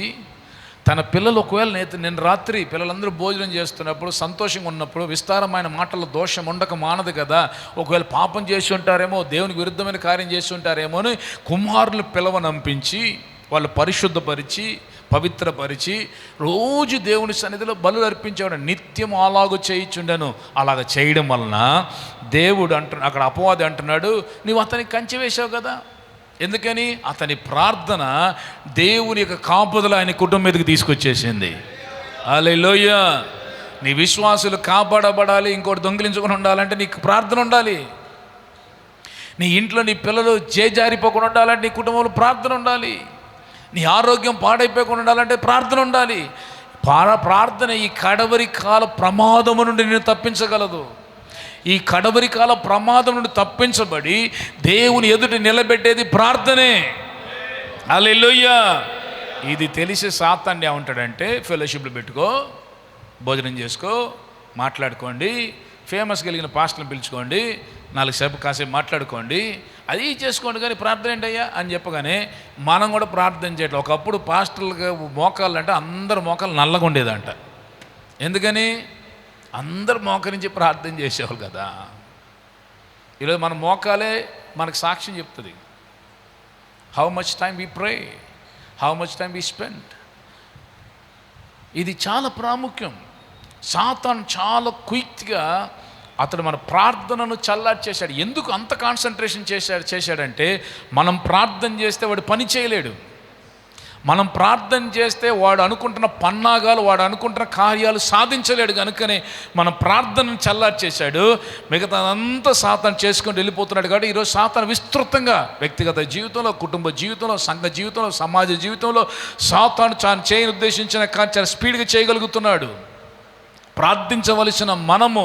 తన పిల్లలు ఒకవేళ నేను రాత్రి పిల్లలందరూ భోజనం చేస్తున్నప్పుడు సంతోషంగా ఉన్నప్పుడు విస్తారమైన మాటల దోషం ఉండక మానదు కదా, ఒకవేళ పాపం చేసి ఉంటారేమో, దేవునికి విరుద్ధమైన కార్యం చేసి ఉంటారేమో అని కుమారులు పిలవనంపించి వాళ్ళు పరిశుద్ధపరిచి పవిత్రపరిచి రోజు దేవుని సన్నిధిలో బలు అర్పించేవాడు. నిత్యం అలాగూ చేయించుండను. అలాగ చేయడం వలన దేవుడు అక్కడ అపవాది అంటున్నాడు, నీవు అతనికి కంచె వేసావు కదా. ఎందుకని? అతని ప్రార్థన దేవుని యొక్క కాపుదల ఆయన కుటుంబం మీదకి తీసుకొచ్చేసింది. హల్లెలూయా. నీ విశ్వాసులు కాపాడబడాలి, ఇంకోటి దొంగిలించుకొని ఉండాలంటే నీకు ప్రార్థన ఉండాలి. నీ ఇంట్లో నీ పిల్లలు చేజారిపోకుండా ఉండాలంటే నీ కుటుంబంలో ప్రార్థన ఉండాలి. నీ ఆరోగ్యం పాడైపోకుండా ఉండాలంటే ప్రార్థన ఉండాలి. ప్రార్థన ఈ కడవరి కాల ప్రమాదము నుండి నేను తప్పించగలదు. ఈ కడవరి కాల ప్రమాదం నుండి తప్పించబడి దేవుని ఎదుట నిలబెట్టేది ప్రార్థనే. హల్లెలూయా. ఇది తెలిసి సాతాను ఏమంటాడంటే, ఫెలోషిప్లు పెట్టుకో, భోజనం చేసుకో, మాట్లాడుకోండి, ఫేమస్ కలిగిన పాస్టర్ని పిలుచుకోండి, 4 సేపు కాసేపు మాట్లాడుకోండి, అది చేసుకోండి, కానీ ప్రార్థన ఏంటయ్యా అని చెప్పగానే మనం కూడా ప్రార్థన చేయట్లేదు. ఒకప్పుడు పాస్టర్లుగా మోకాళ్ళు అంటే అందరు మోకాలు నల్లగా ఉండేదంట. ఎందుకని? అందరు మోకరించి ప్రార్థన చేసేవాళ్ళు కదా. ఈరోజు మన మోకాలే మనకు సాక్ష్యం చెప్తుంది. How much time we pray, how much time we spend. ఇది చాలా ప్రాముఖ్యం. సాతాను చాలా క్విక్గా అతడు మన ప్రార్థనను చల్లార్చి చేశాడు. ఎందుకు అంత కాన్సన్ట్రేషన్ చేశాడంటే మనం ప్రార్థన చేస్తే వాడు పని చేయలేడు. మనం ప్రార్థన చేస్తే వాడు అనుకుంటున్న పన్నాగాలు, వాడు అనుకుంటున్న కార్యాలు సాధించలేడు. కనుకనే మన ప్రార్థనను చల్లార్చేశాడు. మిగతాదంతా సాతాను చేసుకొని వెళ్ళిపోతున్నాడు. కాబట్టి ఈరోజు సాతాను విస్తృతంగా వ్యక్తిగత జీవితంలో, కుటుంబ జీవితంలో, సంఘ జీవితంలో, సమాజ జీవితంలో సాతాను తాను చేయని ఉద్దేశించిన చాలా స్పీడ్గా చేయగలుగుతున్నాడు. ప్రార్థించవలసిన మనము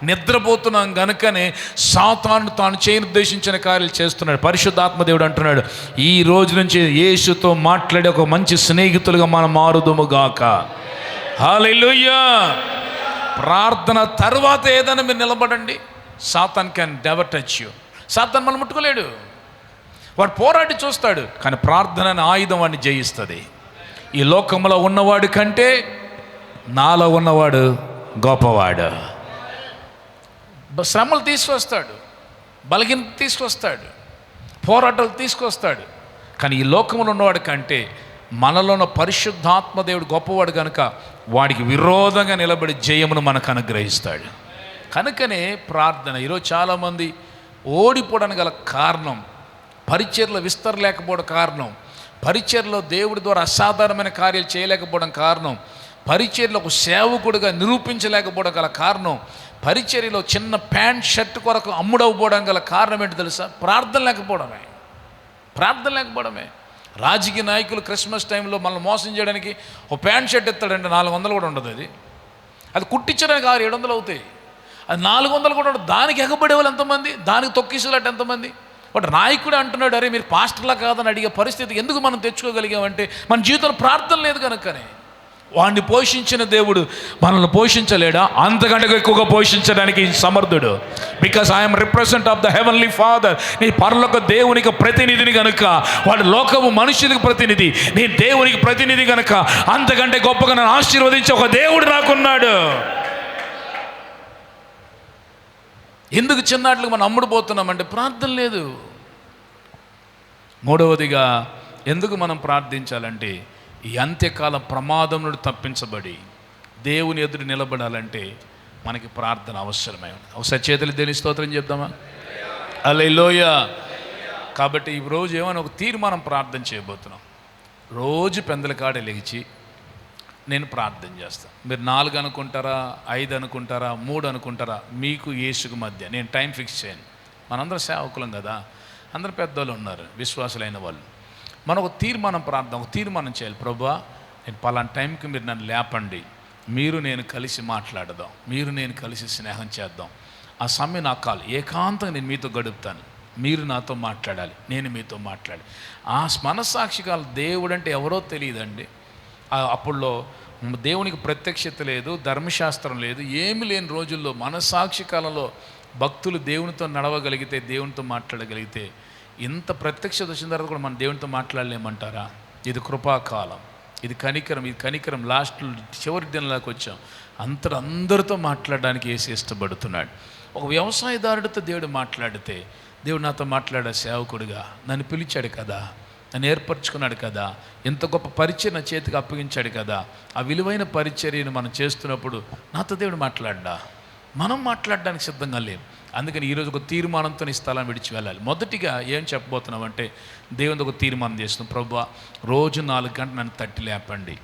నిద్రపోతున్నాం గనుకనే సాతాను తాను చేయనుద్దేశించిన కార్యాలు చేస్తున్నాడు. పరిశుద్ధాత్మ దేవుడు అంటున్నాడు, ఈ రోజు నుంచి యేసుతో మాట్లాడే ఒక మంచి స్నేహితులుగా మనం మారుదుము గాక. హల్లెలూయా. ప్రార్థన తర్వాత ఏదైనా మీరు నిలబడండి. Satan can never touch you. Satan మనం ముట్టుకోలేడు. వాడు పోరాడి చూస్తాడు, కానీ ప్రార్థన అనే ఆయుధం వాడిని జయిస్తుంది. ఈ లోకంలో ఉన్నవాడు కంటే నాలో ఉన్నవాడు గొప్పవాడు. శ్రమలు తీసుకొస్తాడు, బలహీనత తీసుకొస్తాడు, పోరాటాలు తీసుకొస్తాడు. కానీ ఈ లోకంలో ఉన్నవాడు కంటే మనలో ఉన్న పరిశుద్ధాత్మ దేవుడు గొప్పవాడు కనుక వాడికి విరోధంగా నిలబడి జయమును మనకు అనుగ్రహిస్తాడు. కనుకనే ప్రార్థన. ఈరోజు చాలామంది ఓడిపోవడానికి గల కారణం పరిచర్యలో విస్తరలేకపోవడం కారణం, పరిచర్యలో దేవుడి ద్వారా అసాధారణమైన కార్యాలు చేయలేకపోవడం కారణం, పరిచర్యలో ఒక సేవకుడిగా నిరూపించలేకపోవడం గల కారణం, పరిచర్యలో చిన్న ప్యాంట్ షర్ట్ కొరకు అమ్ముడవపోవడం గల కారణం ఏంటి తెలుసా? ప్రార్థన లేకపోవడమే. ప్రార్థన లేకపోవడమే. రాజకీయ నాయకులు క్రిస్మస్ టైంలో మనల్ని మోసం చేయడానికి ఒక ప్యాంట్ షర్ట్ ఎత్తాడంటే 400 కూడా ఉండదు. అది కుట్టించడానికి 600-700 అవుతాయి. అది 400 కూడా ఉండదు. దానికి ఎగబడే వాళ్ళు ఎంతమంది, దానికి తొక్కిసలాట ఎంతమంది. బట్ నాయకుడు అంటున్నాడు, అరే మీరు పాస్టర్లా కాదని అడిగే పరిస్థితి ఎందుకు మనం తెచ్చుకోగలిగామంటే మన జీవితంలో ప్రార్థన లేదు కనుకనే. వాడిని పోషించిన దేవుడు మనల్ని పోషించలేడా? అంతకంటే ఎక్కువగా పోషించడానికి సమర్థుడు. Because I'm represent of the heavenly father. నీ పరలోక దేవునికి ప్రతినిధిని కనుక, వాడు లోకము మనుషులకు ప్రతినిధి, నీ దేవునికి ప్రతినిధి కనుక అంతకంటే గొప్పగా నన్ను ఆశీర్వదించే ఒక దేవుడు నాకున్నాడు. ఎందుకు చిన్నాట్లకు మనం అమ్ముడుపోతున్నామంటే ప్రార్థన లేదు. మూడవదిగా ఎందుకు మనం ప్రార్థించాలంటే ఈ అంత్యకాల ప్రమాదం నుండి తప్పించబడి దేవుని ఎదురు నిలబడాలంటే మనకి ప్రార్థన అవసరమే. ఒకసారి చేతులు దేని స్తోత్రం చెప్దామా? హల్లెలూయా. కాబట్టి ఈ రోజు ఏమైనా ఒక తీర్మానం ప్రార్థన చేయబోతున్నాం. రోజు పెందల కాడ లేచి నేను ప్రార్థన చేస్తాను. మీరు 4 అనుకుంటారా, 5 అనుకుంటారా, 3 అనుకుంటారా, మీకు యేసుకు మధ్య నేను టైం ఫిక్స్ చేయను. మనందరం సేవకులం కదా, అందరు పెద్దవాళ్ళు ఉన్నారు, విశ్వాసులైన వాళ్ళు. మనం ఒక తీర్మానం చేయాలి. ప్రభువా, నేను పలానా టైంకి మీరు నన్ను లేపండి, మీరు నేను కలిసి మాట్లాడదాం, మీరు నేను కలిసి స్నేహం చేద్దాం. ఆ సమయం నాకు కాదు, ఏకాంతంగా నేను మీతో గడుపుతాను, మీరు నాతో మాట్లాడాలి, నేను మీతో మాట్లాడాలి. ఆ మనస్సాక్షి కాలం దేవుడు అంటే ఎవరో తెలియదండి. అప్పుడులో దేవునికి ప్రత్యక్షత లేదు, ధర్మశాస్త్రం లేదు, ఏమి లేని రోజుల్లో మనస్సాక్షి కాలంలో భక్తులు దేవునితో నడవగలిగితే, దేవునితో మాట్లాడగలిగితే, ఇంత ప్రత్యక్షత వచ్చిన తర్వాత కూడా మనం దేవునితో మాట్లాడలేమంటారా? ఇది కృపాకాలం, ఇది కనికరం. లాస్ట్ చివరి దినంలోకి వచ్చాం. అందరితో మాట్లాడడానికి యేసు ఇష్టపడుతున్నాడు. ఒక వ్యవసాయదారుడితో దేవుడు మాట్లాడితే, దేవుడు నాతో మాట్లాడే సేవకుడిగా నన్ను పిలిచాడు కదా, నన్ను ఏర్పరచుకున్నాడు కదా, ఎంత గొప్ప పరిచయం నా చేతికి అప్పగించాడు కదా. ఆ విలువైన పరిచర్యను మనం చేస్తున్నప్పుడు నాతో దేవుడు మాట్లాడ్డా, మనం మాట్లాడడానికి సిద్ధంగా లేము. అందుకని ఈరోజు ఒక తీర్మానంతో ఈ స్థలాన్ని విడిచి వెళ్ళాలి. మొదటిగా ఏం చెప్పబోతున్నామంటే, దేవుని ఒక తీర్మానం చేస్తున్నాం. ప్రభువా, రోజు 4 గంటలు నన్ను తట్టి లేపండి,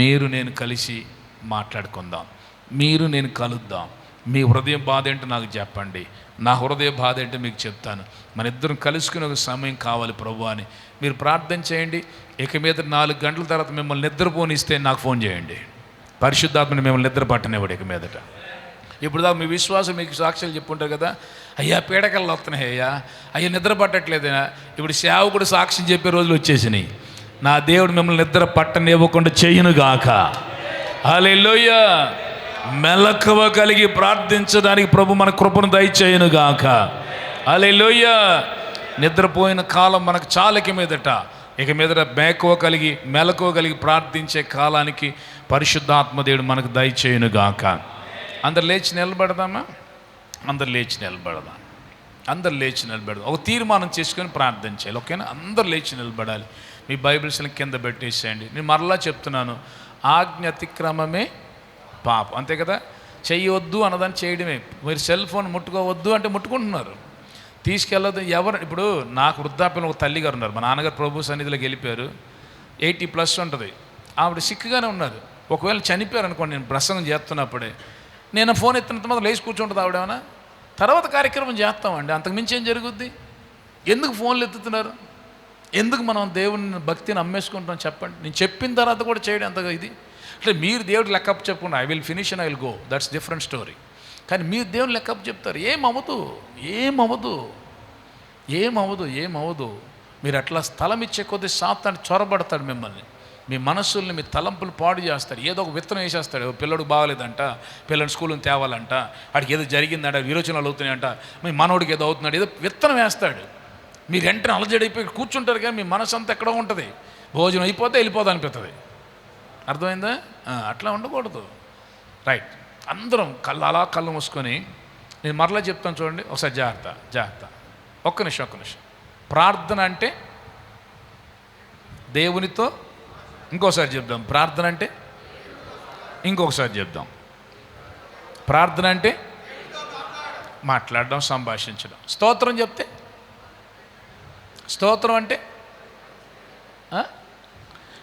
మీరు నేను కలిసి మాట్లాడుకుందాం, మీరు నేను కలుద్దాం, మీ హృదయం బాధ ఏంటో నాకు చెప్పండి, నా హృదయ బాధ ఏంటో మీకు చెప్తాను, మన ఇద్దరం కలుసుకునే ఒక సమయం కావాలి ప్రభు అని మీరు ప్రార్థన చేయండి. ఇక మీద 4 గంటల తర్వాత మిమ్మల్ని నిద్రపోనిస్తే నాకు ఫోన్ చేయండి. పరిశుద్ధాత్మని మిమ్మల్ని నిద్ర పట్టనివ్వడు ఇక మీదట. ఇప్పుడు దాకా మీ విశ్వాసం మీకు సాక్ష్యాలు చెప్పుంటారు కదా, అయ్యా పీడకలు వస్తున్నాయి, అయ్యా నిద్ర పట్టట్లేదైనా. ఇప్పుడు సేవకుడు సాక్ష్యం చెప్పే రోజులు వచ్చేసినాయి. నా దేవుడు మిమ్మల్ని నిద్ర పట్టనివ్వకుండా చేయనుగాక. హల్లెలూయా. మెలకువ కలిగి ప్రార్థించడానికి ప్రభు మన కృపను దయచేయునుగాక. హల్లెలూయా. నిద్రపోయిన కాలం మనకు చాలా ఇక మీదట మెలకువ కలిగి ప్రార్థించే కాలానికి పరిశుద్ధాత్మ దేవుడు మనకు దయచేయునుగాక. అందరు లేచి నిలబడదామా? అందరు లేచి నిలబడదాం. ఒక తీర్మానం చేసుకొని ప్రార్థన చేయాలి. ఓకేనా? అందరు లేచి నిలబడాలి. మీ బైబిల్స్ని కింద పెట్టేసేయండి. నేను మరలా చెప్తున్నాను, ఆజ్ఞ అతిక్రమమే పాపం, అంతే కదా. చేయవద్దు అన్నదాన్ని చేయడమే. మీరు సెల్ ఫోన్ ముట్టుకోవద్దు అంటే ముట్టుకుంటున్నారు, తీసుకెళ్ళదు. ఇప్పుడు నాకు వృద్ధాప్యంలో ఒక తల్లి గారు ఉన్నారు. మా నాన్నగారు ప్రభు సన్నిధిలోకి వెళ్ళిపోయారు, 80+ ఉంటుంది. ఆవిడ సిక్కుగానే ఉన్నారు. ఒకవేళ చనిపోయారు అనుకోండి, నేను ప్రసంగం చేస్తున్నప్పుడే నేను ఫోన్ ఎత్తినంత మాత్రం లేచి కూర్చుంటుంది ఆవిడేమన్నా. తర్వాత కార్యక్రమం చేస్తామండి, అంతకుమించి ఏం జరుగుద్ది? ఎందుకు ఫోన్లు ఎత్తుతున్నారు? ఎందుకు మనం దేవుని భక్తిని అమ్మేసుకుంటాం చెప్పండి? నేను చెప్పిన తర్వాత కూడా చేయడం అంతగా ఇది అంటే మీరు దేవుడు లెక్కప్ చెప్పకుండా I will finish and I will go, that's different story. కానీ మీరు దేవుని లెక్కప్ చెప్తారు, ఏమవదు. మీరు అట్లా స్థలం ఇచ్చే కొద్దీ సాతాను చొరబడతాడు మిమ్మల్ని, మీ మనస్సుల్ని, మీ తలంపులు పాడు చేస్తాడు. ఏదో ఒక విత్తనం వేసేస్తాడు. పిల్లడు బాగాలేదంట, పిల్లడు స్కూల్ని తేవాలంట, వాడికి ఏదో జరిగిందంట, విరోచనాలు అవుతున్నాయంట, మీ మనోడికి ఏదో అవుతున్నాడు, ఏదో విత్తనం వేస్తాడు. మీరు వెంటనే అలజడిపోయి కూర్చుంటారు, కానీ మీ మనసు అంతా ఎక్కడో ఉంటుంది. భోజనం అయిపోతే వెళ్ళిపోదా అనిపిస్తుంది. అర్థమైందా? అట్లా ఉండకూడదు. రైట్. అందరం కళ్ళు మూసుకొని నేను మరలా చెప్తాను చూడండి ఒకసారి, జాగ్రత్త. ఒక్క నిమిషం. ప్రార్థన అంటే దేవునితో, ఇంకోసారి చెప్దాం. ప్రార్థన అంటే ఇంకొకసారి చెప్దాం. ప్రార్థన అంటే మాట్లాడడం, సంభాషించడం. స్తోత్రం చెప్తే, స్తోత్రం అంటే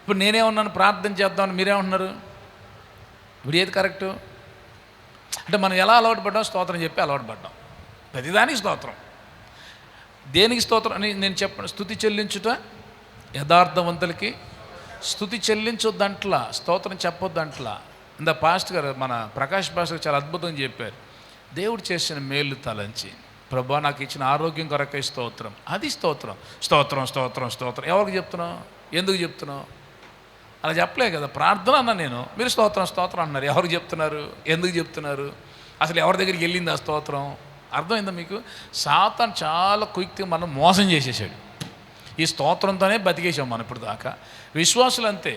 ఇప్పుడు నేనేమన్నాను ప్రార్థన చేద్దామని, మీరేమంటున్నారు? ఇప్పుడు ఏది కరెక్టు? అంటే మనం ఎలా అలవాటు పడ్డాం? స్తోత్రం చెప్పి అలవాటు పడ్డాం. ప్రతిదానికి స్తోత్రం. దేనికి స్తోత్రం అని నేను చెప్పను. స్తుతి చెల్లించుట యథార్థవంతులకి స్తుతి చెల్లించొద్దంట్లా, స్తోత్రం చెప్పొద్దంట్లా. ఇంత పాస్టర్ గారు, మన ప్రకాష్ పాస్టర్ చాలా అద్భుతంగా చెప్పారు. దేవుడు చేసిన మేలు తలంచి, ప్రభువా నాకు ఇచ్చిన ఆరోగ్యం కొరకై స్తోత్రం, అది స్తోత్రం. ఎవరికి చెప్తున్నావు? ఎందుకు చెప్తున్నావు? అలా చెప్పలే కదా. ప్రార్థన అన్నా నేను, మీరు స్తోత్రం అన్నారు. ఎవరికి చెప్తున్నారు? ఎందుకు చెప్తున్నారు? అసలు ఎవరి దగ్గరికి వెళ్ళింది ఆ స్తోత్రం? అర్థమైందా మీకు? సాతాను చాలా క్విక్గా మనం మోసం చేసేసాడు. ఈ స్తోత్రంతోనే బతికేసాం మనం ఇప్పుడు దాకా. విశ్వాసులు అంతే.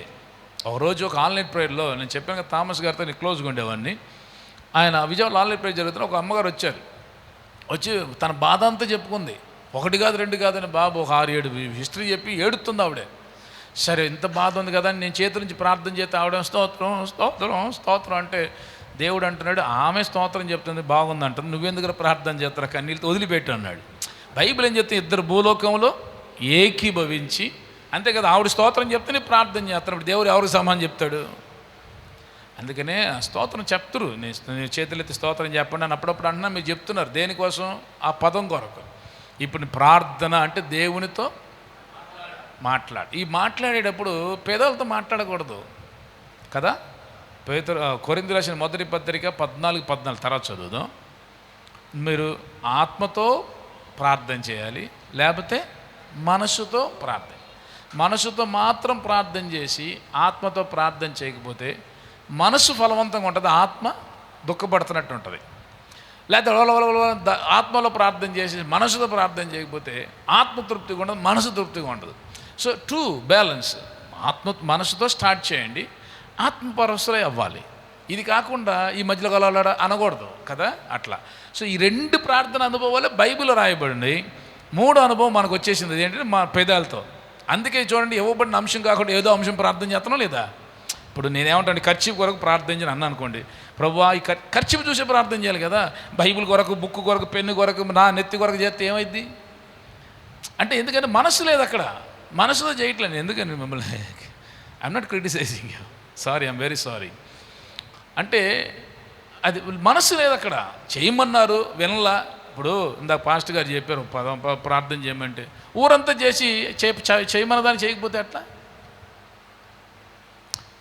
ఒకరోజు ఒక ఆన్లైన్ ప్రేయర్లో నేను చెప్పాను కదా, థామస్ గారితో నేను క్లోజ్గా ఉండేవాడిని. ఆయన విజయవాడలో ఆన్లైన్ ప్రేయర్ జరుగుతున్న ఒక అమ్మగారు వచ్చి తన బాధ అంతా చెప్పుకుంది. 1 కాదు 2 కాదని బాబు ఒక 6-7 హిస్టరీ చెప్పి ఏడుతుంది ఆవిడే. సరే, ఇంత బాధ ఉంది కదా అని నేను చేతుల నుంచి ప్రార్థన చేస్తే ఆవిడ స్తోత్రం అంటే దేవుడు అంటున్నాడు, ఆమె స్తోత్రం చెప్తుంది బాగుంది అంటుంది, నువ్వెందుకు ప్రార్థన చేస్తారా, కన్నీళ్ళతో వదిలిపెట్టు అన్నాడు. బైబిల్ ఏం చెప్తే, ఇద్దరు భూలోకంలో ఏకీభవించి అంతే కదా, ఆవిడ స్తోత్రం చెప్తే నీ ప్రార్థన చేస్తాను. ఇప్పుడు దేవుడు ఎవరికి సమానం చెప్తాడు? అందుకనే ఆ స్తోత్రం చెప్తురు. నేను చేతులెత్తి స్తోత్రం చెప్పండి అని అప్పుడప్పుడు అన్నా మీరు చెప్తున్నారు. దేనికోసం? ఆ పదం కొరకు. ఇప్పుడు ప్రార్థన అంటే దేవునితో ఈ మాట్లాడేటప్పుడు పేదలతో మాట్లాడకూడదు కదా. కొరింథీ రాసిన మొదటి పత్రిక 14:14 తర్వాత చదువుదాం. మీరు ఆత్మతో ప్రార్థన చేయాలి, లేకపోతే మనసుతో ప్రార్థన. మనసుతో మాత్రం ప్రార్థన చేసి ఆత్మతో ప్రార్థన చేయకపోతే మనసు ఫలవంతంగా ఉంటుంది, ఆత్మ దుఃఖపడుతున్నట్టు ఉంటుంది. లేకపోతే ఆత్మలో ప్రార్థన చేసి మనసుతో ప్రార్థన చేయకపోతే ఆత్మ తృప్తిగా ఉండదు, మనసు తృప్తిగా ఉండదు. So two balance. మనసుతో స్టార్ట్ చేయండి, ఆత్మపరవశులై అవ్వాలి. ఇది కాకుండా ఈ మధ్యలో కలవలాడ అనకూడదు కదా అట్లా. సో ఈ 2 ప్రార్థన అనుభవాలే బైబిల్లో రాయబడింది. 3వ అనుభవం మనకు వచ్చేసింది, ఏంటంటే మా పెదాలతో. అందుకే చూడండి, ఇవ్వబడిన అంశం కాకుండా ఏదో అంశం ప్రార్థన చేస్తానో లేదా. ఇప్పుడు నేనేమంటాను, ఖర్చు కొరకు ప్రార్థన చేయను అన్నా అనుకోండి, ప్రభువా ఈ ఖర్చు చూసే ప్రార్థన చేయాలి కదా. బైబిల్ కొరకు, బుక్ కొరకు, పెన్ను కొరకు, నా నెత్తి కొరకు చేస్తే ఏమైంది అంటే, ఎందుకంటే మనసు లేదు అక్కడ. మనసులో చేయట్లేదు. ఎందుకని మిమ్మల్ని I'm not criticising you, sorry, I'm very sorry. అంటే అది మనసు లేదు అక్కడ. చేయమన్నారు వినలా. ఇప్పుడు ఇందాక పాస్టర్ గారు చెప్పారు ప్రార్థన చేయమంటే, ఊరంతా చేసి చేయమన్న దాన్ని చేయకపోతే అట్లా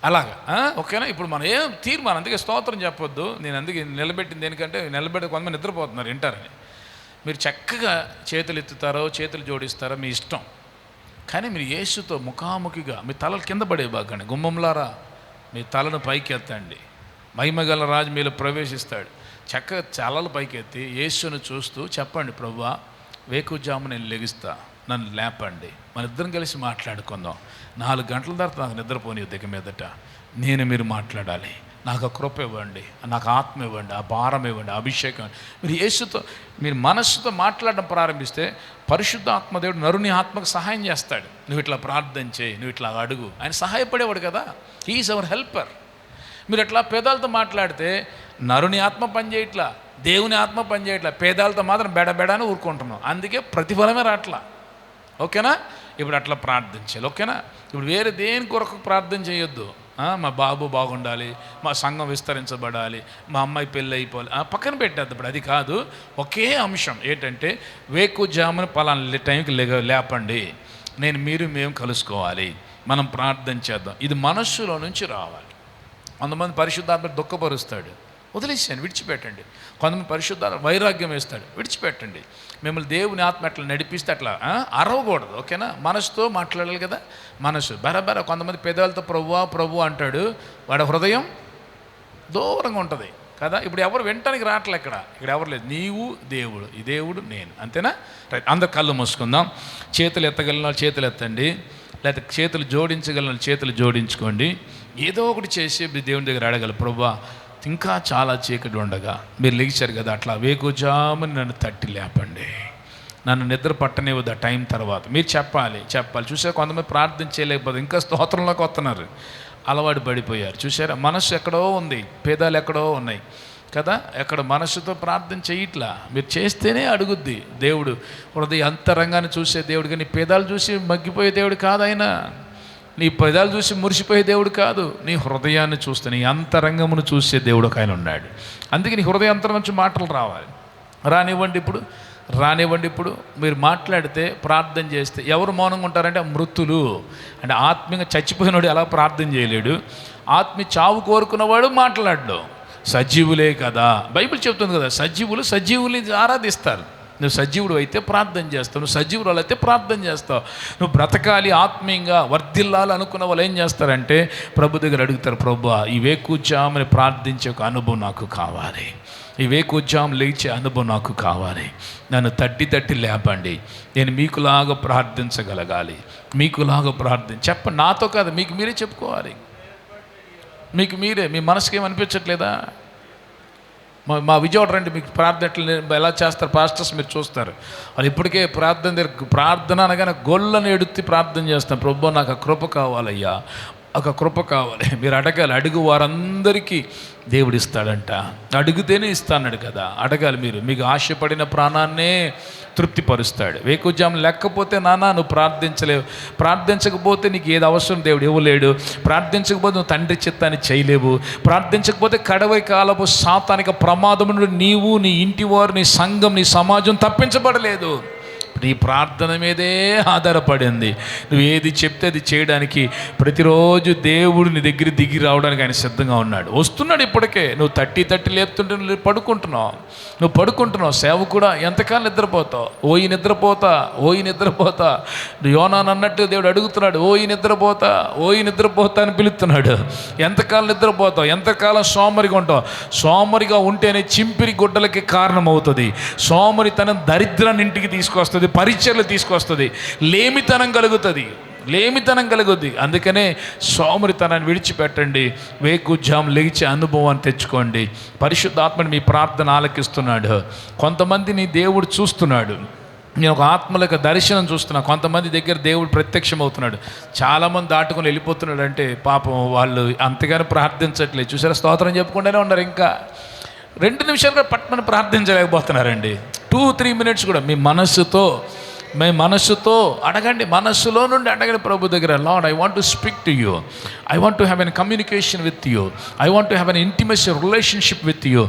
అలాగా ఓకేనా. ఇప్పుడు మనం ఏం తీర్మానం, అందుకే స్తోత్రం చెప్పొద్దు. నేను అందుకే నిలబెట్టింది దేనికంటే, కొంతమంది నిద్రపోతున్నారు వింటారని. మీరు చక్కగా చేతులు ఎత్తుతారో చేతులు జోడిస్తారో మీ ఇష్టం, కానీ మీరు యేసుతో ముఖాముఖిగా మీ తలలు కింద పడే బాగండి. గుమ్మంలారా మీ తలను పైకి ఎత్తండి, మహిమగల రాజు మీలో ప్రవేశిస్తాడు. చక్కగా తలలు పైకి ఎత్తి యేసును చూస్తూ చెప్పండి, ప్రభువా వేకుజాము నేను లెగిస్తా, నన్ను లేపండి, మన ఇద్దరం కలిసి మాట్లాడుకుందాం. 4 గంటల తర్వాత నాకు నిద్రపోని దిగ మీదట మీరు మాట్లాడాలి. నాకు ఆ కృప ఇవ్వండి, నాకు ఆత్మ ఇవ్వండి, ఆ భారం ఇవ్వండి, అభిషేకం. మీరు యేసుతో మీరు మనస్సుతో మాట్లాడడం ప్రారంభిస్తే పరిశుద్ధ ఆత్మదేవుడు నరుని ఆత్మకు సహాయం చేస్తాడు. నువ్వు ఇట్లా ప్రార్థన చేయి, నువ్వు ఇట్లా అడుగు, ఆయన సహాయపడేవాడు కదా. He is our helper. మీరు అట్లా పేదాలతో మాట్లాడితే నరుని ఆత్మ పనిచేయట్లా, దేవుని ఆత్మ పనిచేయట్లా, పేదాలతో మాత్రం బెడబెడని ఊరుకుంటున్నాం. అందుకే ప్రతిఫలమే రాట్లా. ఓకేనా. ఇప్పుడు అట్లా ప్రార్థించాలి. ఓకేనా. ఇప్పుడు వేరే దేని కొరకు ప్రార్థన చేయొద్దు. మా బాబు బాగుండాలి, మా సంఘం విస్తరించబడాలి, మా అమ్మాయి పెళ్ళి అయిపోవాలి, పక్కన పెట్టేద్దు. ఇప్పుడు అది కాదు. ఒకే అంశం ఏంటంటే, వేకుజామున పలానా టైంకి లేపండి, మేము కలుసుకోవాలి, మనం ప్రార్థన చేద్దాం. ఇది మనస్సులో నుంచి రావాలి. కొంతమంది పరిశుద్ధాత్మ దుఃఖపరుస్తాడు, వదిలేసాను, విడిచిపెట్టండి. కొంతమంది పరిశుద్ధాత్మ వైరాగ్యం వేస్తాడు, విడిచిపెట్టండి. మిమ్మల్ని దేవుని ఆత్మ అట్లా నడిపిస్తే అట్లా అరవకూడదు. ఓకేనా. మనసుతో మాట్లాడాలి కదా. మనసు బరబర. కొంతమంది పెదాలతో ప్రభువా ప్రభు అంటాడు, వాడి హృదయం దూరంగా ఉంటుంది కదా. ఇప్పుడు ఎవరు వెంటానికి రావట్లే. ఇక్కడ ఎవరు లేదు, నీవు దేవుడు, ఈ దేవుడు నేను, అంతేనా. రైట్. అందరు కళ్ళు మూసుకుందాం. చేతులు ఎత్తగలిగిన చేతులు ఎత్తండి, లేకపోతే చేతులు జోడించగలిగిన చేతులు జోడించుకోండి. ఏదో ఒకటి చేసి దేవుని దగ్గర అడగాలి, ప్రభువా ఇంకా చాలా చీకటి ఉండగా మీరు లెగిచారు కదా, అట్లా వేకుజామని నన్ను తట్టి లేపండి, నన్ను నిద్ర పట్టనివ్వదు. ఆ టైం తర్వాత మీరు చెప్పాలి. చూసారా, కొంతమంది ప్రార్థన చేయలేకపోతే ఇంకా స్తోత్రంలోకి వస్తున్నారు, అలవాటు పడిపోయారు. చూసారా, మనసు ఎక్కడో ఉంది, పేదాలు ఎక్కడో ఉన్నాయి కదా. ఎక్కడ మనసుతో ప్రార్థన చేయట్లా. మీరు చేస్తేనే అడుగుద్ది దేవుడు. హృదయ అంతరంగాన్ని చూసే దేవుడు, కానీ పేదాలు చూసి మగ్గిపోయే దేవుడు కాదు ఆయన. నీ పెదాలు చూసి మురిసిపోయే దేవుడు కాదు, నీ హృదయాన్ని చూస్తే, నీ అంతరంగమును చూసే దేవుడు ఒక ఆయన ఉన్నాడు. అందుకే నీ హృదయాంతరం నుంచి మాటలు రానివ్వండి. ఇప్పుడు మీరు మాట్లాడితే, ప్రార్థన చేస్తే ఎవరు మౌనంగా ఉంటారంటే మృతులు. అంటే ఆత్మీయంగా చచ్చిపోయినవాడు ఎలా ప్రార్థన చేయలేడు, ఆత్మీయ చావు కోరుకున్నవాడు మాట్లాడడు. సజీవులే కదా, బైబిల్ చెప్తుంది కదా, సజీవులు ఆరాధిస్తారు. నువ్వు సజీవుడు అయితే ప్రార్థన చేస్తావు, నువ్వు సజీవుడు అయితే ప్రార్థన చేస్తావు. నువ్వు బ్రతకాలి, ఆత్మీయంగా వర్ధిల్లాలి అనుకున్న వాళ్ళు ఏం చేస్తారంటే ప్రభు దగ్గర అడుగుతారు, ప్రభువా ఈ వేకుజాముని ప్రార్థించే ఒక అనుభవం నాకు కావాలి, ఈ వేకుజాము లేచే అనుభవం నాకు కావాలి, నన్ను తట్టి లేపండి, నేను మీకులాగా ప్రార్థించగలగాలి, మీకులాగా చెప్పండి. నాతో కాదు, మీకు మీరే చెప్పుకోవాలి. మీకు మీరే, మీ మనసుకి ఏమనిపించట్లేదా? మా విజయవాడ రండి, మీకు ప్రార్థన ఎలా చేస్తారు పాస్టర్స్ మీరు చూస్తారు. వాళ్ళు ఇప్పటికే ప్రార్థన అనగానే గొల్లని ఎడుత్తి ప్రార్థన చేస్తాను, ప్రభువా నాకు ఆ కృప కావాలయ్యా, ఒక కృప కావాలి. మీరు అడగాలి. అడుగు వారందరికీ దేవుడు ఇస్తాడంట. అడిగితేనే ఇస్తాడు కదా. అడగాలి మీరు. మీకు ఆశపడిన ప్రాణాన్నే తృప్తిపరుస్తాడు. వేకుజాము లేకపోతే నాన్న నువ్వు ప్రార్థించలేవు. ప్రార్థించకపోతే నీకు ఏది అవసరం దేవుడు ఇవ్వలేడు. ప్రార్థించకపోతే నువ్వు తండ్రి చిత్తాన్ని చేయలేవు. ప్రార్థించకపోతే కడవై కాలపు సాతానిక ప్రమాదం నుండి నీవు, నీ ఇంటి వారు, నీ సంఘం, నీ సమాజం తప్పించబడలేదు. నీ ప్రార్థన మీదే ఆధారపడింది. నువ్వు ఏది చెప్తే అది చేయడానికి ప్రతిరోజు దేవుడు నీ దగ్గర దిగి రావడానికి ఆయన సిద్ధంగా ఉన్నాడు. వస్తున్నాడు ఇప్పటికే. నువ్వు తట్టి లేపుతుంటే నువ్వు పడుకుంటున్నావు. సేవ కూడా ఎంతకాలం నిద్రపోతావు? ఓయి నిద్రపోతా. యోనాను అన్నట్టు దేవుడు అడుగుతున్నాడు. ఓయి నిద్రపోతా అని పిలుస్తున్నాడు. ఎంతకాలం నిద్రపోతావు? ఎంతకాలం సోమరిగా ఉంటావు? సోమరిగా ఉంటేనే చింపిరి గుడ్డలకి కారణమవుతుంది. సోమరితనం దరిద్రాన్ని ఇంటికి తీసుకొస్తుంది, పరిచర్లు తీసుకొస్తుంది, లేమితనం కలుగుద్ది. అందుకనే సోమరితనాన్ని విడిచిపెట్టండి. వేకుజాము లేచి అనుభవాన్ని తెచ్చుకోండి. పరిశుద్ధాత్మని మీ ప్రార్థన ఆలకిస్తున్నాడు. కొంతమందిని దేవుడు చూస్తున్నాడు. నేను ఒక ఆత్మలకు దర్శనం చూస్తున్నా. కొంతమంది దగ్గర దేవుడు ప్రత్యక్షమవుతున్నాడు. చాలామంది దాటుకొని వెళ్ళిపోతున్నాడు. అంటే పాపం వాళ్ళు అంతగానో ప్రార్థించట్లేదు. చూసారా, స్తోత్రం చెప్పుకుంటూనే ఉన్నారు. ఇంకా 2 నిమిషాలుగా పట్టమని ప్రార్థించలేకపోతున్నారండి. 2-3 మినిట్స్ కూడా మీ మనస్సుతో అడగండి. మనస్సులో నుండి అడగండి ప్రభు దగ్గర. Lord, I want to speak to you. I want to have an communication with you. I want to have an intimacy relationship with you.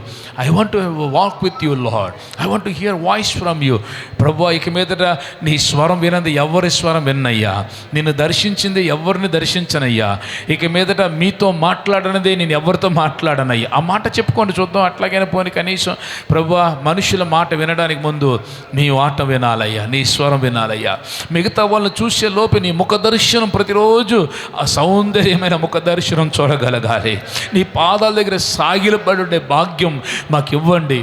I want to walk with you Lord. I want to hear voice from you. ప్రభు, ఇక మీదట నీ స్వరం వినంది ఎవరి స్వరం విన్నయ్యా. నిన్ను దర్శించింది ఎవరిని దర్శించనయ్యా. ఇక మీదట మీతో మాట్లాడనదే నేను ఎవరితో మాట్లాడనయ్యా. ఆ మాట చెప్పుకోండి చూద్దాం. అట్లాగైనా పోనీ కనీసం ప్రభు, మనుషుల మాట వినడానికి ముందు నీ మాట వినాలయ్యా, నీ స్వరం వినాలయ్యా. మిగతా వాళ్ళని చూసే లోపే నీ ముఖ దర్శనం, ప్రతిరోజు ఆ సౌందర్యమైన ముఖ దర్శనం చూడగలగాలి. నీ పాదాల దగ్గర సాగిలపడే భాగ్యం మాకు ఇవ్వండి.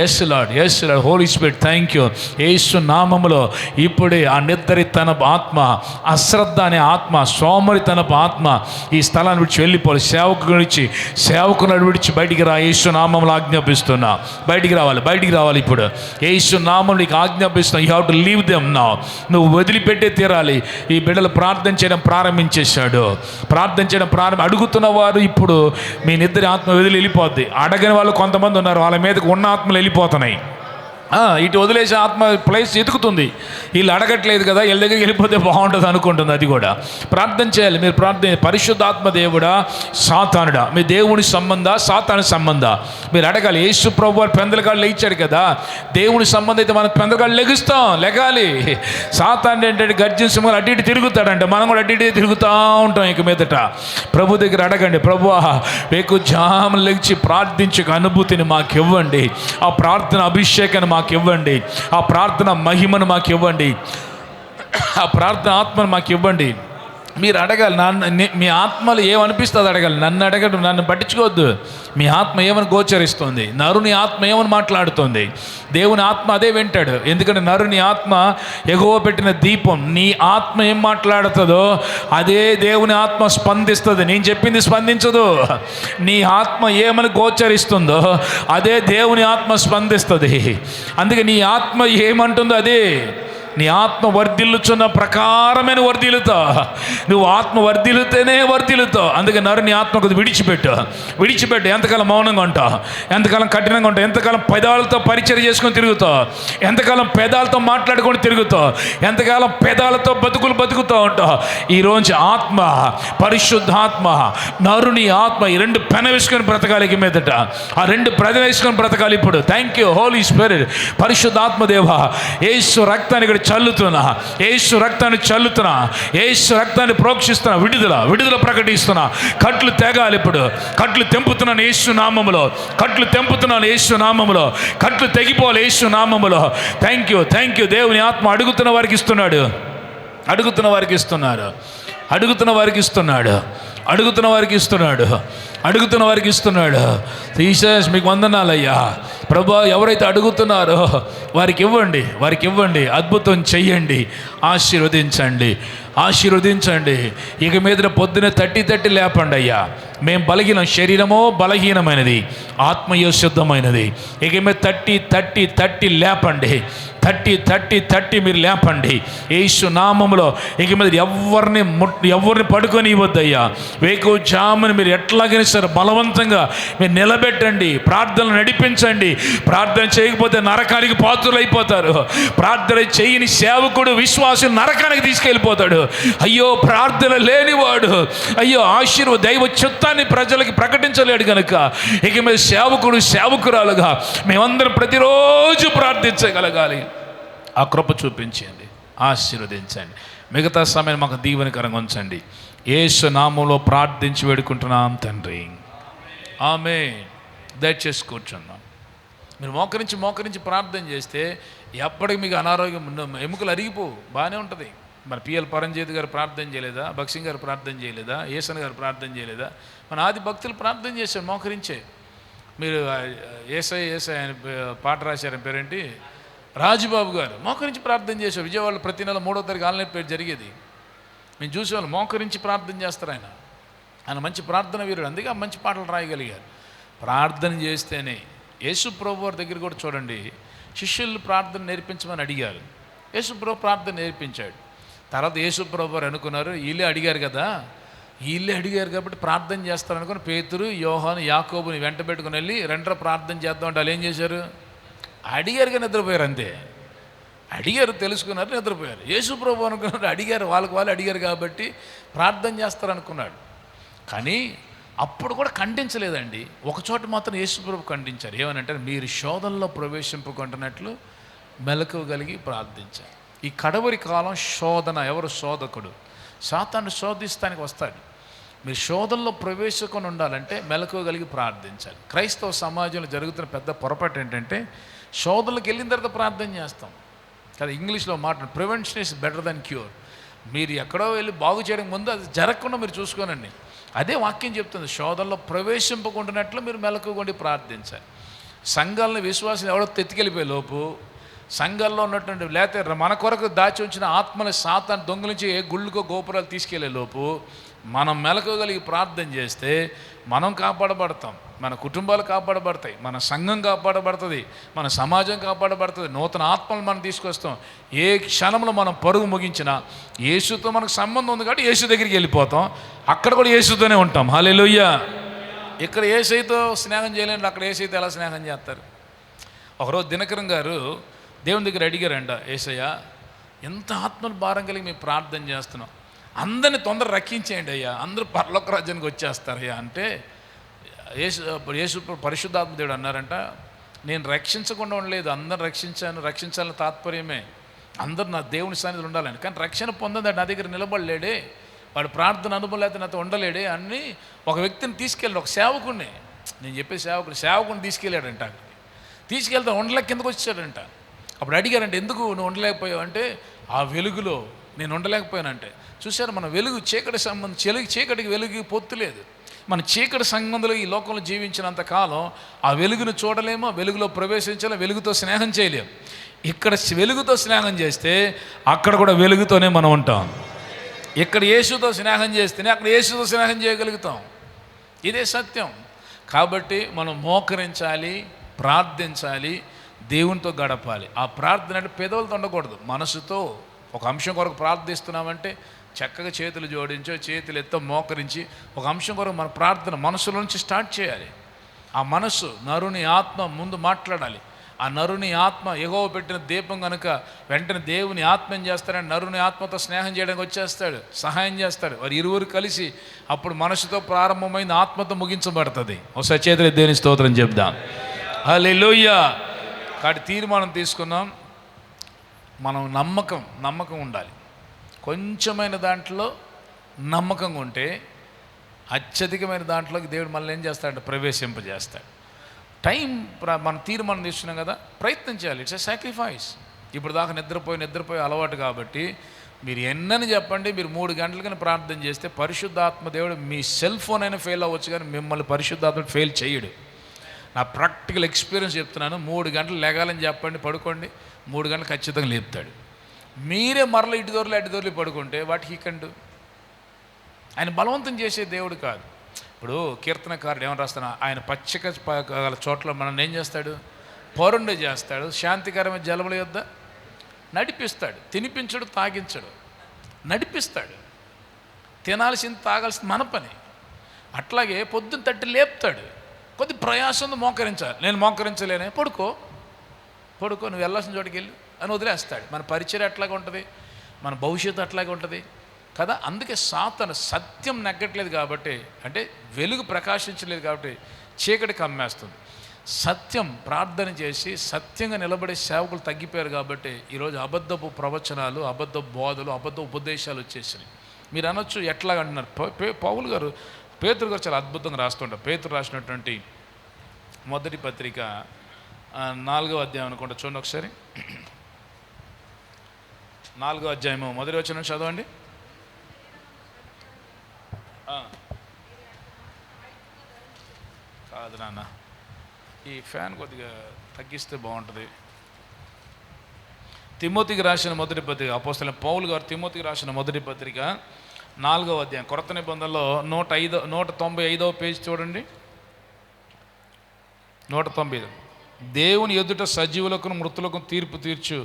Yes Lord, Holy Spirit, thank you. Yesu నామములో ఇప్పుడే ఆ నిద్రితనపు ఆత్మ, అశ్రద్ధ అనే ఆత్మ, సోమరితనపు ఆత్మ ఈ స్థలాన్ని విడిచి వెళ్ళిపోవాలి. సేవకుని విడిచి బయటికి రా. యేసు నామములో ఆజ్ఞాపిస్తున్నా. బయటికి రావాలి ఇప్పుడు. యేసు నామములో నీకు ఆజ్ఞాపిస్తున్నా. You have to leave them now. నువ్వు వదిలిపెట్టే తీరాలి. ఈ బిడ్డలు ప్రార్థన చేయడం ప్రారంభించేశాడు. అడుగుతున్న వారు ఇప్పుడు మీ నిద్ర ఆత్మ వెళ్ళిపోద్ది. అడగని వాళ్ళు కొంతమంది ఉన్నారు. వాళ్ళ మీదకి ఉన్న ఆత్మలు వెళ్ళిపోతున్నాయి. ఇటు వదిలేసే ఆత్మ ప్లేస్ ఎతుకుతుంది. వీళ్ళు అడగట్లేదు కదా, వీళ్ళ దగ్గరికి వెళ్ళిపోతే బాగుంటుంది అనుకుంటుంది. అది కూడా ప్రార్థన చేయాలి. మీరు పరిశుద్ధాత్మ దేవుడా, సాతానుడా, మీ దేవుని సంబంధ, సాతాను సంబంధ మీరు అడగాలి. యేసు ప్రభు వారు పెందలగాళ్ళు లేచాడు కదా. దేవుని సంబంధం అయితే మనం పెందలగాళ్ళు లెగాలి. సాతాను ఏంటంటే గర్జన సింహాలు అటు ఇటు తిరుగుతాడంటే మనం కూడా అటు ఇటు తిరుగుతూ ఉంటాం. ఇక మీదట ప్రభు దగ్గర అడగండి. ప్రభువా, వేకుజాము లెగిచి ప్రార్థించే అనుభూతిని మాకు ఇవ్వండి. ఆ ప్రార్థన అభిషేకాన్ని మాకు ఇవ్వండి. ఆ ప్రార్థన మహిమను మాకు ఇవ్వండి. ఆ ప్రార్థన ఆత్మను మాకు ఇవ్వండి. మీరు అడగాలి. మీ ఆత్మలు ఏమనిపిస్తుంది అడగాలి. నన్ను అడగడం, నన్ను పట్టించుకోవద్దు. మీ ఆత్మ ఏమని గోచరిస్తుంది, నరుని ఆత్మ ఏమని మాట్లాడుతుంది, దేవుని ఆత్మ అదే వింటాడు. ఎందుకంటే నరుని ఆత్మ ఎగువ పెట్టిన దీపం. నీ ఆత్మ ఏం మాట్లాడుతుందో అదే దేవుని ఆత్మ స్పందిస్తుంది. నేను చెప్పింది స్పందించదు. నీ ఆత్మ ఏమని గోచరిస్తుందో అదే దేవుని ఆత్మ స్పందిస్తుంది. అందుకే నీ ఆత్మ ఏమంటుందో అదే. నీ ఆత్మ వర్ధిల్లుచున్న ప్రకారమైన వర్ధిల్లుతావు. నువ్వు ఆత్మ వర్ధిల్లుతేనే వర్ధిల్లుతావు. అందుకే నరుని ఆత్మకు విడిచిపెట్టు. ఎంతకాలం మౌనంగా ఉంటావు, ఎంతకాలం కఠినంగా ఉంటావు, ఎంతకాలం పెదాలతో పరిచయం చేసుకొని తిరుగుతావు, ఎంతకాలం పెదాలతో మాట్లాడుకొని తిరుగుతావు, ఎంతకాలం పెదాలతో బతుకుతూ ఉంటావు. ఈరోజు ఆత్మ, పరిశుద్ధాత్మ, నరుని ఆత్మ, ఈ 2 పెన వేసుకొని బ్రతకాలి. మీదట ఆ 2 ప్రజలు వేసుకొని బ్రతకాలి. ఇప్పుడు థ్యాంక్ యూ హోలీ స్పిరిట్. పరిశుద్ధాత్మ దేవ, యేసు రక్తాన్ని ఇక్కడ చల్లుతున్నా, యేసు రక్తాన్ని ప్రోక్షిస్తున్నా. విడుదల ప్రకటిస్తున్నా. కట్లు తెగాలి. ఇప్పుడు కట్లు తెంపుతున్నాను యేసు నామములో. కట్లు తెగిపోవాలి యేసు నామములో. Thank you. దేవుని ఆత్మ అడుగుతున్న వారికి ఇస్తున్నాడు. జీసస్ మీకు వందనాలయ్యా. ప్రభువా, ఎవరైతే అడుగుతున్నారో వారికి ఇవ్వండి. అద్భుతం చెయ్యండి. ఆశీర్వదించండి. ఇక మీద పొద్దున తట్టి లేపండి అయ్యా. మేము శరీరమో బలహీనమైనది, ఆత్మీయ శుద్ధమైనది. ఇక మీద 30 లేపండి. 30 మీరు లేపండి యేసు నామములో. ఇక మీద ఎవరిని పడుకొని ఇవ్వద్దయ్యా. వేకువజామున మీరు ఎట్లాగైనా సరే బలవంతంగా మీరు నిలబెట్టండి, ప్రార్థనలు నడిపించండి. ప్రార్థన చేయకపోతే నరకానికి పాత్రలు అయిపోతారు. ప్రార్థన చేయని సేవకుడు విశ్వాసం నరకానికి తీసుకెళ్ళిపోతాడు. అయ్యో ప్రార్థన లేనివాడు అయ్యో దైవ చిత్తాన్ని ప్రజలకి ప్రకటించలేడు కనుక ఇక మీద సేవకురాలుగా మేమందరం ప్రతిరోజు ప్రార్థించగలగాలి. ఆ కృప చూపించండి, ఆశీర్వదించండి. మిగతా సమయం మాకు దీవెనకరంగా ఉంచండి. యేసు నామములో ప్రార్థించి వేడుకుంటున్నాం తండ్రి, ఆమేన్. దయచేసి కూర్చున్నాం. మీరు మోకరించి ప్రార్థన చేస్తే ఎప్పటికి మీకు అనారోగ్యం ఎముకలు అరిగిపోవు, బాగానే ఉంటుంది. మన పిఎల్ పరంజేతి గారు ప్రార్థన చేయలేదా? భక్సింగ్ గారు ప్రార్థన చేయలేదా? ఏసన్ గారు ప్రార్థన చేయలేదా? మన ఆది భక్తులు ప్రార్థన చేశారు మోకరించే. మీరు ఏసై ఆయన పాట రాశారని పేరేంటి, రాజుబాబు గారు మోకరించి ప్రార్థన చేశారు. విజయవాడలో ప్రతి నెల 3వ తారీఖు ఆన్లైన్ పేరు జరిగేది. మేము చూసేవాళ్ళు మోకరించి ప్రార్థన చేస్తారు. ఆయన మంచి ప్రార్థన వీరుడు, అందుకే మంచి పాటలు రాయగలిగారు. ప్రార్థన చేస్తేనే యేసు ప్రభు వారి దగ్గర కూడా చూడండి, శిష్యులు ప్రార్థన నేర్పించమని అడిగారు. యేసు ప్రభు ప్రార్థన నేర్పించాడు. తర్వాత యేసు ప్రభు వారు అనుకున్నారు, వీళ్ళే అడిగారు కాబట్టి ప్రార్థన చేస్తారనుకుని పేతురు, యోహాను, యాకోబుని వెంట పెట్టుకుని వెళ్ళి రెండో ప్రార్థన చేద్దాం అంటే వాళ్ళు ఏం చేశారు? అడిగారుగా నిద్రపోయారు. అంతే, అడిగారు, తెలుసుకున్నారు, నిద్రపోయారు. యేసు ప్రభు అనుకున్నారు, అడిగారు, వాళ్ళు అడిగారు కాబట్టి ప్రార్థన చేస్తారనుకున్నాడు. కానీ అప్పుడు కూడా ఖండించలేదండి. ఒకచోట మాత్రం యేసు ప్రభు ఖండించారు. ఏమనంటే, మీరు శోధనలో ప్రవేశింపుకుంటున్నట్లు మెలకువగలిగి ప్రార్థించారు. ఈ కడవరి కాలం శోధన. ఎవరు శోధకుడు? సాతాను శోధిస్తానికి వస్తాడు. మీరు శోధనలో ప్రవేశించుకొని ఉండాలంటే మెలకువగలిగి ప్రార్థించాలి. క్రైస్తవ సమాజంలో జరుగుతున్న పెద్ద పొరపాటు ఏంటంటే, శోధనలకు వెళ్ళిన తర్వాత ప్రార్థన చేస్తాం కదా. ఇంగ్లీష్లో మాట prevention is better than cure. మీరు ఎక్కడో వెళ్ళి బాగు చేయడం ముందు అది జరగకుండా మీరు చూసుకోనండి. అదే వాక్యం చెప్తుంది. శోధనలో ప్రవేశింపకుండానట్లు మీరు మెలకువగొండి ప్రార్థించాలి. సంఘాలను విశ్వాసం ఎవడో తెత్తికెళ్ళిపోయే లోపు సంఘాల్లో ఉన్నటువంటి లేకపోతే మన కొరకు దాచి ఉంచిన ఆత్మని సాతాను దొంగిలించి ఏ గుళ్ళకో గోపురాలు తీసుకెళ్లే లోపు మనం మెలకువగలిగి ప్రార్థన చేస్తే మనం కాపాడబడతాం, మన కుటుంబాలు కాపాడబడతాయి, మన సంఘం కాపాడబడుతుంది, మన సమాజం కాపాడబడుతుంది, నూతన ఆత్మలు మనం తీసుకొస్తాం. ఏ క్షణంలో మనం పరుగు ముగించినా యేసుతో మనకు సంబంధం ఉంది కాబట్టి యేసు దగ్గరికి వెళ్ళిపోతాం. అక్కడ కూడా యేసుతోనే ఉంటాం. హల్లెలూయా. ఇక్కడ యేసయ్యతో స్నేహం చేయలేండి, అక్కడ యేసయ్యతో ఎలా స్నేహం చేస్తారు? ఒకరోజు దినకరం గారు దేవుని దగ్గర అడిగారంట, యేసయ్య ఎంత ఆత్మల భారం కలిగి మేము ప్రార్థన చేస్తున్నాం, అందరిని తొందర రక్షించేయండి అయ్యా, అందరూ పరలోక రాజ్యానికి వచ్చేస్తారయ్యా అంటే యేసు పరిశుద్ధాత్మ దేవుడు అన్నారంట, నేను రక్షించకుండా ఉండలేదు, అందరు రక్షించాలని తాత్పర్యమే, అందరూ నా దేవుని సన్నిధిలో ఉండాలని. కానీ రక్షణ పొందండి నా దగ్గర నిలబడలేడే, వాడు ప్రార్థన అనుభవం లేకపోతే నాతో ఉండలేడే అని ఒక వ్యక్తిని తీసుకెళ్ళాడు. ఒక సేవకుడిని, నేను చెప్పే సేవకుడిని తీసుకెళ్ళాడంట. తీసుకెళ్తే ఉండలేక కిందకు వచ్చాడంట. అప్పుడు అడిగారంటే, ఎందుకు నువ్వు ఉండలేకపోయావు అంటే, ఆ వెలుగులో నేను ఉండలేకపోయానంటే. చూశారు, మన వెలుగు చీకటి చీకటికి వెలుగు పొత్తు లేదు. మన చీకటి సంబంధులు ఈ లోకంలో జీవించినంత కాలం ఆ వెలుగును చూడలేము, వెలుగులో ప్రవేశించలేము, వెలుగుతో స్నేహం చేయలేము. ఇక్కడ వెలుగుతో స్నేహం చేస్తే అక్కడ కూడా వెలుగుతోనే మనం ఉంటాం. ఇక్కడ యేసుతో స్నేహం చేస్తేనే అక్కడ యేసుతో స్నేహం చేయగలుగుతాం. ఇదే సత్యం. కాబట్టి మనం మోకరించాలి, ప్రార్థించాలి, దేవునితో గడపాలి. ఆ ప్రార్థన అంటే పెదవులతో ఉండకూడదు, మనసుతో. ఒక అంశం కొరకు ప్రార్థిస్తున్నామంటే చక్కగా చేతులు జోడించో, చేతులు ఎత్తో మోకరించి ఒక అంశం కొరకు మన ప్రార్థన మనసులో నుంచి స్టార్ట్ చేయాలి. ఆ మనస్సు నరుని ఆత్మ ముందు మాట్లాడాలి. ఆ నరుని ఆత్మ యెహోవా పెట్టిన దీపం కనుక వెంటనే దేవుని ఆత్మ ఏం చేస్తాడంటే నరుని ఆత్మతో స్నేహం చేయడానికి వచ్చేస్తాడు, సహాయం చేస్తాడు. వారు ఇరువురు కలిసి అప్పుడు మనసుతో ప్రారంభమైన ఆత్మతో ముగించబడుతుంది. ఒకసారి చేతులు దేవుని స్తోత్రం చెప్దాం. హల్లెలూయా. కాబట్టి తీర్మానం తీసుకున్నాం, మనం నమ్మకం ఉండాలి. కొంచెమైన దాంట్లో నమ్మకంగా ఉంటే అత్యధికమైన దాంట్లోకి దేవుడు మనల్ని ఏం చేస్తాడంటే ప్రవేశింపజేస్తాడు. మనం తీర్మానం తీసుకున్నాం కదా, ప్రయత్నం చేయాలి. It's a sacrifice. ఇప్పుడు దాకా నిద్రపోయి అలవాటు కాబట్టి మీరు ఎన్నని చెప్పండి, మీరు 3 గంటలకని ప్రార్థన చేస్తే పరిశుద్ధాత్మ దేవుడు మీ సెల్ ఫోన్ అయినా ఫెయిల్ అవ్వచ్చు కానీ మిమ్మల్ని పరిశుద్ధాత్మ ఫెయిల్ చేయడు. నా ప్రాక్టికల్ ఎక్స్పీరియన్స్ చెప్తున్నాను. 3 గంటలు లెగాలని చెప్పండి, పడుకోండి, 3 గంటలు ఖచ్చితంగా లేపుతాడు. మీరే మరల ఇటు దొరలి పడుకుంటే వాటికి కండు ఆయన బలవంతం చేసే దేవుడు కాదు. ఇప్పుడు కీర్తనకారుడు ఏమని రాస్తాను, ఆయన పచ్చిక గల చోట్ల మనం ఏం చేస్తాడు, పౌరుండే చేస్తాడు, శాంతికరమైన జలముల యొద్ద నడిపిస్తాడు. తినిపించడు, తాగించడు, నడిపిస్తాడు. తినాల్సింది తాగాల్సింది మన పని. అట్లాగే పొద్దున్న తట్టి లేపుతాడు. కొద్ది ప్రయాసం మోకరించాలి. నేను మోకరించలేనే, పడుకో నువ్వు వెళ్ళాల్సిన చోటుకి వెళ్ళి అని వదిలేస్తాడు. మన పరిచయం అట్లాగే ఉంటుంది, మన భవిష్యత్తు అట్లాగే ఉంటుంది కదా. అందుకే సాతాను సత్యం నెగ్గట్లేదు కాబట్టి, అంటే వెలుగు ప్రకాశించలేదు కాబట్టి చీకటి కమ్మేస్తుంది. సత్యం ప్రార్థన చేసి సత్యంగా నిలబడే సేవకులు తగ్గిపోయారు కాబట్టి ఈరోజు అబద్ధపు ప్రవచనాలు, అబద్ధ బోధలు, అబద్ధ ఉపదేశాలు వచ్చేసినాయి. మీరు అనొచ్చు ఎట్లాగ అంటున్నారు. పౌలు గారు, పేతురు గారు చాలా అద్భుతంగా రాస్తుంటారు. పేతురు రాసినటువంటి మొదటి పత్రిక 4వ అధ్యాయం అనుకుంటా, చూడండి ఒకసారి. 4వ అధ్యాయము మొదటి వచనం చదవండి. కాదు నాన్న, ఈ ఫ్యాన్ కొద్దిగా తగ్గిస్తే బాగుంటుంది. తిమోతికి రాసిన మొదటి పత్రిక, అపోస్తలుడైన పౌలు గారు తిమోతికి రాసిన మొదటి పత్రిక 4వ అధ్యాయం, కొత్త నిబంధనలో 195వ పేజ్ చూడండి. 195. దేవుని ఎదుట సజీవులకు మృతులకు తీర్పు తీర్చు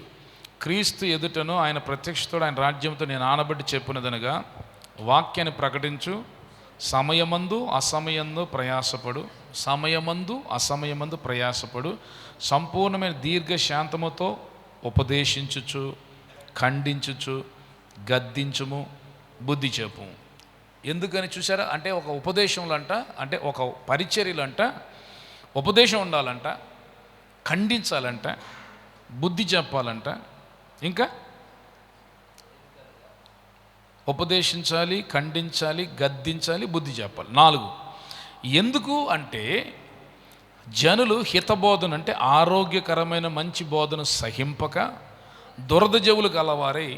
క్రీస్తు ఎదుటను ఆయన ప్రత్యక్షతోడు ఆయన రాజ్యంతో నేను ఆనబట్టి చెప్పినదనగా వాక్యాన్ని ప్రకటించు, సమయమందు అసమయమందు ప్రయాసపడు, సంపూర్ణమైన దీర్ఘశాంతముతో ఉపదేశించుచు, ఖండించుచు, గద్దించుము, బుద్ధి చెప్పు. ఎందుకని చూసారా, అంటే ఒక ఉపదేశంలో అంటే ఒక పరిచర్యలు ఉపదేశం ఉండాలంట, ఖండించాలంట, బుద్ధి చెప్పాలంట, ఇంకా ఉపదేశించాలి, ఖండించాలి, గద్దించాలి, బుద్ధి చెప్పాలి. 4. ఎందుకు అంటే జనులు హితబోధన అంటే ఆరోగ్యకరమైన మంచి బోధన సహింపక దురద చెవులు గలవారై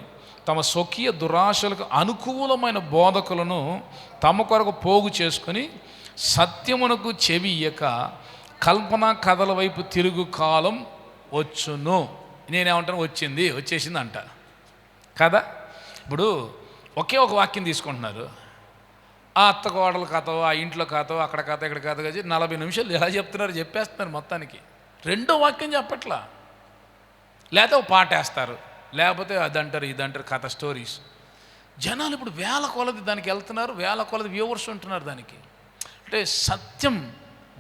తమ స్వకీయ దురాశలకు అనుకూలమైన బోధకులను తమ కొరకు పోగు చేసుకొని సత్యమునకు చెవి ఇయ్యక కల్పన కథల వైపు తిరుగు కాలం వచ్చును. నేనేమంటాను, వచ్చేసింది అంట కదా. ఇప్పుడు ఒకే ఒక వాక్యం తీసుకుంటున్నారు. ఆ అత్తకోడల కథ, ఆ ఇంట్లో కథ, అక్కడ కథ, ఇక్కడ కథ కదా 40 నిమిషాలు ఎలా చెప్తున్నారు, చెప్పేస్తున్నారు మొత్తానికి. రెండో వాక్యం చెప్పట్లా. లేకపోతే ఒక పాట వేస్తారు, లేకపోతే అదంటారు ఇదంటారు, కథ స్టోరీస్. జనాలు ఇప్పుడు వేల కొలది దానికి వెళ్తున్నారు, వేల కొలది వ్యూవర్స్ ఉంటున్నారు దానికి. అంటే సత్యం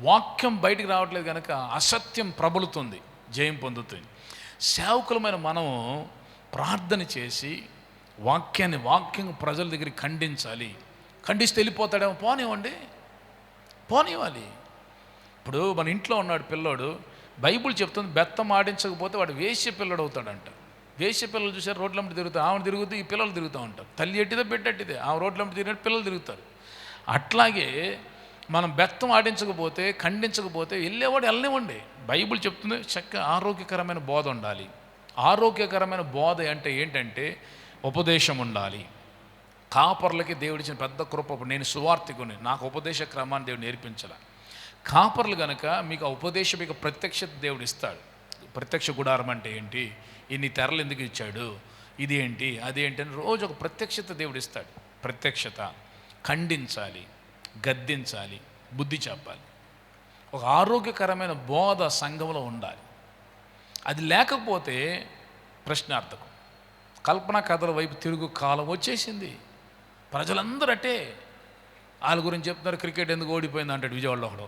వాక్యం బయటికి రావట్లేదు కనుక అసత్యం ప్రబలుతుంది, జయం పొందుతుంది. సేవకులమైన మనం ప్రార్థన చేసి వాక్యం ప్రజల దగ్గరికి ఖండించాలి. ఖండిస్తే వెళ్ళిపోతాడేమో, పోనివ్వాలి. ఇప్పుడు మన ఇంట్లో ఉన్నాడు పిల్లోడు, బైబుల్ చెప్తుంది బెత్తం ఆడించకపోతే వాడు వేశ్య పిల్లడు అవుతాడంట. వేశ్య పిల్లలు చూసారు, రోడ్లమ్మటి తిరుగుతారు, ఆమె తిరుగుతూ ఈ పిల్లలు తిరుగుతూ ఉంటారు. తల్లి ఎట్టిదే పెట్టట్టిదే, ఆమె రోడ్లమ్మటి తిరిగినట్టు పిల్లలు తిరుగుతారు. అట్లాగే మనం బెత్తం ఆడించకపోతే, ఖండించకపోతే వెళ్ళేవాడు వెళ్ళనివ్వండి. బైబుల్ చెప్తుంది చక్కగా ఆరోగ్యకరమైన బోధ ఉండాలి. ఆరోగ్యకరమైన బోధ అంటే ఏంటంటే ఉపదేశం ఉండాలి. కాపర్లకి దేవుడిచ్చిన పెద్ద కృప. నేను సువార్థికుని, నాకు ఉపదేశ క్రమాన్ని దేవుడు నేర్పించాల. కాపర్లు కనుక మీకు ఆ ఉపదేశం, మీకు ప్రత్యక్షత దేవుడు ఇస్తాడు. ప్రత్యక్ష గుడారం అంటే ఏంటి, ఇన్ని తెరలు ఎందుకు ఇచ్చాడు, ఇది ఏంటి, అదేంటి అని రోజు ఒక ప్రత్యక్షత దేవుడు ఇస్తాడు. ప్రత్యక్షత, ఖండించాలి, గద్దించాలి, బుద్ధి చెప్పాలి. ఒక ఆరోగ్యకరమైన బోధ సంఘంలో ఉండాలి. అది లేకపోతే ప్రశ్నార్థకం. కల్పన కథల వైపు తిరుగు కాలం వచ్చేసింది. ప్రజలందరూ అట్టే వాళ్ళ గురించి చెప్తున్నారు. క్రికెట్ ఎందుకు ఓడిపోయింది అంటాడు విజయవాడలో ఒకడు.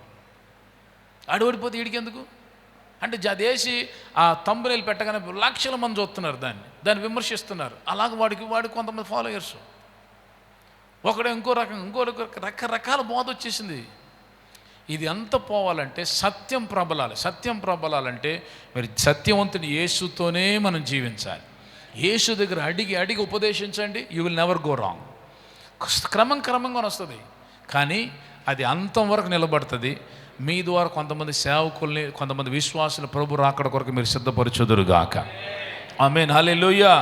ఆడు ఓడిపోతే వీడికి ఎందుకు అంటే దేశీ ఆ తంబునేలు పెట్టగానే లక్షల మంది చూస్తున్నారు, దాన్ని విమర్శిస్తున్నారు. అలాగే వాడికి కొంతమంది ఫాలోయర్స్. ఒకడు ఇంకో రకరకాల బోధ వచ్చేసింది. ఇది అంత పోవాలంటే సత్యం ప్రబలాలంటే మరి సత్యవంతుని యేసుతోనే మనం జీవించాలి. యేసు దగ్గర అడిగి ఉపదేశించండి, you will never go wrong. క్రమంగా వస్తుంది, కానీ అది అంతం వరకు నిలబడుతుంది. మీ ద్వారా కొంతమంది సేవకుల్ని, కొంతమంది విశ్వాసులు ప్రభు రాకడ కొరకు మీరు సిద్ధపరచుదురుగాక. ఆమేన్, హల్లెలూయా.